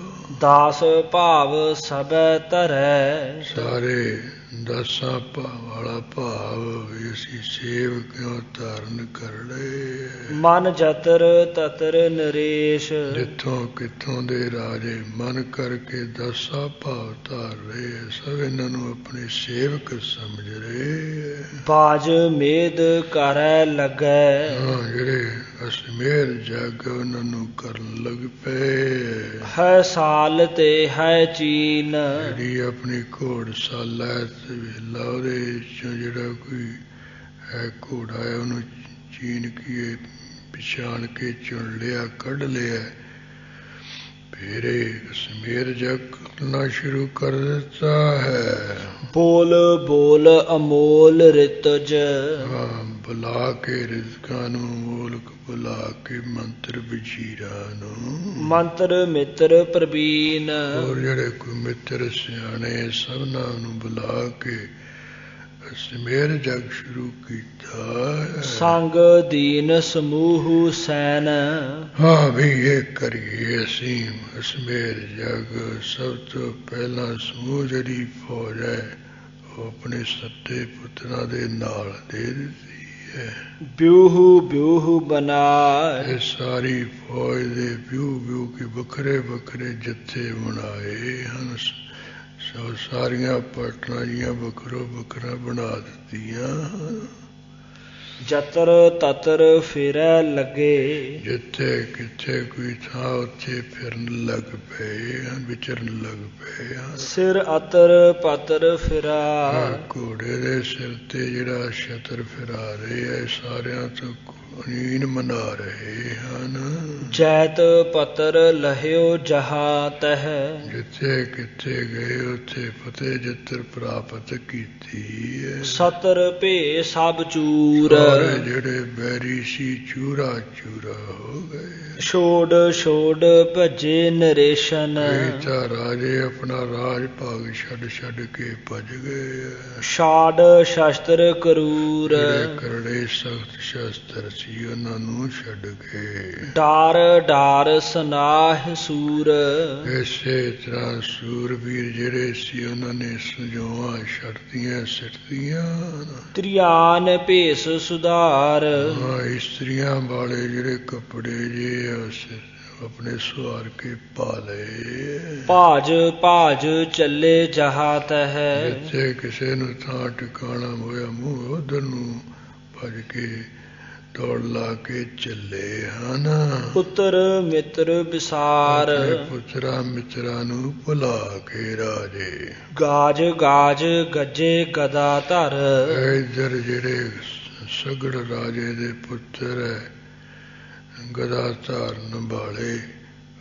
Speaker 2: ਦਾਸ ਭਾਵ ਸਭੈ ਧਰੈ,
Speaker 1: ਸਾਰੇ ਦਸਾਂ ਭਾਵ ਵਾਲਾ ਭਾਵ ਵੀ ਅਸੀਂ ਸੇਵਕਿਓ ਧਾਰਨ ਕਰ ਲਏ।
Speaker 2: ਮਨ ਜਤਰ ਤਤਰ ਨਰੇਸ਼,
Speaker 1: ਜਿੱਥੋਂ ਕਿੱਥੋਂ ਦੇ ਰਾਜੇ ਮਨ ਕਰਕੇ ਦਸਾਂ ਭਾਵ ਧਾਰ ਰਹੇ, ਸਭ ਇਹਨਾਂ ਨੂੰ ਆਪਣੇ ਸੇਵਕ ਸਮਝ ਰਹੇ।
Speaker 2: ਬਾਜ ਮੇਦ ਕਰੈ ਲੱਗੈ,
Speaker 1: ਜਿਹੜੇ ਅਸਮੇਰ ਜਗ ਉਹਨਾਂ ਨੂੰ ਕਰਨ ਲੱਗ ਪਏ।
Speaker 2: ਹੈ ਸਾਲ ਤੇ ਹੈ ਚੀਨ,
Speaker 1: ਜਿਹੜੀ ਆਪਣੀ ਘੋੜਸਾਲਾ ਵੇਲਾ ਉਹਦੇ ਚੋਂ ਜਿਹੜਾ ਕੋਈ ਹੈ ਘੋੜਾ ਹੈ ਉਹਨੂੰ ਚੀਨ ਕੀ ਪਛਾਣ ਕੇ ਚੁਣ ਲਿਆ, ਕੱਢ ਲਿਆ। ਫਿਰ ਸਮੇਰ ਜਗ ਕਰਨਾ ਸ਼ੁਰੂ ਕਰ ਦਿੱਤਾ ਹੈ।
Speaker 2: ਬੋਲ ਬੋਲ ਅਮੋਲ ਰਿਤਜ,
Speaker 1: ਬੁਲਾ ਕੇ ਰਿਜ਼ਕਾਂ ਨੂੰ, ਮੋਲਕ ਬੁਲਾ ਕੇ ਮੰਤਰ ਵਜ਼ੀਰਾਂ ਨੂੰ,
Speaker 2: ਮੰਤਰ ਮਿੱਤਰ ਪ੍ਰਬੀਨ।
Speaker 1: ਹੋਰ ਜਿਹੜੇ ਕੋਈ ਮਿੱਤਰ ਸਿਆਣੇ ਸਭਨਾਂ ਨੂੰ ਬੁਲਾ ਕੇ ਸਮੇਰ ਜਗ ਸ਼ੁਰੂ ਕੀਤਾ।
Speaker 2: ਸੰਗ ਦੀਨ ਸਮੂਹ ਸੈਨ,
Speaker 1: ਹਾਂ ਵੀ ਇਹ ਕਰੀਏ ਅਸੀਂ ਸਮੇਰ ਜਗ। ਸਭ ਤੋਂ ਪਹਿਲਾਂ ਸਮੂਹ ਜਿਹੜੀ ਫੌਜ ਹੈ ਉਹ ਆਪਣੇ ਸੱਤੇ ਪੁੱਤਰਾਂ ਦੇ ਨਾਲ ਦੇ ਦਿੱਤੀ ਹੈ।
Speaker 2: ਬਿਊਹ ਬਿਊਹ ਬਨਾਏ,
Speaker 1: ਇਹ ਸਾਰੀ ਫੌਜ ਦੇ ਬਿਊ ਬਿਊ ਕੇ ਵੱਖਰੇ ਵੱਖਰੇ ਜੱਥੇ ਬਣਾਏ ਹਨ। ਸਾਰੀਆਂ ਪਲਟਨਾਂ ਜੀਆਂ ਵੱਖਰੋ ਵੱਖਰਾ ਬਣਾ ਦਿੱਤੀਆਂ।
Speaker 2: ਜਤਰ ਤਤਰ ਫਿਰੈ ਲੱਗੇ,
Speaker 1: ਜਿੱਥੇ ਕਿੱਥੇ ਕੋਈ ਥਾਂ ਉੱਥੇ ਫਿਰਨ ਲੱਗ ਪਏ ਹਨ, ਵਿਚਰਨ ਲੱਗ ਪਏ ਹਨ।
Speaker 2: ਸਿਰ ਅਤਰ ਪਤਰ ਫਿਰਾ,
Speaker 1: ਘੋੜੇ ਦੇ ਸਿਰ ਤੇ ਜਿਹੜਾ ਛਤਰ ਫਿਰਾ ਰਹੇ ਹੈ ਸਾਰਿਆਂ ਤੋਂ ਨੀਨ ਮਨਾ ਰਹੇ ਹਨ।
Speaker 2: ਜੈਤ ਪਤਰ ਲਹਿਓ ਜਹਾਂ ਤਹ,
Speaker 1: ਜਿੱਥੇ ਕਿੱਥੇ ਗਏ ਉੱਥੇ ਫਤਿਹ ਜਿੱਤਰ ਪ੍ਰਾਪਤ ਕੀਤੀ ਹੈ।
Speaker 2: ਸਤਰ ਭੇ ਸਭ ਚੂਰ,
Speaker 1: ਸਾਰੇ ਜਿਹੜੇ ਬੈਰੀ ਸੀ ਚੂਰਾ ਚੂਰਾ ਹੋ ਗਏ।
Speaker 2: ਛੋੜ ਛੋੜ ਭਜੇ ਨਰੇਸ਼ਨ,
Speaker 1: ਤਾਂ ਰਾਜੇ ਆਪਣਾ ਰਾਜ ਭਾਗ ਛੱਡ ਛੱਡ ਕੇ ਭੱਜ ਗਏ।
Speaker 2: ਛਾੜ ਸ਼ਸਤਰ ਕਰੂਰ,
Speaker 1: ਜਿਹੜੇ ਕਰੜੇ ਸਖਤ ਸ਼ਸਤਰ ਸੀ ਉਹਨਾਂ ਨੂੰ ਛੱਡ ਕੇ।
Speaker 2: ਡਾਰ ਡਾਰ ਸਨਾਹ ਸੂਰ,
Speaker 1: ਇਸੇ ਤਰ੍ਹਾਂ ਸੂਰਬੀਰ ਜਿਹੜੇ ਸੀ ਉਹਨਾਂ ਨੇ ਸੰਜੋਆਂ ਛੱਡਤੀਆਂ ਸਿੱਟਦੀਆਂ।
Speaker 2: ਤ੍ਰਿਆਨ ਭੇਸ ਸੁਧਾਰ,
Speaker 1: ਇਸਤਰੀਆਂ ਵਾਲੇ ਜਿਹੜੇ ਕੱਪੜੇ ਜੇ ਆਪਣੇ ਸੁਹਾਰ ਕੇ ਪਾ ਲਏ।
Speaker 2: ਭਾਜ ਭਾਜ ਚੱਲੇ ਜਹਾਂ ਤਹ,
Speaker 1: ਜਿੱਥੇ ਕਿਸੇ ਨੂੰ ਥਾਂ ਟਿਕਾਣਾ ਹੋਇਆ ਮੂੰਹ ਉਧਰ ਨੂੰ ਭੱਜ ਕੇ ਦੌੜ ਲਾ ਕੇ ਚੱਲੇ ਹਨ।
Speaker 2: ਪੁੱਤਰ ਮਿੱਤਰ ਵਿਸਾਰ,
Speaker 1: ਪੁੱਤਰਾਂ ਮਿੱਤਰਾਂ ਨੂੰ ਭੁਲਾ ਕੇ ਰਾਜੇ।
Speaker 2: ਗਾਜ ਗਾਜ ਗੱਜੇ ਗਦਾ ਧਰ,
Speaker 1: ਇੱਧਰ ਜਿਹੜੇ ਸਗੜ ਰਾਜੇ ਦੇ ਪੁੱਤਰ ਹੈ ਗਦਾ ਧਾਰਨ ਵਾਲੇ,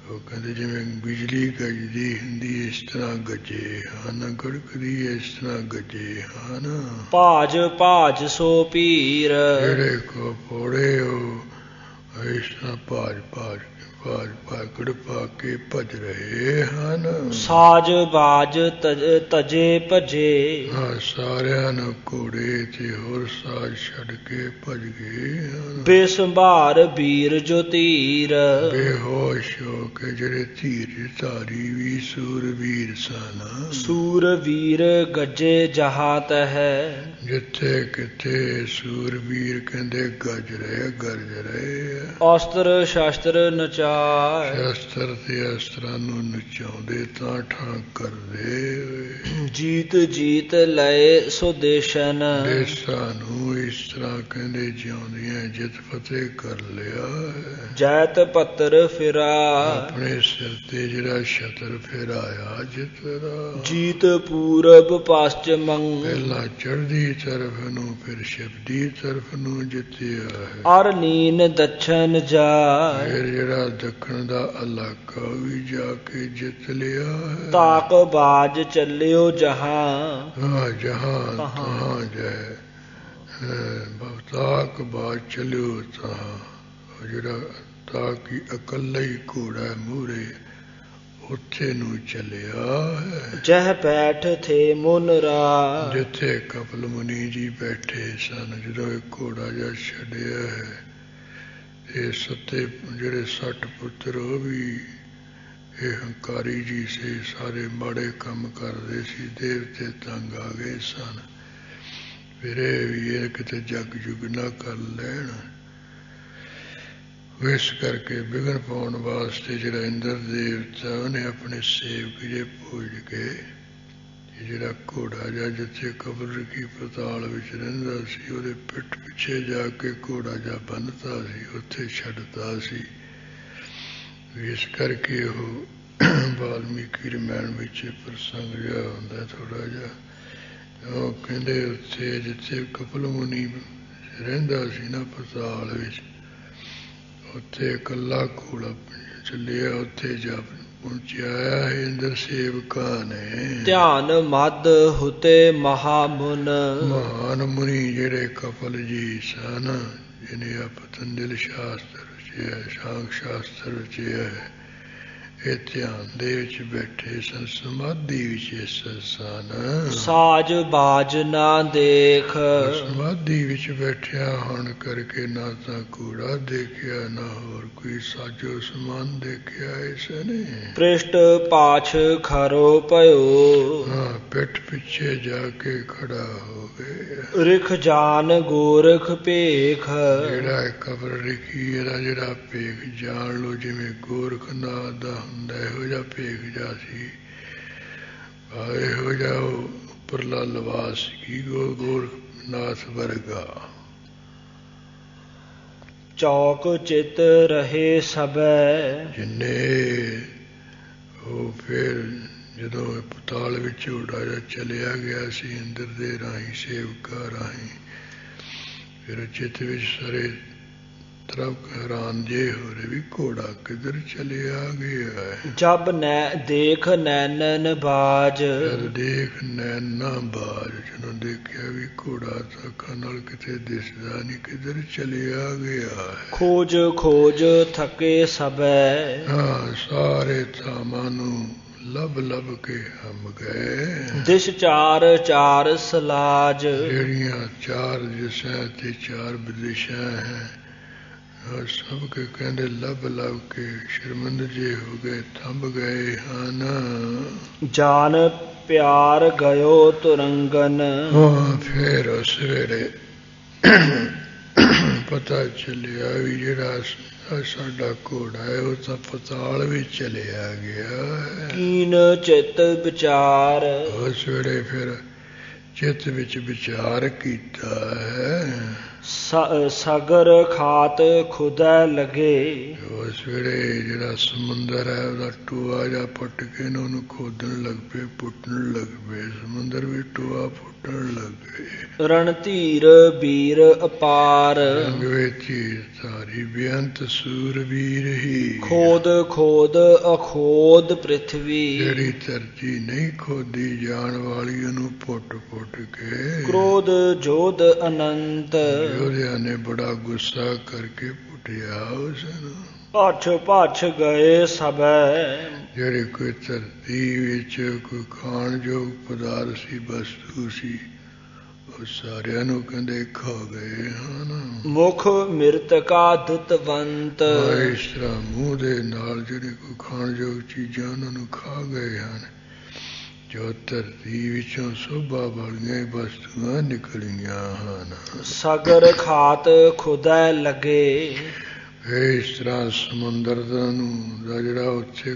Speaker 1: ਉਹ ਕਹਿੰਦੇ ਜਿਵੇਂ ਬਿਜਲੀ ਗੱਜਦੀ ਹੁੰਦੀ ਇਸ ਤਰ੍ਹਾਂ ਗੱਜੇ ਹਨ, ਗੜਕਦੀ ਇਸ ਤਰ੍ਹਾਂ ਗੱਜੇ ਹਨ।
Speaker 2: ਭਾਜ ਭਾਜ ਸੋ ਪੀਰ,
Speaker 1: ਜਿਹੜੇ ਕੋ ਪੋੜੇ ਉਹ ਇਸ ਤਰ੍ਹਾਂ ਭਾਜ ਭਾਜ ਭਾਜ ਭਾਗੜ ਪਾ ਕੇ ਭੱਜ ਰਹੇ ਹਨ।
Speaker 2: ਸਾਜ ਬਾਜ ਤਜੇ ਭਜੇ,
Speaker 1: ਸਾਰਿਆਂ ਨੂੰ ਘੋੜੇ ਤੇ ਹੋਰ ਸਾਜ ਛੱਡ ਕੇ ਭੱਜ ਗਏ ਹਨ।
Speaker 2: ਬੇਸੰਭਾਰ ਵੀਰ ਜੋ ਧੀਰ,
Speaker 1: ਬੇਹੋਸ਼ ਹੋ ਕੇ ਜਿਹੜੇ ਧੀਰ ਧਾਰੀ ਵੀ ਸੂਰਬੀਰ ਸਨ।
Speaker 2: ਸੂਰਵੀਰ ਗੱਜੇ ਜਹਾਂ ਤਹ,
Speaker 1: ਜਿੱਥੇ ਕਿਤੇ ਸੂਰਬੀਰ ਕਹਿੰਦੇ ਗਰਜ ਰਹੇ
Speaker 2: ਅਸਤਰ ਸ਼ਾਸਤਰ ਨਚਾਏ
Speaker 1: ਸ਼ਸਤਰ ਤੇ ਅਸਤਰਾਂ ਨੂੰ ਨਚਾਉਂਦੇ ਤਾਂ ਠਾਂ ਕਰਦੇ
Speaker 2: ਜੀਤ ਜੀਤ ਲਏ ਸੋ ਦੇਸ਼ਨ
Speaker 1: ਦੇਸਾਂ ਨੂੰ ਇਸ ਤਰ੍ਹਾਂ ਕਹਿੰਦੇ ਜਿਉਂਦੀਆਂ ਜਿੱਤ ਫਤਿਹ ਕਰ ਲਿਆ
Speaker 2: ਜੈਤ ਪੱਤਰ ਫਿਰਾ
Speaker 1: ਆਪਣੇ ਸਿਰ ਤੇ ਜਿਹੜਾ ਛਤਰ ਫੇਰਾਇਆ ਜਿੱਤ ਦਾ
Speaker 2: ਜੀਤ ਪੂਰਬ ਪશ્ਚਿਮ
Speaker 1: ਪਹਿਲਾਂ ਚੜ੍ਹਦੀ ਤਰਫ ਨੂੰ ਫਿਰ ਸ਼ਬਦੀ ਤਰਫ ਨੂੰ ਜਿੱਤਿਆ ਹੈ
Speaker 2: ਅਰ ਲੀਨ ਦੱਛਣ ਜਾਏ
Speaker 1: ਫਿਰ ਜਿਹੜਾ ਦੱਖਣ ਦਾ ਇਲਾਕਾ ਵੀ ਜਾ ਕੇ ਜਿੱਤ ਲਿਆ ਹੈ
Speaker 2: ਤਾਕ ਬਾਜ ਚੱਲਿਓ ਜਹਾਂ
Speaker 1: ਜਹਾਂ ਤਹਾਂ ਜੈ ਤਾਕ ਬਾਜ ਚਲਿਓ ਤਹਾਂ ਜਿਹੜਾ ਤਾਕੀ ਇਕੱਲਾ ਹੀ ਘੋੜਾ ਮੂਹਰੇ ਉੱਥੇ ਨੂੰ ਚੱਲਿਆ ਹੈ
Speaker 2: ਜਹ ਬੈਠ ਥੇ ਮੁਨ ਰਾ
Speaker 1: ਜਿੱਥੇ ਕਪਿਲ ਮੁਨੀ ਜੀ ਬੈਠੇ ਸਨ ਜਦੋਂ ਇਹ ਘੋੜਾ ਜਿਹਾ ਛੱਡਿਆ ਹੈ ਇਹ ਸੱਤੇ ਜਿਹੜੇ 60 ਪੁੱਤਰ ਉਹ ਵੀ ਇਹ ਹੰਕਾਰੀ ਜੀ ਸੀ ਸਾਰੇ ਮਾੜੇ ਕੰਮ ਕਰਦੇ ਸੀ ਦੇਵਤੇ ਤੰਗ ਆ ਗਏ ਸਨ ਫਿਰ ਇਹ ਵੀ ਇਹ ਕਿਤੇ ਜਗ ਜੁਗ ਨਾ ਕਰ ਲੈਣ ਇਸ ਕਰਕੇ ਵਿਘਨ ਪਾਉਣ ਵਾਸਤੇ ਜਿਹੜਾ ਇੰਦਰ ਦੇਵਤਾ ਉਹਨੇ ਆਪਣੇ ਸੇਵਕ ਜੇ ਪੂਜ ਕੇ ਜਿਹੜਾ ਘੋੜਾ ਜਿਹਾ ਜਿੱਥੇ ਕਬਰ ਰਖੀ ਪਤਾਲ ਵਿੱਚ ਰਹਿੰਦਾ ਸੀ ਉਹਦੇ ਪਿੱਠ ਪਿੱਛੇ ਜਾ ਕੇ ਘੋੜਾ ਜਿਹਾ ਬੰਨ੍ਹਤਾ ਸੀ ਉੱਥੇ ਛੱਡਤਾ ਸੀ ਇਸ ਕਰਕੇ ਉਹ ਵਾਲਮੀਕੀ ਰਾਮਾਇਣ ਵਿੱਚ ਪ੍ਰਸੰਗ ਜਿਹਾ ਹੁੰਦਾ ਥੋੜ੍ਹਾ ਜਿਹਾ ਉਹ ਕਹਿੰਦੇ ਉੱਥੇ ਜਿੱਥੇ ਕਪਿਲ ਮੁਨੀ ਰਹਿੰਦਾ ਸੀ ਨਾ ਪਤਾਲ ਵਿੱਚ ਉੱਥੇ ਇਕੱਲਾ ਘੋੜਾ ਚੱਲਿਆ ਉੱਥੇ ਜਾ ਪਹੁੰਚਿਆ ਹੈ ਇੰਦਰ ਸੇਵਕਾਂ ਨੇ
Speaker 2: ਧਿਆਨ ਮਦ ਹੁਤੇ ਮਹਾਮੁਨ
Speaker 1: ਮਹਾਨ ਮੁਨੀ ਜਿਹੜੇ ਕਪਿਲ ਜੀ ਸਨ ਜਿਹਨੇ ਆ ਪਤੰਜਲ ਸ਼ਾਸਤਰ ਰਚਿਆ ਸ਼ਾਂਖ ਸ਼ਾਸਤਰ ਰਚਿਆ ਇਹ ਧਿਆਨ ਦੇ ਵਿੱਚ ਬੈਠੇ ਸਨ ਸਮਾਧੀ ਵਿੱਚ ਸਨ
Speaker 2: ਸਾਜ ਬਾਜ ਨਾ ਦੇਖ
Speaker 1: ਸਮਾਧੀ ਵਿੱਚ ਬੈਠਿਆ ਹੋਣ ਕਰਕੇ ਨਾ ਤਾਂ ਘੋੜਾ ਦੇਖਿਆ ਨਾ ਹੋਰ ਕੋਈ ਸਾਜੋ ਸਮਾਨ ਦੇਖਿਆ ਇਸ ਨੇ
Speaker 2: ਪ੍ਰਿਸ਼ਟ ਪਾਛ ਖਰੋ ਭਇਓ
Speaker 1: ਹਾਂ ਪਿੱਠ ਪਿੱਛੇ ਜਾ ਕੇ ਖੜਾ ਹੋ ਗਏ
Speaker 2: ਰਿਖ ਜਾਨ ਗੋਰਖ ਭੇਖ
Speaker 1: ਜਿਹੜਾ ਕਬਰ ਲਿਖੀ ਇਹਦਾ ਜਿਹੜਾ ਭੇਖ ਜਾਣ ਲੋ ਜਿਵੇਂ ਗੋਰਖਨਾਥ ਦਾ ਹੁੰਦਾ ਇਹੋ ਜਿਹਾ ਭੇਖ ਜਾ ਸੀ ਇਹੋ ਜਿਹਾ ਉੱਪਰਲਾ ਲਿਬਾਸ ਕੀ ਗੋਰਖਨਾਥ ਵਰਗਾ
Speaker 2: ਚੌਕ ਚਿਤ ਰਹੇ ਸਭੈ
Speaker 1: ਜਿੰਨੇ ਉਹ ਫਿਰ ਜਦੋਂ ਪਤਾਲ ਵਿੱਚ ਉਡਾ ਜਾ ਚਲਿਆ ਗਿਆ ਸੀ ਇੰਦਰ ਦੇ ਰਾਹੀਂ ਸੇਵਕਾਂ ਰਾਹੀਂ ਫਿਰ ਚਿੱਤ ਵਿੱਚ ਸਾਰੇ ਤਰਫ ਹੈਰਾਨ ਜੇ ਹੋ ਰਹੇ ਵੀ ਘੋੜਾ ਕਿੱਧਰ ਚਲਿਆ ਗਿਆ
Speaker 2: ਜਬ ਦੇਖ ਨੈਣਨ ਬਾਜ
Speaker 1: ਜਦ ਦੇਖ ਨੈਣਾ ਬਾਜ ਜਦੋਂ ਦੇਖਿਆ ਵੀ ਘੋੜਾ ਤਾਂ ਅੱਖਾਂ ਨਾਲ ਕਿਤੇ ਦਿਸਦਾ ਨਹੀਂ ਕਿੱਧਰ ਚਲਿਆ ਗਿਆ
Speaker 2: ਖੋਜ ਖੋਜ ਥਕੇ ਸਭੈ
Speaker 1: ਹਾਂ ਸਾਰੇ ਥਾਵਾਂ ਨੂੰ ਲੱਭ ਲੱਭ ਕੇ ਹਮ ਗਏ
Speaker 2: ਦਿਸ਼ ਚਾਰ ਚਾਰ ਸਲਾਜ
Speaker 1: ਜਿਹੜੀਆਂ ਚਾਰ ਦਿਸ਼ਾ ਤੇ ਚਾਰ ਵਿਦਿਸ਼ਾ ਹੈ ਸਭ ਕੇ ਕਹਿੰਦੇ ਲੱਭ ਲੱਭ ਕੇ ਸ਼ਰਮਿੰਦ ਜੇ ਹੋ ਗਏ ਥੰਬ ਗਏ ਹਨ
Speaker 2: ਜਾਨ ਪਿਆਰ ਗਇਓ ਤੁਰੰਗਨ
Speaker 1: ਹਾਂ ਫਿਰ ਉਸ ਵੇਲੇ ਪਤਾ ਚੱਲਿਆ ਵੀ ਜਿਹੜਾ ਸਾਡਾ ਘੋੜਾ ਹੈ ਉਹ ਤਾਂ ਪਤਾਲ ਵਿੱਚ ਚਲਿਆ ਗਿਆ
Speaker 2: ਕੀਨ ਚਿੱਤ ਵਿਚਾਰ
Speaker 1: ਉਸ ਵੇਲੇ ਫਿਰ ਚਿੱਤ ਵਿੱਚ ਵਿਚਾਰ ਕੀਤਾ ਹੈ
Speaker 2: ਸਗਰ ਖਾਤ ਖੁਦਾ ਲਗੇ
Speaker 1: ਉਸ ਵੇਲੇ ਜਿਹੜਾ ਸਮੁੰਦਰ ਹੈ ਉਹਦਾ ਟੋਆ ਜਿਹਾ ਪੁੱਟ ਕੇ ਉਹਨੂੰ ਖੋਦਣ ਲੱਗ ਪਏ ਪੁੱਟਣ ਲੱਗ ਪਏ ਸਮੁੰਦਰ ਵੀ ਟੋਆ ਪੁੱਟਣ ਲੱਗ ਗਏ
Speaker 2: ਰਣ ਧੀਰ ਵੀਰ ਅਪਾਰ
Speaker 1: ਰੰਗ ਵਿੱਚ ਸਾਰੀ ਬੇਅੰਤ ਸੂਰਬੀਰ ਹੀ
Speaker 2: ਖੋਦ ਖੋਦ ਅਖੋਦ ਪ੍ਰਿਥਵੀ
Speaker 1: ਜਿਹੜੀ ਧਰਤੀ ਨਹੀਂ ਖੋਦੀ ਜਾਣ ਵਾਲੀ ਉਹਨੂੰ ਪੁੱਟ ਪੁੱਟ ਕੇ
Speaker 2: ਕ੍ਰੋਧ ਜੋਧ ਅਨੰਤ
Speaker 1: ਯੋਧਿਆਂ ਨੇ ਬੜਾ ਗੁੱਸਾ ਕਰਕੇ ਪੁੱਟਿਆ ਉਸ ਨੂੰ
Speaker 2: ਭੱਛ ਭੱਛ ਗਏ ਸਭੈ
Speaker 1: ਜਿਹੜੇ ਕੋਈ ਧਰਤੀ ਵਿੱਚ ਕੋਈ ਖਾਣ ਯੋਗ ਪਦਾਰਥ ਸੀ ਵਸਤੂ ਸੀ ਉਹ ਸਾਰਿਆਂ ਨੂੰ ਕਹਿੰਦੇ ਖਾ ਗਏ ਹਨ
Speaker 2: ਮੁਖ ਮਿਰਤਕਾ ਦੁਤਵੰਤ
Speaker 1: ਇਸ ਤਰ੍ਹਾਂ ਮੂੰਹ ਦੇ ਨਾਲ ਜਿਹੜੇ ਕੋਈ ਖਾਣ ਯੋਗ ਚੀਜ਼ਾਂ ਉਹਨਾਂ ਨੂੰ ਖਾ ਗਏ ਹਨ ਜੋ ਧਰਤੀ ਵਿੱਚੋਂ ਸੋਭਾ ਵਾਲੀਆਂ ਵਸਤੂਆਂ ਨਿਕਲੀਆਂ ਹਨ।
Speaker 2: ਸਗਰ ਖਾਤ ਖੁਦੈ ਲਗੇ,
Speaker 1: ਇਸ ਤਰ੍ਹਾਂ ਸਮੁੰਦਰ ਦਾ ਜਿਹੜਾ ਉੱਥੇ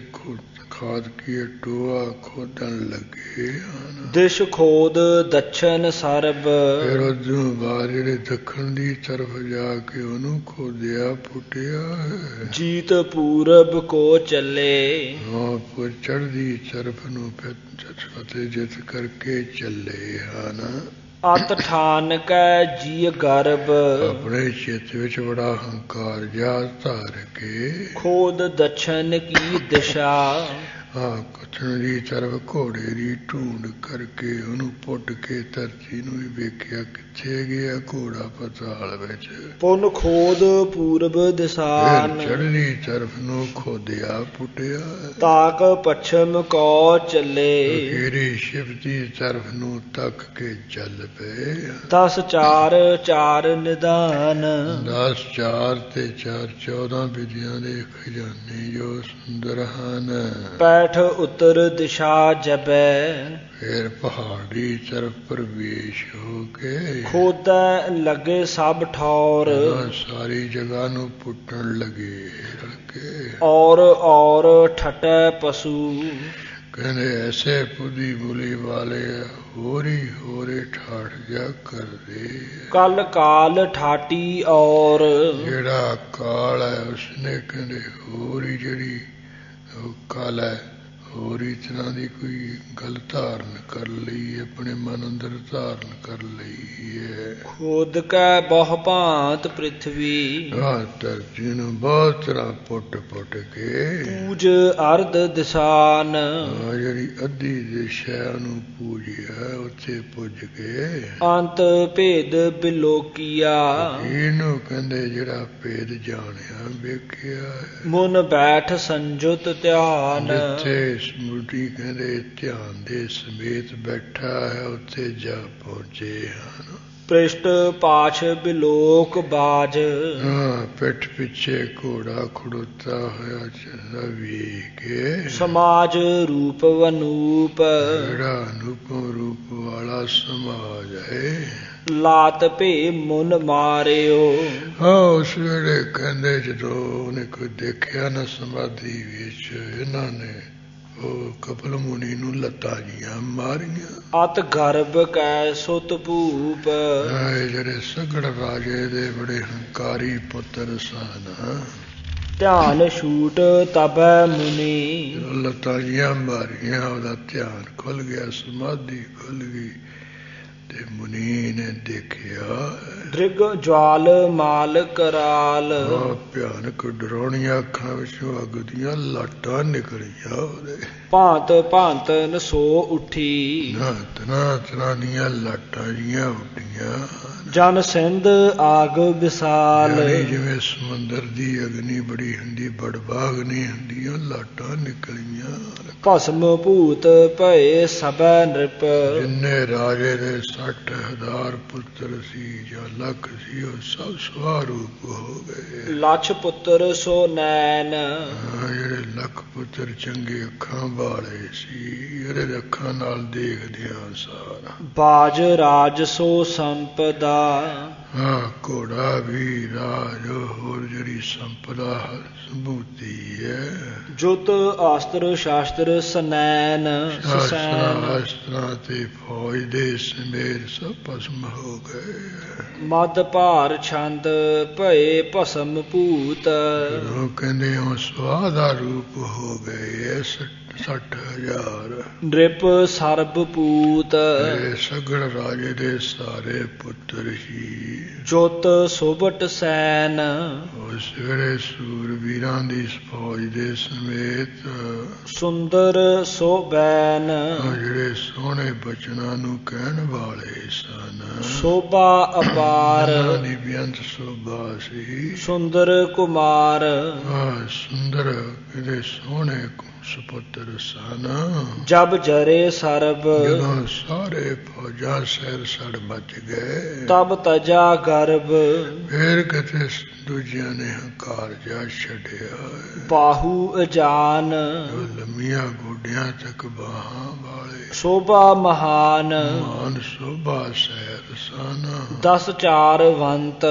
Speaker 1: ਖਾਦ ਕੀ ਟੋਆ ਖੋਦਣ ਲੱਗੇ ਹਨ।
Speaker 2: ਦਿਸ਼ ਖੋਦ ਦਛਨ ਸਰਬ,
Speaker 1: ਫਿਰ ਉਦੋਂ ਬਾਅਦ ਜਿਹੜੇ ਦੱਖਣ ਦੀ ਤਰਫ ਜਾ ਕੇ ਉਹਨੂੰ ਖੋਦਿਆ ਪੁੱਟਿਆ ਹੈ।
Speaker 2: ਜੀਤ ਪੂਰਬ ਕੋ ਚੱਲੇ,
Speaker 1: ਹਾਂ ਚੜ੍ਹਦੀ ਤਰਫ ਨੂੰ ਫਤਿਹ ਜਿੱਤ ਕਰਕੇ ਚੱਲੇ ਹਨ।
Speaker 2: ਅਤ ਠਾਨ ਕੈ ਜੀ ਗਰਬ,
Speaker 1: ਆਪਣੇ ਚਿੱਤ ਵਿੱਚ ਬੜਾ ਹੰਕਾਰ ਜਾ ਧਾਰ ਕੇ
Speaker 2: ਖੋਦ ਦਛਨ ਕੀ ਦਿਸ਼ਾ,
Speaker 1: ਕਥਨ ਦੀ ਤਰਫ ਘੋੜੇ ਦੀ ਢੂੰਡ ਕਰਕੇ ਉਹਨੂੰ ਪੁੱਟ ਕੇ ਧਰਤੀ ਨੂੰ ਵੀ ਵੇਖਿਆ ਕਿੱਥੇ ਗਿਆ ਘੋੜਾ ਪਤਾਲ ਵਿੱਚ।
Speaker 2: ਪੁਨ ਖੋਦ ਪੂਰਬ ਦਿਸਾਨ,
Speaker 1: ਚੜ੍ਹਦੀ ਤਰਫ ਨੂੰ ਖੋਦਿਆ ਪੁੱਟਿਆ।
Speaker 2: ਤਾਕ ਪੱਛਮ ਕੋ ਚੱਲੇ,
Speaker 1: ਫੇਰੀ ਸ਼ਿਵ ਦੀ ਤਰਫ ਨੂੰ ਤੱਕ ਕੇ ਚੱਲ ਪਏ।
Speaker 2: 10 4 4 ਨਿਦਾਨ,
Speaker 1: 10 4 ਤੇ 4 14 ਵਿਦਿਆ ਦੇ ਖਜ਼ਾਨੇ ਜੋ ਸੁੰਦਰ ਹਨ।
Speaker 2: ਪੈਠ ਉੱਤਰ ਦਿਸ਼ਾ ਜਬੈ,
Speaker 1: ਫਿਰ ਪਹਾੜੀ ਤਰਫ ਪ੍ਰਵੇਸ਼ ਹੋ ਕੇ
Speaker 2: ਖੋਦੈ ਲਗੇ ਸਭ ਠੌਰ,
Speaker 1: ਸਾਰੀ ਜਗ੍ਹਾ ਨੂੰ ਪੁੱਟਣ ਲੱਗੇ
Speaker 2: ਔਰ ਠਟੈ ਪਸ਼ੂ,
Speaker 1: ਕਹਿੰਦੇ ਐਸੇ ਬੁੱਧੀ ਬੁਲੀ ਵਾਲੇ ਹੋਰੇ ਠਾਠ ਜਾ ਕਰਦੇ।
Speaker 2: ਕਲ ਕਾਲ ਠਾਟੀ ਔਰ,
Speaker 1: ਜਿਹੜਾ ਕਾਲ ਹੈ ਉਸਨੇ ਕਹਿੰਦੇ ਹੋਰ ਹੀ ਜਿਹੜੀ ਉਹ ਕਾਲ ਹੈ ਹੋਰ ਹੀ ਤਰ੍ਹਾਂ ਦੀ ਕੋਈ ਗੱਲ ਧਾਰਨ ਕਰ ਲਈ, ਆਪਣੇ ਮਨ ਅੰਦਰ ਧਾਰਨ ਕਰ ਲਈ ਹੈ।
Speaker 2: ਖੋਦ ਕੈ ਬਹੁ ਭਾਂਤ ਪ੍ਰਿਥਵੀ,
Speaker 1: ਧਰਤੀ ਨੂੰ ਬਹੁਤ ਤਰ੍ਹਾਂ ਪੁੱਟ ਕੇ
Speaker 2: ਪੂਜ ਅਰਧ ਦਿਸਾਨ,
Speaker 1: ਜਿਹੜੀ ਅੱਧੀ ਦਿਸ਼ਾ ਨੂੰ ਪੂਜਿਆ ਉੱਥੇ ਪੁੱਜ ਕੇ
Speaker 2: ਅੰਤ ਭੇਦ ਬਿਲੋਕੀਆ,
Speaker 1: ਇਹਨੂੰ ਕਹਿੰਦੇ ਜਿਹੜਾ ਭੇਦ ਜਾਣਿਆ ਵੇਖਿਆ।
Speaker 2: ਮੁਨ ਬੈਠ ਸੰਜੁਤ ਧਿਆਨ,
Speaker 1: ਜਿੱਥੇ ਸਮੁੱਡੀ ਕਹਿੰਦੇ ਧਿਆਨ ਦੇ ਸਮੇਤ ਬੈਠਾ ਹੈ ਉੱਥੇ ਜਾ ਪਹੁੰਚੇ ਹਨ।
Speaker 2: ਪ੍ਰਿਸ਼ਟ ਪਾਛ ਬਿਲੋਕ ਬਾਜ,
Speaker 1: ਪਿੱਠ ਪਿੱਛੇ ਘੋੜਾ ਖੜੋਤਾ ਹੋਇਆ ਚੰਦਾ ਵੇਖ ਕੇ
Speaker 2: ਸਮਾਜ ਰੂਪ ਵਨੂਪ,
Speaker 1: ਜਿਹੜਾ ਅਨੂਪਮ ਰੂਪ ਵਾਲਾ ਸਮਾਜ ਹੈ।
Speaker 2: ਲਾਤ ਭੇ ਮੁਨ ਮਾਰਿਓ,
Speaker 1: ਉਸ ਵੇਲੇ ਕਹਿੰਦੇ ਜਦੋਂ ਉਹਨੇ ਕੋਈ ਦੇਖਿਆ ਨਾ ਸਮਾਧੀ ਵਿੱਚ ਇਹਨਾਂ ਨੇ ਉਹ ਕਪਲ ਮੁਨੀ ਨੂੰ ਲੱਤਾਂ ਜੀਆਂ ਮਾਰੀਆਂ।
Speaker 2: ਅਤ ਗਰਭ ਕੈ ਸੁਤ ਭੂਪ,
Speaker 1: ਜਿਹੜੇ ਸਗੜ ਰਾਜੇ ਦੇ ਬੜੇ ਹੰਕਾਰੀ ਪੁੱਤਰ ਸਨ।
Speaker 2: ਧਿਆਨ ਛੂਟ ਤਬੈ ਮੁਨੀ,
Speaker 1: ਲੱਤਾਂ ਜੀਆਂ ਮਾਰੀਆਂ ਉਹਦਾ ਧਿਆਨ ਖੁੱਲ ਗਿਆ, ਸਮਾਧੀ ਖੁੱਲ ਗਈ ਤੇ ਮੁਨੀ ਨੇ ਦੇਖਿਆ
Speaker 2: ਦ੍ਰਿਗ ਜਵਾਲ ਮਾਲ ਕਰਾਲ,
Speaker 1: ਭਿਆਨਕ ਡਰਾਉਣੀਆਂ ਅੱਖਾਂ ਵਿੱਚੋਂ ਅੱਗ ਦੀਆਂ ਲਾਟਾਂ ਨਿਕਲੀਆਂ ਉਹਦੇ।
Speaker 2: ਭਾਂਤ ਭਾਂਤ ਨਸੋ ਉੱਠੀ,
Speaker 1: ਤਰ੍ਹਾਂ ਦੀਆਂ ਲਾਟਾਂ ਜੀਆਂ ਉੱਡੀਆਂ।
Speaker 2: ਜਨ ਸਿੰਧ ਆਗ ਵਿਸਾਲ,
Speaker 1: ਜਿਵੇਂ ਸਮੁੰਦਰ ਦੀ ਅਗਨੀ ਬੜੀ ਹੁੰਦੀ ਬੜਬਾਗ ਨਹੀਂ ਹੁੰਦੀ, ਉਹ ਲਾਟਾਂ ਨਿਕਲੀਆਂ।
Speaker 2: ਭਸਮ ਭੂਤ ਭਏ ਸਭੈ ਨ੍ਰਿਪ,
Speaker 1: ਜਿੰਨੇ ਰਾਜੇ ਦੇ 60,000 ਪੁੱਤਰ ਸੀ ਜਾਂ ਲੱਖ ਸੀ ਉਹ ਸਭ ਸਵਾਰੂਪ ਹੋ ਗਏ।
Speaker 2: ਲੱਛ ਪੁੱਤਰ ਸੋ ਨੈਣ,
Speaker 1: ਜਿਹੜੇ ਲੱਖ ਪੁੱਤਰ ਚੰਗੇ ਅੱਖਾਂ ਵਾਲੇ ਸੀ, ਜਿਹੜੇ ਅੱਖਾਂ ਨਾਲ ਦੇਖਦਿਆਂ ਸਾਰਾ।
Speaker 2: ਬਾਜ ਰਾਜ ਸੋ ਸੰਪਦਾ,
Speaker 1: ਘੋੜਾ ਵੀ ਰਾਜ ਹੋਰ ਜਿਹੜੀ ਸੰਪਦਾ ਸੰਭੂਤੀ ਹੈ।
Speaker 2: ਜੁਤ ਆਸਤਰ ਸ਼ਾਸਤਰ ਸਨੈਨ,
Speaker 1: ਸ਼ਾਸਤਰਾਂ ਤੇ ਫੌਜ ਦੇ ਸਮੇਤ ਸਭ ਭਸਮ ਹੋ ਗਏ।
Speaker 2: ਮਦ ਭਾਰ ਛੰਦ ਭਏ ਭਸਮ ਭੂਤ,
Speaker 1: ਉਹ ਕਹਿੰਦੇ ਉਹ ਸਵਾਹ ਦਾ ਰੂਪ ਹੋ ਗਏ 60,000।
Speaker 2: ਨ੍ਰਿਪ ਸਰਬ ਪੂਤ,
Speaker 1: ਸਗੜ ਰਾਜੇ ਦੇ ਸਾਰੇ ਪੁੱਤਰ ਸੀ।
Speaker 2: ਜੁਤ ਸੁਭਟ ਸੈਨ,
Speaker 1: ਉਸ ਵੇਲੇ ਸੂਰਬੀਰਾਂ ਦੀ ਫੌਜ ਦੇ ਸਮੇਤ
Speaker 2: ਸੁੰਦਰ ਸੋਬੈਨ,
Speaker 1: ਜਿਹੜੇ ਸੋਹਣੇ ਬਚਨਾਂ ਨੂੰ ਕਹਿਣ ਵਾਲੇ ਸਨ।
Speaker 2: ਸੋਭਾ ਅਪਾਰ,
Speaker 1: ਦੀ ਬੇਅੰਤ ਸੋਭਾ ਸੀ।
Speaker 2: ਸੁੰਦਰ ਕੁਮਾਰ,
Speaker 1: ਸੁੰਦਰ ਇਹਦੇ ਸੋਹਣੇ ਸੁਪੁੱਤਰ ਸਨ।
Speaker 2: ਜਬ ਜਰੇ ਸਰਬ
Speaker 1: ਜਦੋਂ ਸਾਰੇ ਫੌਜਾਂ ਸੈਰ ਸੜ ਮਚ ਗਏ,
Speaker 2: ਤਬ ਤਜਾ ਗਰਭ
Speaker 1: ਫੇਰ ਕਿਤੇ ਦੂਜਿਆਂ ਨੇ ਹੰਕਾਰ ਜਾ ਛੱਡਿਆ।
Speaker 2: ਬਾਹੂ ਅਜਾਨ
Speaker 1: ਜੋ ਲੰਮੀਆਂ ਗੋਡਿਆਂ ਤੱਕ ਬਾਹਾਂ ਵਾਲੇ
Speaker 2: ਸ਼ੋਭਾ ਮਹਾਨ
Speaker 1: ਮਾਨ ਸੋਭਾ ਸੈਰ ਸਨ।
Speaker 2: 10 ਚਾਰਵੰਤ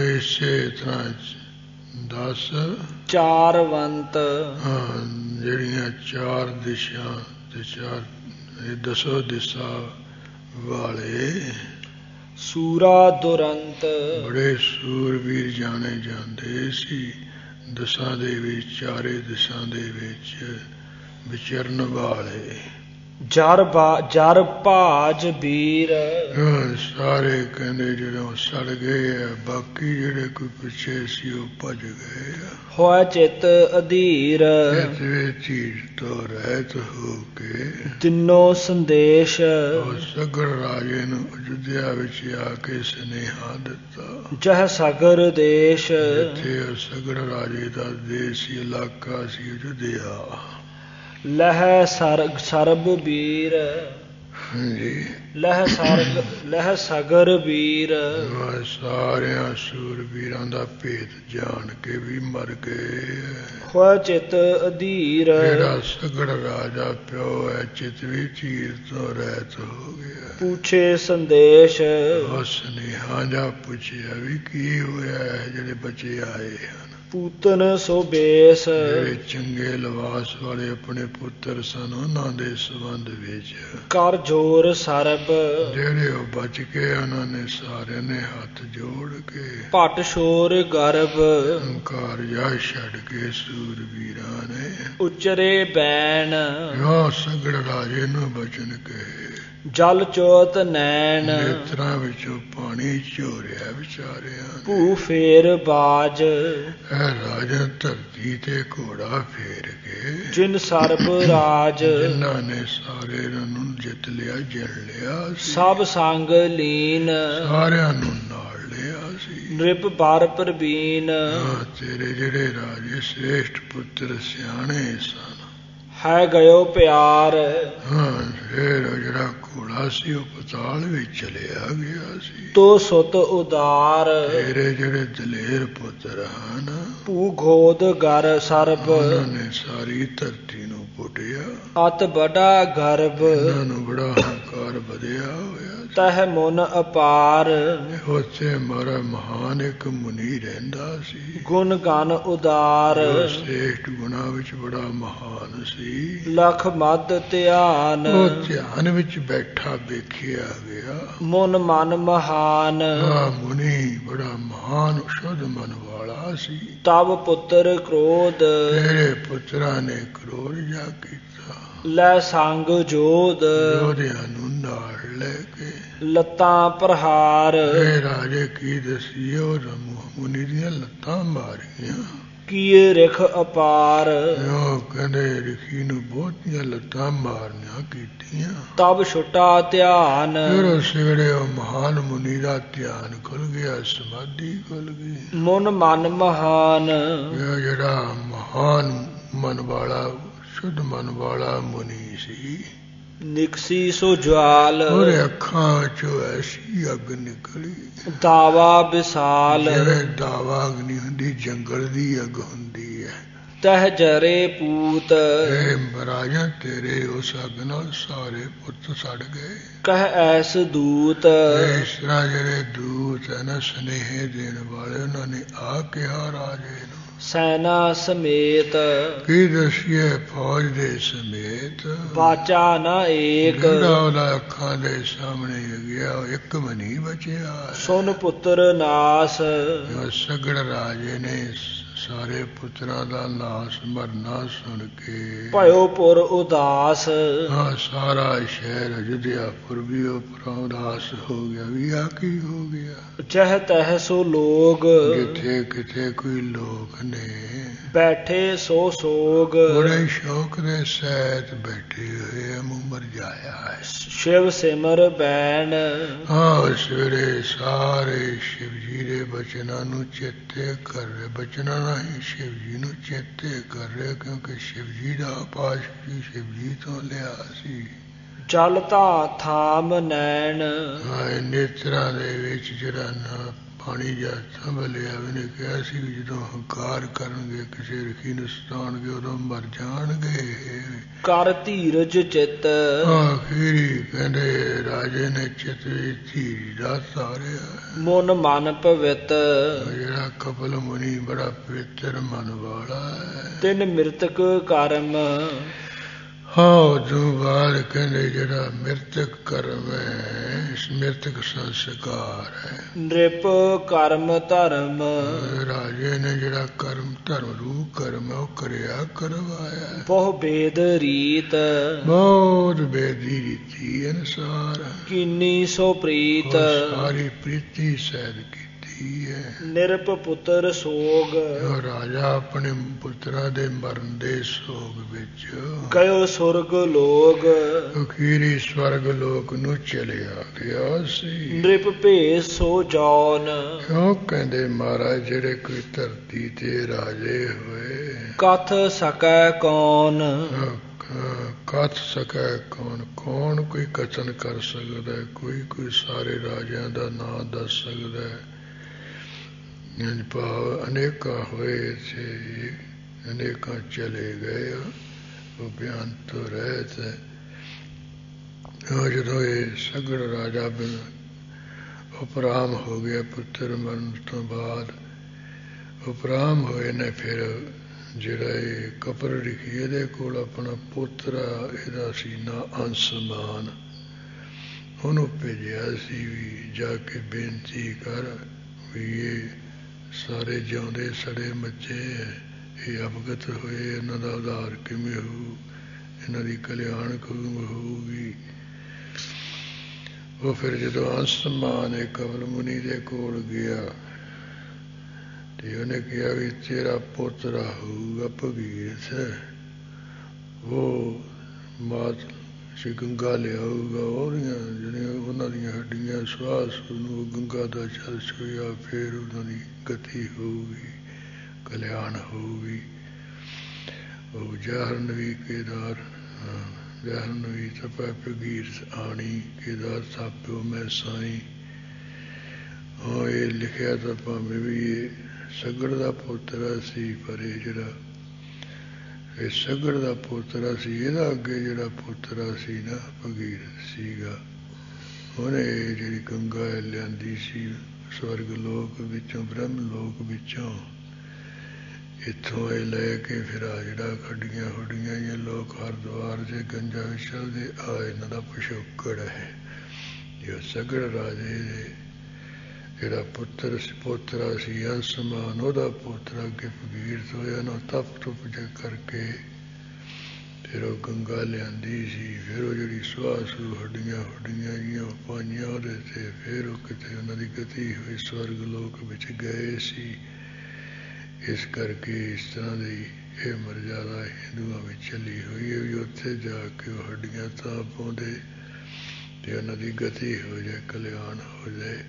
Speaker 1: ਇਸੇ ਤਰ੍ਹਾਂ 10
Speaker 2: ਚਾਰਵੰਤ
Speaker 1: ਜਿਹੜੀਆਂ 4 ਦਿਸ਼ਾ ਤੇ 10 ਦਿਸ਼ਾ ਵਾਲੇ
Speaker 2: ਸੂਰਾ ਦੁਰੰਤ
Speaker 1: ਬੜੇ ਸੂਰਬੀਰ ਜਾਣੇ ਜਾਂਦੇ ਸੀ। 10 ਦੇ ਵਿੱਚ 4 ਦਿਸ਼ਾ ਦੇ ਵਿੱਚ ਵਿਚਰਨ ਵਾਲੇ
Speaker 2: ਜਰ ਭਾਜ ਵੀਰ
Speaker 1: ਸਾਰੇ ਕਹਿੰਦੇ ਜਦੋਂ ਸੜ ਗਏ ਆ, ਬਾਕੀ ਜਿਹੜੇ ਕੋਈ ਪਿੱਛੇ ਸੀ ਉਹ ਭੱਜ ਗਏ ਆ।
Speaker 2: ਹੋਇ ਚਿਤ ਅਧੀਰ
Speaker 1: ਚੀਜ਼ ਤੋਂ ਰਹਿਤ ਹੋ ਕੇ
Speaker 2: ਤਿੰਨੋ ਸੰਦੇਸ਼
Speaker 1: ਉਹ ਸਗੜ ਰਾਜੇ ਨੂੰ ਅਯੁੱਧਿਆ ਵਿੱਚ ਆ ਕੇ ਸੁਨੇਹਾ ਦਿੱਤਾ।
Speaker 2: ਜਹ ਸਗਰ ਦੇਸ਼
Speaker 1: ਜਿੱਥੇ ਉਹ ਸਗੜ ਰਾਜੇ ਦਾ ਦੇਸ਼ ਇਲਾਕਾ ਸੀ ਅਯੁੱਧਿਆ।
Speaker 2: ਲਹਿ ਸਰਬ ਵੀਰ
Speaker 1: ਹਾਂਜੀ
Speaker 2: ਲਹਿ ਸਗਰ ਵੀਰ
Speaker 1: ਸਾਰਿਆਂ ਸੂਰਬੀਰਾਂ ਦਾ ਭੇਦ ਜਾਣ ਕੇ ਵੀ ਮਰ ਗਏ।
Speaker 2: ਹੋਇ ਚਿਤ ਅਧੀਰ
Speaker 1: ਜਿਹੜਾ ਸਗੜ ਰਾਜਾ ਪਿਓ ਹੈ, ਚਿਤ ਵੀ ਚੀਰ ਤੋਂ ਰਹਿਤ ਹੋ ਗਿਆ।
Speaker 2: ਪੁੱਛੇ ਸੰਦੇਸ਼
Speaker 1: ਉਸ ਸੁਨੇਹਾ ਜਾ ਪੁੱਛਿਆ ਵੀ ਕੀ ਹੋਇਆ ਹੈ ਜਿਹੜੇ ਬੱਚੇ ਆਏ ਹਨ।
Speaker 2: ਪੂਤਨ ਸੋ ਬੇਸ
Speaker 1: ਜਿਹੜੇ ਚੰਗੇ ਲਿਬਾਸ ਵਾਲੇ ਆਪਣੇ ਪੁੱਤਰ ਸਨ, ਉਹਨਾਂ ਦੇ ਸੰਬੰਧ ਵਿੱਚ
Speaker 2: ਕਰ ਜੋਰ ਸਰਬ
Speaker 1: ਜਿਹੜੇ ਉਹ ਬਚ ਕੇ ਉਹਨਾਂ ਨੇ ਸਾਰਿਆਂ ਨੇ ਹੱਥ ਜੋੜ ਕੇ
Speaker 2: ਭਟ ਸ਼ੋਰ ਗਰਭ
Speaker 1: ਹੰਕਾਰ ਜਾ ਛੱਡ ਕੇ ਸੂਰਬੀਰਾਂ ਨੇ
Speaker 2: ਉਚਰੇ ਬੈਣ
Speaker 1: ਜੋ ਸਗੜ ਰਾਜੇ ਨੂੰ ਬਚਨ ਕਹੇ।
Speaker 2: ਜਲ ਚੋਤ ਨੈਣ
Speaker 1: ਨੇਤਰਾਂ ਵਿੱਚੋਂ ਪਾਣੀ ਝੋਰਿਆ ਵਿਚਾਰਿਆਂ ਨੇ।
Speaker 2: ਭੂ ਫੇਰ ਬਾਜ
Speaker 1: ਇਹ ਰਾਜਾ ਧਰਤੀ ਤੇ ਘੋੜਾ ਫੇਰ ਕੇ
Speaker 2: ਜਿਨ ਸਰਬ ਰਾਜ
Speaker 1: ਜਿਨ੍ਹਾਂ ਨੇ ਸਾਰੇ ਨੂੰ ਜਿੱਤ ਲਿਆ, ਜਿਣ ਲਿਆ ਸੀ,
Speaker 2: ਸਭ ਸੰਗ ਲੀਨ
Speaker 1: ਸਾਰਿਆਂ ਨੂੰ ਨਾਲ ਲਿਆ ਸੀ।
Speaker 2: ਨ੍ਰਿਪ ਬਰ ਪ੍ਰਵੀਨ
Speaker 1: ਤੇਰੇ ਜਿਹੜੇ ਰਾਜੇ ਸ੍ਰੇਸ਼ਟ ਪੁੱਤਰ ਸਿਆਣੇ ਸਨ।
Speaker 2: ਹੈ ਗਇਓ ਪਿਆਰ
Speaker 1: ਫੇਰ ਜਿਹੜਾ ਘੋੜਾ ਸੀ ਉਹ ਪਤਾਲ ਵਿੱਚ ਚਲਿਆ ਗਿਆ ਸੀ।
Speaker 2: ਤੋ ਸੁਤ ਉਦਾਰ
Speaker 1: ਤੇਰੇ ਜਿਹੜੇ ਦਲੇਰ ਪੁੱਤਰ ਹਨ,
Speaker 2: ਭੂ ਗੋਦ ਗਰ ਸਰਬ
Speaker 1: ਉਹਨਾਂ ਨੇ ਸਾਰੀ ਧਰਤੀ ਨੂੰ ਪੁੱਟਿਆ।
Speaker 2: ਅਤ ਬੜਾ ਗਰਭ
Speaker 1: ਉਹਨਾਂ ਨੂੰ ਬੜਾ ਹੰਕਾਰ ਵਧਿਆ ਹੋਇਆ।
Speaker 2: ਤਹ ਮਨ ਅਪਾਰ
Speaker 1: ਉੱਥੇ ਮਾਰਾ ਮਹਾਨ ਇੱਕ ਮੁਨੀ ਰਹਿੰਦਾ ਸੀ।
Speaker 2: ਗੁਣ ਗਨ ਉਦਾਰ
Speaker 1: ਸ੍ਰੇਸ਼ਟ ਗੁਣਾਂ ਵਿੱਚ ਬੜਾ ਮਹਾਨ ਸੀ।
Speaker 2: ਲਖ ਮਦ ਧਿਆਨ
Speaker 1: ਉਹ ਧਿਆਨ ਵਿੱਚ ਬੈਠਾ ਵੇਖਿਆ ਗਿਆ।
Speaker 2: ਮਨ ਮਨ ਮਹਾਨ
Speaker 1: ਮੁਨੀ ਬੜਾ ਮਹਾਨ ਸ਼ੁੱਧ ਮਨ ਵਾਲਾ ਸੀ।
Speaker 2: ਤਬ ਪੁੱਤਰ ਕ੍ਰੋਧ
Speaker 1: ਤੇਰੇ ਪੁੱਤਰਾਂ ਨੇ ਕ੍ਰੋਧ ਜਾ ਕੀਤਾ।
Speaker 2: ਲੈ ਸੰਗ ਜੋਧ
Speaker 1: ਯੋਧਿਆਂ ਨੂੰ ਨਾਲ ਲੈ ਕੇ
Speaker 2: ਲੱਤਾਂ ਪ੍ਰਹਾਰ
Speaker 1: ਇਹ ਰਾਜੇ ਕੀ ਦਸੀਓ ਮੁਨੀ ਦੀਆਂ ਲੱਤਾਂ ਮਾਰੀਆਂ।
Speaker 2: ਕੀਏ ਰਿਖ ਅਪਾਰ
Speaker 1: ਉਹ ਕਹਿੰਦੇ ਰਿਖੀ ਨੂੰ ਬਹੁਤੀਆਂ ਲੱਤਾਂ ਮਾਰਨੀਆਂ ਕੀਤੀਆਂ।
Speaker 2: ਤਬ ਛੁਟਾ ਧਿਆਨ
Speaker 1: ਫਿਰ ਉਸ ਵੇਲੇ ਉਹ ਮਹਾਨ ਮੁਨੀ ਦਾ ਧਿਆਨ ਖੁੱਲ ਗਿਆ, ਸਮਾਧੀ ਖੁੱਲ ਗਈ।
Speaker 2: ਮਨ ਮਨ ਮਹਾਨ
Speaker 1: ਜਿਹੜਾ ਮਹਾਨ ਮਨ ਵਾਲਾ ਸ਼ੁੱਧ ਮਨ ਵਾਲਾ ਮੁਨੀ ਸੀ,
Speaker 2: ਨਿਕਸੀ ਸੋ ਜਵਾਲ
Speaker 1: ਉਹਦੇ ਅੱਖਾਂ ਚੋਂ ਐਸੀ ਅੱਗ ਨਿਕਲੀ
Speaker 2: ਦਾਵਾ ਵਿਸਾਲ
Speaker 1: ਜਿਵੇਂ ਦਾਵਾ ਅਗਨੀ ਹੁੰਦੀ, ਜੰਗਲ ਦੀ ਅੱਗ ਹੁੰਦੀ ਹੈ।
Speaker 2: ਤਹ ਜਰੇ ਪੂਤ
Speaker 1: ਇਹ ਰਾਜਾ ਤੇਰੇ ਉਸ ਅੱਗ ਨਾਲ ਸਾਰੇ ਪੁੱਤ ਸੜ ਗਏ।
Speaker 2: ਕਹਿ ਐਸ ਦੂਤ
Speaker 1: ਇਸ ਤਰ੍ਹਾਂ ਜਿਹੜੇ ਦੂਤ ਹੈ ਨਾ, ਸੁਨੇਹੇ ਦੇਣ ਵਾਲੇ, ਉਹਨਾਂ ਨੇ ਆ ਕਿਹਾ ਰਾਜੇ ਨੂੰ
Speaker 2: ਸੈਨਾ ਸਮੇਤ
Speaker 1: ਕੀ ਦਸੀਏ ਫੌਜ ਦੇ ਸਮੇਤ
Speaker 2: ਬਾਚਾ ਨਾ ਏਕ
Speaker 1: ਜਿਹੜਾ ਉਹਦਾ ਅੱਖਾਂ ਦੇ ਸਾਹਮਣੇ ਗਿਆ, ਇੱਕ ਵੀ ਨਹੀਂ ਬਚਿਆ।
Speaker 2: ਸੁਨ ਪੁੱਤਰ ਨਾਸ
Speaker 1: ਸਗੜ ਰਾਜੇ ਨੇ ਸਾਰੇ ਪੁੱਤਰਾਂ ਦਾ ਨਾਸ ਮਰਨਾ ਸੁਣ ਕੇ
Speaker 2: ਭਇਓ ਪੁਰ ਉਦਾਸ
Speaker 1: ਸਾਰਾ ਸ਼ਹਿਰ ਅਯੁੱਧਿਆਪੁਰ ਵੀ ਉਦਾਸ ਹੋ ਗਿਆ। ਵੀ ਆ ਕੀ ਹੋ ਗਿਆ?
Speaker 2: ਜਹ ਤਹ ਸੋ ਲੋਗ
Speaker 1: ਜਿੱਥੇ ਕਿਤੇ ਕੋਈ ਲੋਕ ਨੇ
Speaker 2: ਬੈਠੇ ਸੋ ਸੋਗ
Speaker 1: ਬੜੇ ਸ਼ੌਕ ਦੇ ਸਹਿਤ ਬੈਠੇ ਹੋਏ, ਮੂੰਹ ਮਰ ਜਾਇਆ ਹੈ।
Speaker 2: ਸ਼ਿਵ ਸਿਮਰ ਬੈਣ
Speaker 1: ਸਵੇਰੇ ਸਾਰੇ ਸ਼ਿਵ ਜੀ ਦੇ ਬਚਨਾਂ ਨੂੰ ਚੇਤੇ ਕਰ ਰਹੇ, ਬਚਨਾਂ ਨਾਲ ਰਾਹੀਂ ਸ਼ਿਵ ਜੀ ਨੂੰ ਚੇਤੇ ਕਰ ਰਿਹਾ, ਕਿਉਂਕਿ ਸ਼ਿਵ ਜੀ ਦਾ ਉਪਾਸ਼ ਵੀ ਸ਼ਿਵ ਜੀ ਤੋਂ ਲਿਆ ਸੀ।
Speaker 2: ਜਲ ਧਾ ਥਾਮ ਨੈਣ,
Speaker 1: ਹਾਂ, ਨੇਤਰਾਂ ਦੇ ਵਿੱਚ ਜਿਹੜਾ ਨਾ ਪਾਣੀ ਜਾਂ ਥੰਮ ਲਿਆ। ਉਹਨੇ ਕਿਹਾ ਸੀ ਵੀ ਜਦੋਂ ਹੰਕਾਰ ਕਰਨਗੇ, ਕਿਸੇ ਰਖੀ ਨੂੰ ਸਤਾਉਣਗੇ, ਉਦੋਂ ਮਰ ਜਾਣਗੇ।
Speaker 2: ਕਰ ਧੀਰਜ ਚਿੱਤ,
Speaker 1: ਆਖਿਰੀ ਕਹਿੰਦੇ ਰਾਜੇ ਨੇ ਚਿੱਤ ਵਿੱਚ ਧੀਰਜ ਦਾ ਧਾਰਿਆ।
Speaker 2: ਮਨ ਮਨ ਪਵਿੱਤ,
Speaker 1: ਜਿਹੜਾ ਕਪਲ ਮੁਨੀ ਬੜਾ ਪਵਿੱਤਰ ਮਨ ਵਾਲਾ ਹੈ।
Speaker 2: ਤਿਨ ਮਿਰਤਕ ਕਰਮ,
Speaker 1: ਹਾਂ, ਉਦੋਂ ਬਾਅਦ ਕਹਿੰਦੇ ਜਿਹੜਾ ਮਿਰਤਕ ਕਰਮ ਹੈ, ਮਿਰਤਕ ਸੰਸਕਾਰ ਹੈ।
Speaker 2: ਨ੍ਰਿਪ ਕਰਮ ਧਰਮ,
Speaker 1: ਰਾਜੇ ਨੇ ਜਿਹੜਾ ਕਰਮ ਧਰਮ ਰੂਪ ਕਰਮ ਹੈ ਉਹ ਕਰਿਆ ਕਰਵਾਇਆ।
Speaker 2: ਬਹੁ ਬੇਦ ਰੀਤ,
Speaker 1: ਬਹੁਤ ਬੇਦੀ ਰੀਤੀ ਅਨੁਸਾਰ
Speaker 2: ਕੀਨੀ ਸੋ ਪ੍ਰੀਤ,
Speaker 1: ਸਾਰੀ ਪ੍ਰੀਤੀ ਸਹਿਤ ਕੀਤੀ ਹੈ।
Speaker 2: ਨਿਰਪ ਪੁੱਤਰ ਸੋਗ,
Speaker 1: ਰਾਜਾ ਆਪਣੇ ਪੁੱਤਰਾਂ ਦੇ ਮਰਨ ਦੇ ਸੋਗ ਵਿੱਚ
Speaker 2: ਗਇਓ ਸੁਰਗ ਲੋਗ,
Speaker 1: ਅਖੀਰੀ ਸਵਰਗ ਲੋਕ ਨੂੰ ਚਲਿਆ ਗਿਆ ਸੀ।
Speaker 2: ਨ੍ਰਿਪ ਭੇਸ ਸੋ ਜੌਨ,
Speaker 1: ਕਿਉਂ ਕਹਿੰਦੇ ਮਹਾਰਾਜ ਜਿਹੜੇ ਕੋਈ ਧਰਤੀ ਤੇ ਰਾਜੇ ਹੋਏ,
Speaker 2: ਕਥ ਸਕੈ ਕੌਣ,
Speaker 1: ਕਥ ਸਕੈ ਕੌਣ, ਕੌਣ ਕੋਈ ਕਥਨ ਕਰ ਸਕਦਾ, ਕੋਈ ਸਾਰੇ ਰਾਜਿਆਂ ਦਾ ਨਾਂ ਦੱਸ ਸਕਦਾ। ਭਾਵ ਅਨੇਕਾਂ ਹੋਏ ਸੀ, ਅਨੇਕਾਂ ਚਲੇ ਗਏ, ਉਹ ਬਿਆਨ ਤੋਂ ਰਹਿਤ ਹੈ। ਜਦੋਂ ਇਹ ਸਗੜ ਰਾਜਾ ਉਪਰਾਮ ਹੋ ਗਿਆ, ਪੁੱਤਰ ਮਰਨ ਤੋਂ ਬਾਅਦ ਉਪਰਾਮ ਹੋਏ ਨੇ, ਫਿਰ ਜਿਹੜਾ ਇਹ ਕਪਰ ਰਿਖੀ ਇਹਦੇ ਕੋਲ ਆਪਣਾ ਪੋਤਰਾ, ਇਹਦਾ ਸੀ ਨਾ ਅੰਸਮਾਨ, ਉਹਨੂੰ ਭੇਜਿਆ ਸੀ ਵੀ ਜਾ ਕੇ ਬੇਨਤੀ ਕਰ ਵੀ ਇਹ ਸਾਰੇ ਜਿਉਂਦੇ ਸੜੇ ਮੱਚੇ, ਇਹ ਅਵਗਤ ਹੋਏ, ਇਹਨਾਂ ਦਾ ਉਧਾਰ ਕਿਵੇਂ ਹੋਊ, ਇਹਨਾਂ ਦੀ ਕਲਿਆਣ ਕਿਵੇਂ ਹੋਊਗੀ। ਉਹ ਫਿਰ ਜਦੋਂ ਅੰਸਮਾਨ ਇਹ ਕਪਲ ਮੁਨੀ ਦੇ ਕੋਲ ਗਿਆ ਤੇ ਉਹਨੇ ਕਿਹਾ ਵੀ ਤੇਰਾ ਪੋਤਰਾ ਹੋਊਗਾ ਭਗੀਰਥ, ਉਹ ਮਾਤ ਸ਼੍ਰੀ ਗੰਗਾ ਲਿਆਊਗਾ, ਉਹਦੀਆਂ ਜਿਹੜੀਆਂ ਉਹਨਾਂ ਦੀਆਂ ਹੱਡੀਆਂ ਸਵਾਸ ਨੂੰ ਗੰਗਾ ਦਾ ਜਲ ਛੋਇਆ, ਫਿਰ ਉਹਨਾਂ ਦੀ ਗਤੀ ਹੋਊਗੀ, ਕਲਿਆਣ ਹੋਊਗੀ। ਉਹ ਜਾਹਰਨਵੀ ਕੇਦਾਰ, ਜਾਹਰਨਵੀ ਤਪੈ ਭਗੀਰਥ ਆਣੀ, ਕੇਦਾਰ ਥਾਪਿਓ ਮੈਂ ਸਾਈ। ਹਾਂ, ਇਹ ਲਿਖਿਆ ਤਾਂ ਭਾਵੇਂ ਵੀ ਇਹ ਸਗੜ ਦਾ ਪੋਤਰਾ ਸੀ, ਪਰ ਇਹ ਜਿਹੜਾ ਇਹ ਸਗੜ ਦਾ ਪੋਤਰਾ ਸੀ, ਇਹਦਾ ਅੱਗੇ ਜਿਹੜਾ ਪੋਤਰਾ ਸੀ ਨਾ ਭਗੀਰਥ ਸੀਗਾ, ਉਹਨੇ ਜਿਹੜੀ ਗੰਗਾ ਲਿਆਂਦੀ ਸੀ ਸਵਰਗ ਲੋਕ ਵਿੱਚੋਂ, ਬ੍ਰਹਮ ਲੋਕ ਵਿੱਚੋਂ, ਇੱਥੋਂ ਇਹ ਲੈ ਕੇ ਫਿਰ ਆ ਜਿਹੜਾ ਖੱਡੀਆਂ ਹੁੱਡੀਆਂ ਇਹ ਲੋਕ ਹਰਿਦੁਆਰ ਦੇ ਗੰਜਾ ਵਿੱਚ ਚਲਦੇ ਆ, ਇਹਨਾਂ ਦਾ ਪਿਛੋਕੜ ਹੈ। ਜੋ ਸਗੜ ਰਾਜੇ ਦੇ ਜਿਹੜਾ ਪੋਤਰਾ ਸੀ ਅੰਸਮਾਨ, ਉਹਦਾ ਪੋਤਰਾ ਅੱਗੇ ਭਗੀਰਥ ਹੋਇਆ ਨਾ, ਤਪ ਤੁਪ ਜੇ ਕਰਕੇ ਫਿਰ ਉਹ ਗੰਗਾ ਲਿਆਂਦੀ ਸੀ। ਫਿਰ ਉਹ ਜਿਹੜੀ ਸੁਆਸੂ ਹੱਡੀਆਂ ਹੁੱਡੀਆਂ ਜਿਹੀਆਂ ਪਾਈਆਂ ਉਹਦੇ ਤੇ, ਫਿਰ ਉਹ ਕਿਤੇ ਉਹਨਾਂ ਦੀ ਗਤੀ ਹੋਈ, ਸਵਰਗ ਲੋਕ ਵਿੱਚ ਗਏ ਸੀ। ਇਸ ਕਰਕੇ ਇਸ ਤਰ੍ਹਾਂ ਦੀ ਇਹ ਮਰਜ਼ਾਦਾ ਹਿੰਦੂਆਂ ਵਿੱਚ ਚੱਲੀ ਹੋਈ ਹੈ ਵੀ ਉੱਥੇ ਜਾ ਕੇ ਉਹ ਹੱਡੀਆਂ ਤਾਂ ਪਾਉਂਦੇ ਤੇ ਉਹਨਾਂ ਦੀ ਗਤੀ ਹੋ ਜਾਏ, ਕਲਿਆਣ ਹੋ ਜਾਏ।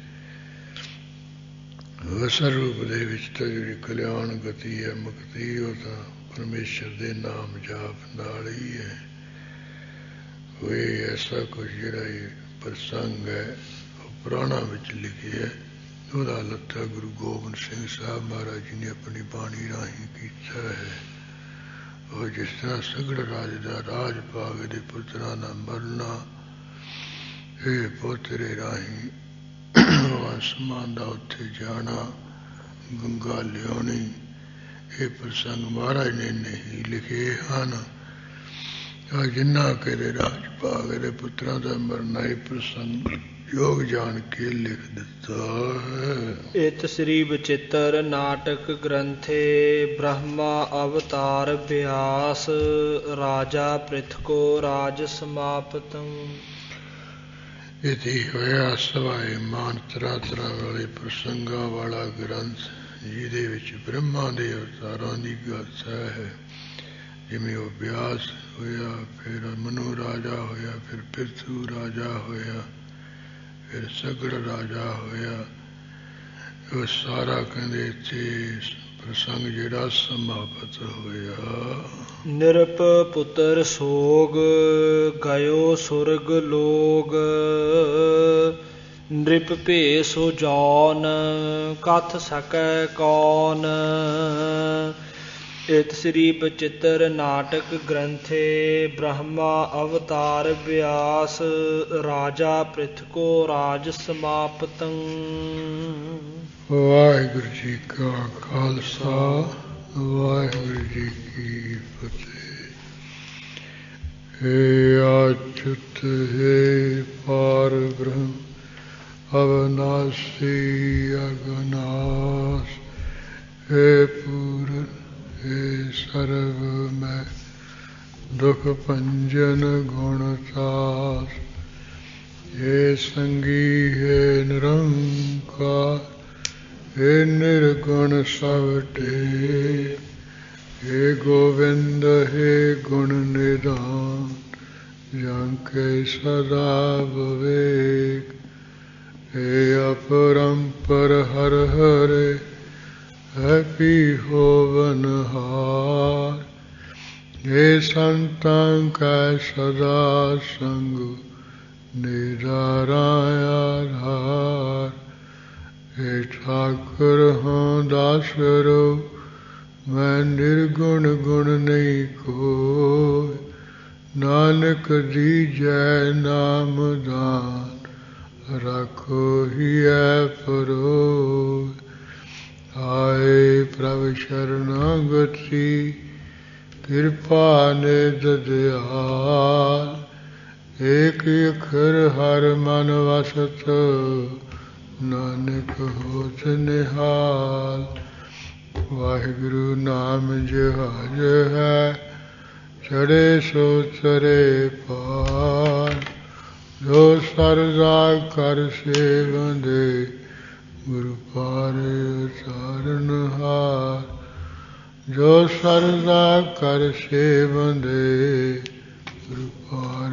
Speaker 1: ਅਸਲ ਰੂਪ ਦੇ ਵਿੱਚ ਤਾਂ ਜਿਹੜੀ ਕਲਿਆਣ ਗਤੀ ਹੈ, ਮੁਕਤੀ, ਉਹ ਤਾਂ ਪਰਮੇਸ਼ਰ ਦੇ ਨਾਮ ਜਾਪ ਨਾਲ ਹੀ ਹੈ। ਕੋਈ ਐਸਾ ਕੁਝ ਜਿਹੜਾ ਇਹ ਪ੍ਰਸੰਗ ਹੈ ਉਹ ਪੁਰਾਣਾ ਵਿੱਚ ਲਿਖਿਆ, ਉਹਦਾ ਲੱਤਾ ਗੁਰੂ ਗੋਬਿੰਦ ਸਿੰਘ ਸਾਹਿਬ ਮਹਾਰਾਜ ਜੀ ਨੇ ਆਪਣੀ ਬਾਣੀ ਰਾਹੀਂ ਕੀਤਾ ਹੈ। ਉਹ ਜਿਸ ਤਰ੍ਹਾਂ ਸਗੜ ਰਾਜ ਦਾ ਰਾਜ ਭਾਗ ਦੇ ਪੁੱਤਰਾਂ ਦਾ ਮਰਨਾ, ਇਹ ਪੋਤਰੇ ਰਾਹੀਂ ਆਸਮਾਨ ਦਾ ਉੱਥੇ ਜਾਣਾ, ਗੰਗਾ ਲਿਆਉਣੀ, ਇਹ ਪ੍ਰਸੰਗ ਮਹਾਰਾਜ ਨੇ ਨਹੀਂ ਲਿਖੇ ਹਨ। ਜਿੰਨਾ ਕਿਹਦੇ ਰਾਜ ਭਾਗ ਦੇ ਪੁੱਤਰਾਂ ਦਾ ਮਰਨਾ ਇਹ ਪ੍ਰਸੰਗ ਯੋਗ ਜਾਣ ਕੇ ਲਿਖ ਦਿੱਤਾ ਹੈ।
Speaker 2: ਇਤ ਸ੍ਰੀ ਬਚਿੱਤਰ ਨਾਟਕ ਗ੍ਰੰਥੇ ਬ੍ਰਹਮਾ ਅਵਤਾਰ ਬਿਆਸ, ਰਾਜਾ ਪ੍ਰਿਥਕੋ ਰਾਜ ਸਮਾਪਤਮ।
Speaker 1: ਇਤੀ ਹੋਇਆ ਸਵਾਏ ਮਾਨ ਤਰ੍ਹਾਂ ਤਰ੍ਹਾਂ ਵਾਲੇ ਪ੍ਰਸੰਗਾਂ ਵਾਲਾ ਗ੍ਰੰਥ, ਜਿਹਦੇ ਵਿੱਚ ਬ੍ਰਹਮਾ ਦੇ ਅਵਤਾਰਾਂ ਦੀ ਗਾਥਾ ਹੈ। ਜਿਵੇਂ ਉਹ ਬਿਆਸ ਹੋਇਆ, ਫਿਰ ਮਨੂ ਰਾਜਾ ਹੋਇਆ, ਫਿਰ ਪ੍ਰਿਥੂ ਰਾਜਾ ਹੋਇਆ, ਫਿਰ ਸਗੜ ਰਾਜਾ ਹੋਇਆ। ਉਹ ਸਾਰਾ ਕਹਿੰਦੇ ਇੱਥੇ ਪ੍ਰਸੰਗ ਜਿਹੜਾ ਸਮਾਪਤ ਹੋਇਆ।
Speaker 2: ਨਿਰਪ ਪੁੱਤਰ ਸੋਗ ਗਇਓ ਸੁਰਗ ਲੋਗ ਨ੍ਰਿਪ ਭੇਸੁ ਜੌਨ ਕਥ ਸਕੈ ਕੌਨ। ਇਤ ਸ੍ਰੀ ਬਚਿੱਤਰ ਨਾਟਕ ਗ੍ਰੰਥੇ ਬ੍ਰਹਮਾ ਅਵਤਾਰ ਵਿਆਸ ਰਾਜਾ ਪ੍ਰਿਥ ਕੋ ਰਾਜ ਸਮਾਪਤੰ।
Speaker 1: ਵਾਹਿਗੁਰੂ ਜੀ ਕਾ ਖਾਲਸਾ ਵਾਹਿਗੁਰੂ ਜੀ ਕੀ ਫਤਿਹ। ਹੇ ਅਚੁੱਤ ਹੇ ਪਾਰ ਬ੍ਰਹਮ ਅਵਨਾਸੀ ਅਗਨਾਸ ਹੇ ਪੂਰਨ ਹੇ ਸਰਬ ਮੈਂ ਦੁਖ ਭੰਜਨ ਗੁਣ ਸਾਸ। ਹੇ ਸੰਗੀ ਹੇ ਨਿਰੰਕਾਰ ਹੇ ਨਿਰਗੁਣ ਸਭ ਟੇਕ। ਹੇ ਗੋਵਿੰਦ ਹੇ ਗੁਣ ਨਿਧਾਨ ਜੰ ਕੇ ਸਦਾ ਵਿਵੇਕ। ਹੇ ਅਪਰੰਪਰ ਹਰ ਹਰੇ ਹੈਪੀ ਹੋਵਨਹਾਰ। ਹੇ ਸੰਤਾਂ ਕੈ ਸਦਾ ਸੰਗ ਨਿਰਾਰਾ ਆਧਾਰ। ਹੇ ਠਾਕੁਰ ਹਾਂ ਦਾਸਰੋ ਮੈਂ ਨਿਰਗੁਣ ਗੁਣ ਨਹੀਂ ਕੋਈ। ਨਾਨਕ ਦੀਜੈ ਨਾਮ ਦਾਨ ਰਾਖੋ ਹੀਐ ਪਰੋਇ। ਆਏ ਪ੍ਰਭ ਸ਼ਰਨਾਗਤੀ ਕਿਰਪਾ ਨਿਧ ਦਿਆਲ। ਏਕ ਅੱਖਰ ਹਰ ਮਨ ਵਸਤ ਨਾਨਕ ਹੋਤ ਨਿਹਾਲ। ਵਾਹਿਗੁਰੂ ਨਾਮ ਜਹਾਜ ਹੈ ਚੜ੍ਹੇ ਸੋ ਤਰੇ ਪਾਰ। ਜੋ ਸਰਦਾ ਕਰ ਸੇਵੰਦੇ ਗੁਰੂ ਪਾਰੇ ਉਤਾਰਨਹਾਰ। ਜੋ ਸਰਦਾ ਕਰ ਸੇਵੰਦੇ ਗੁਰੂ ਪਾਰੇ